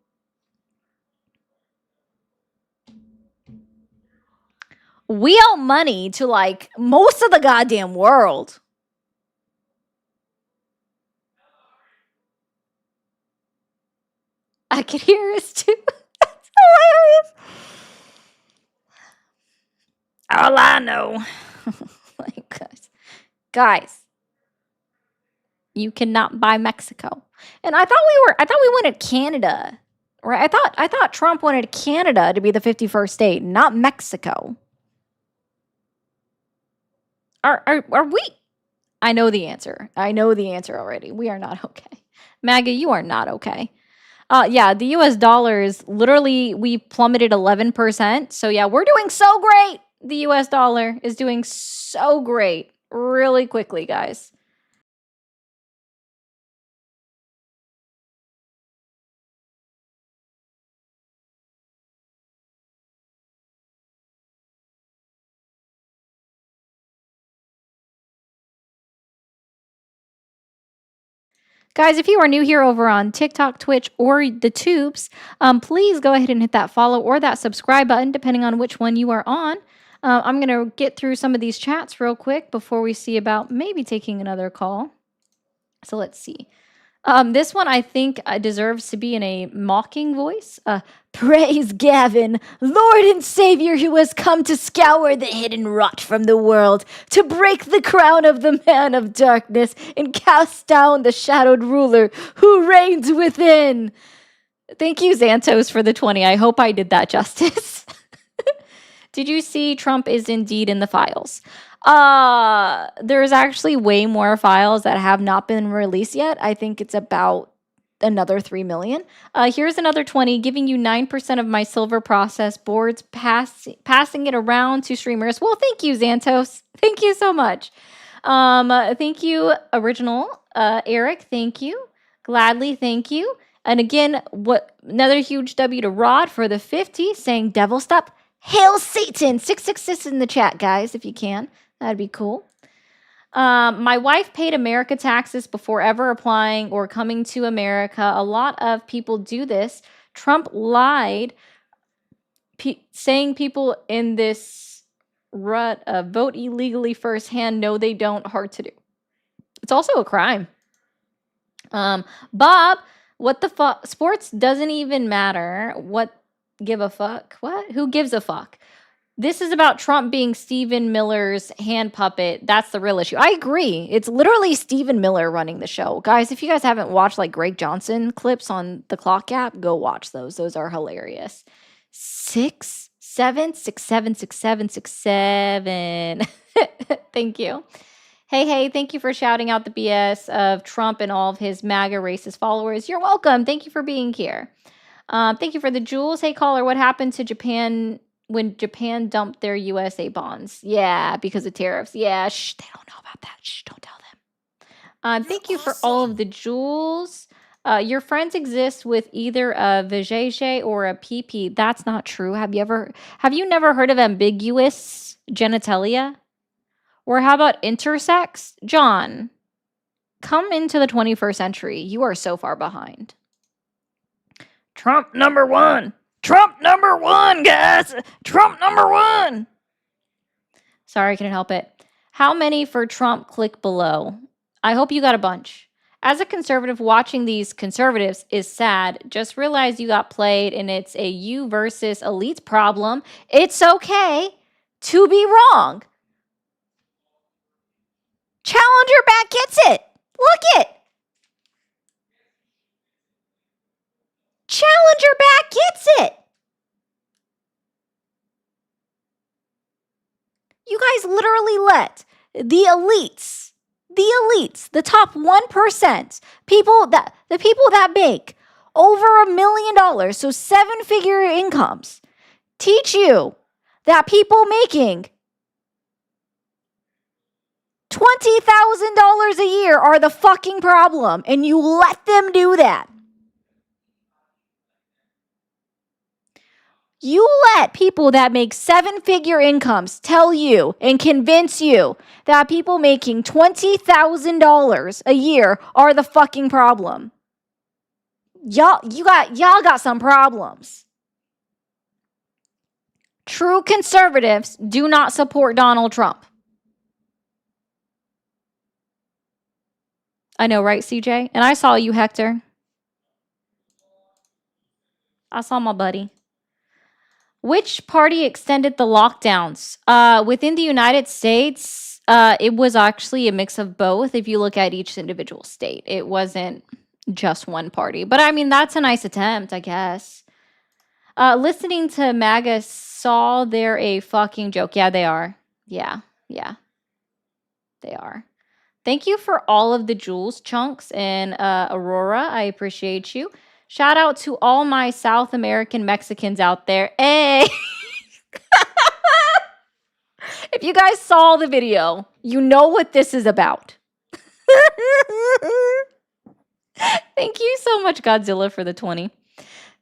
We owe money to like most of the goddamn world. I could hear us too. That's hilarious. All I know, like, guys, you cannot buy Mexico. And I thought we wanted Canada, right? I thought Trump wanted Canada to be the 51st state, not Mexico. Are we? I know the answer. I know the answer already. We are not okay. MAGA, you are not okay. Yeah, the US dollar is literally, we plummeted 11%. So yeah, we're doing so great. The US dollar is doing so great really quickly, guys. Guys, if you are new here over on TikTok, Twitch, or the tubes, please go ahead and hit that follow or that subscribe button, depending on which one you are on. I'm going to get through some of these chats real quick before we see about maybe taking another call. So let's see. This one I think deserves to be in a mocking voice. Praise Gavin, Lord and Savior who has come to scour the hidden rot from the world, to break the crown of the man of darkness and cast down the shadowed ruler who reigns within. Thank you, Xantos, for the 20. I hope I did that justice. Did you see Trump is indeed in the files? There's actually way more files that have not been released yet. I think it's about another 3 million. Here's another 20, giving you 9% of my silver process boards, passing it around to streamers. Well, thank you, Xantos. Thank you so much. Thank you, Original. Eric, thank you. Gladly, thank you. And again, another huge W to Rod for the 50, saying devil stop. Hail Satan! 666 in the chat, guys, if you can. That'd be cool. My wife paid America taxes before ever applying or coming to America. A lot of people do this. Trump lied, saying people in this rut vote illegally firsthand. No, they don't. Hard to do. It's also a crime. Bob, what the fuck? Sports doesn't even matter. Give a fuck? What? Who gives a fuck? This is about Trump being Stephen Miller's hand puppet. That's the real issue. I agree. It's literally Stephen Miller running the show. Guys, if you guys haven't watched like Greg Johnson clips on the Clock app, go watch those. Those are hilarious. 6, 7, 6, 7, 6, 7, 6, 7. Thank you. Hey, thank you for shouting out the BS of Trump and all of his MAGA racist followers. You're welcome. Thank you for being here. Thank you for the jewels. Hey, caller, what happened to Japan when Japan dumped their USA bonds? Yeah, because of tariffs. Yeah, they don't know about that. Don't tell them. Thank you for all of the jewels. Your friends exist with either a vajayjay or a PP. That's not true. Have you never heard of ambiguous genitalia? Or how about intersex? John, come into the 21st century. You are so far behind. Trump number one. Trump number one, guys. Trump number one. Sorry, I couldn't help it. How many for Trump? Click below. I hope you got a bunch. As a conservative, watching these conservatives is sad. Just realize you got played and it's a you versus elites problem. It's okay to be wrong. Challenger back gets it. Look it. Challenger guys literally let the elites, the top 1%, the people that make over $1 million, so 7-figure incomes, teach you that people making $20,000 a year are the fucking problem, and you let them do that. You let people that make 7-figure incomes tell you and convince you that people making $20,000 a year are the fucking problem. Y'all got some problems. True conservatives do not support Donald Trump. I know, right, CJ? And I saw you, Hector. I saw my buddy. Which party extended the lockdowns? Within the United States, it was actually a mix of both. If you look at each individual state, it wasn't just one party. But I mean, that's a nice attempt, I guess. Listening to MAGA saw they're a fucking joke. Yeah, they are. Yeah, they are. Thank you for all of the jewels, Chunks, and Aurora. I appreciate you. Shout out to all my South American Mexicans out there. Hey! If you guys saw the video, you know what this is about. Thank you so much, Godzilla, for the 20.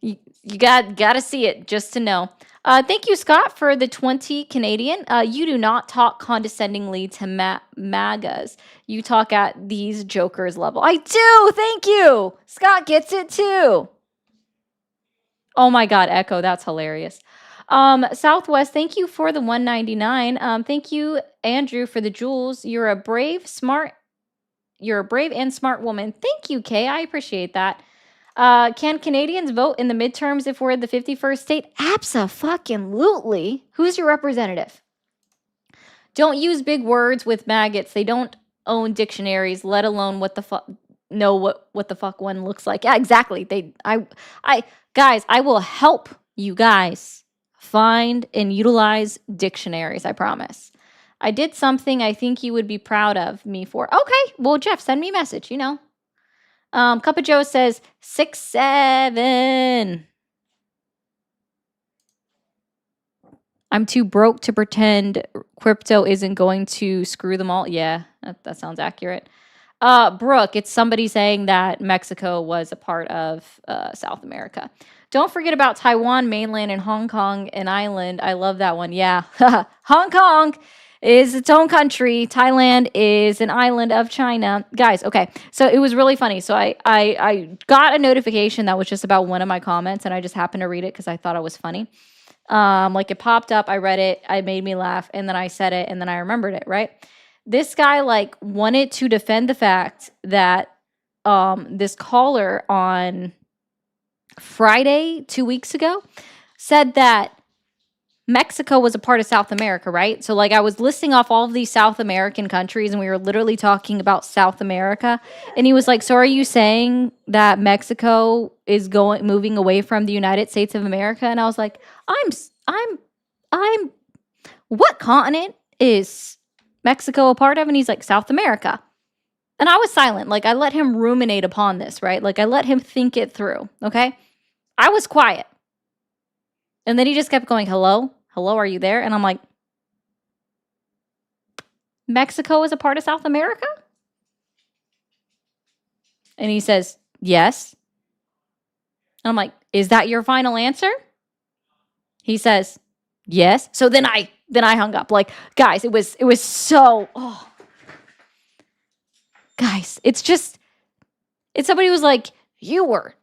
You gotta see it just to know. Thank you, Scott, for the 20 Canadian. You do not talk condescendingly to MAGAs. You talk at these jokers level. I do. Thank you. Scott gets it too. Oh my God, Echo. That's hilarious. Southwest, thank you for the 199. Thank you, Andrew, for the jewels. You're a brave and smart woman. Thank you, Kay. I appreciate that. Can Canadians vote in the midterms if we're the 51st state? Abso-fucking-lutely. Who's your representative? Don't use big words with maggots. They don't own dictionaries, let alone what the fuck the fuck one looks like. Yeah, exactly. Guys, I will help you guys find and utilize dictionaries, I promise. I did something I think you would be proud of me for. Okay, well, Jeff, send me a message, you know. Cup of Joe says 6-7. I'm too broke to pretend crypto isn't going to screw them all. Yeah, that sounds accurate. Brooke, it's somebody saying that Mexico was a part of South America. Don't forget about Taiwan, mainland, and Hong Kong, an island. I love that one. Yeah, Hong Kong is its own country. Thailand is an island of China. Guys, okay. So it was really funny. So I got a notification that was just about one of my comments, and I just happened to read it because I thought it was funny. Like it popped up, I read it, it made me laugh, and then I said it, and then I remembered it, right? This guy like wanted to defend the fact that this caller on Friday 2 weeks ago said that Mexico was a part of South America, right? So like I was listing off all of these South American countries and we were literally talking about South America. And he was like, so are you saying that Mexico is moving away from the United States of America? And I was like, I'm what continent is Mexico a part of? And he's like, South America. And I was silent. Like I let him ruminate upon this, right? Like I let him think it through. Okay. I was quiet. And then he just kept going, hello, are you there? And I'm like, Mexico is a part of South America? And he says, yes. And I'm like, is that your final answer? He says, yes. So then I hung up. Like, guys, it was so, guys, it's somebody who was like, you were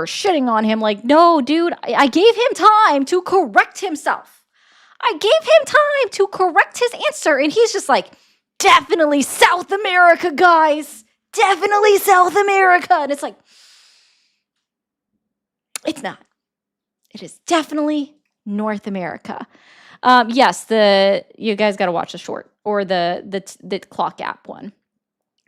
shitting on him. Like, no, dude, I gave him time to correct himself. I gave him time to correct his answer. And he's just like, definitely South America, guys. Definitely South America. And it's like, it's not. It is definitely North America. Yes, you guys got to watch the short or the clock app one.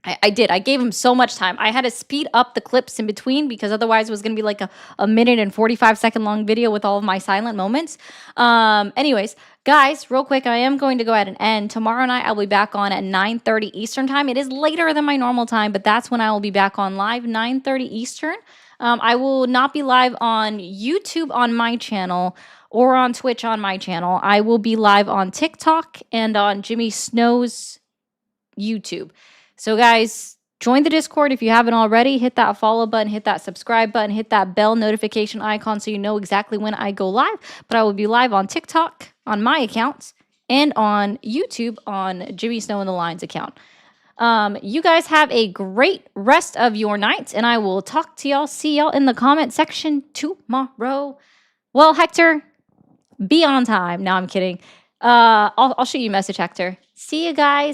I did. I gave him so much time. I had to speed up the clips in between because otherwise it was going to be like a minute and 45-second long video with all of my silent moments. Anyways, guys, real quick, I am going to go ahead and end. Tomorrow night, I'll be back on at 9:30 Eastern time. It is later than my normal time, but that's when I will be back on live, 9:30 Eastern. I will not be live on YouTube on my channel or on Twitch on my channel. I will be live on TikTok and on Jimmy Snow's YouTube. So guys, join the Discord if you haven't already. Hit that follow button, hit that subscribe button, hit that bell notification icon so you know exactly when I go live. But I will be live on TikTok on my accounts and on YouTube on Jimmy Snow and the Lines account. You guys have a great rest of your night, and I will talk to y'all, see y'all in the comment section tomorrow. Well, Hector, be on time. No, I'm kidding. I'll shoot you a message, Hector. See you guys.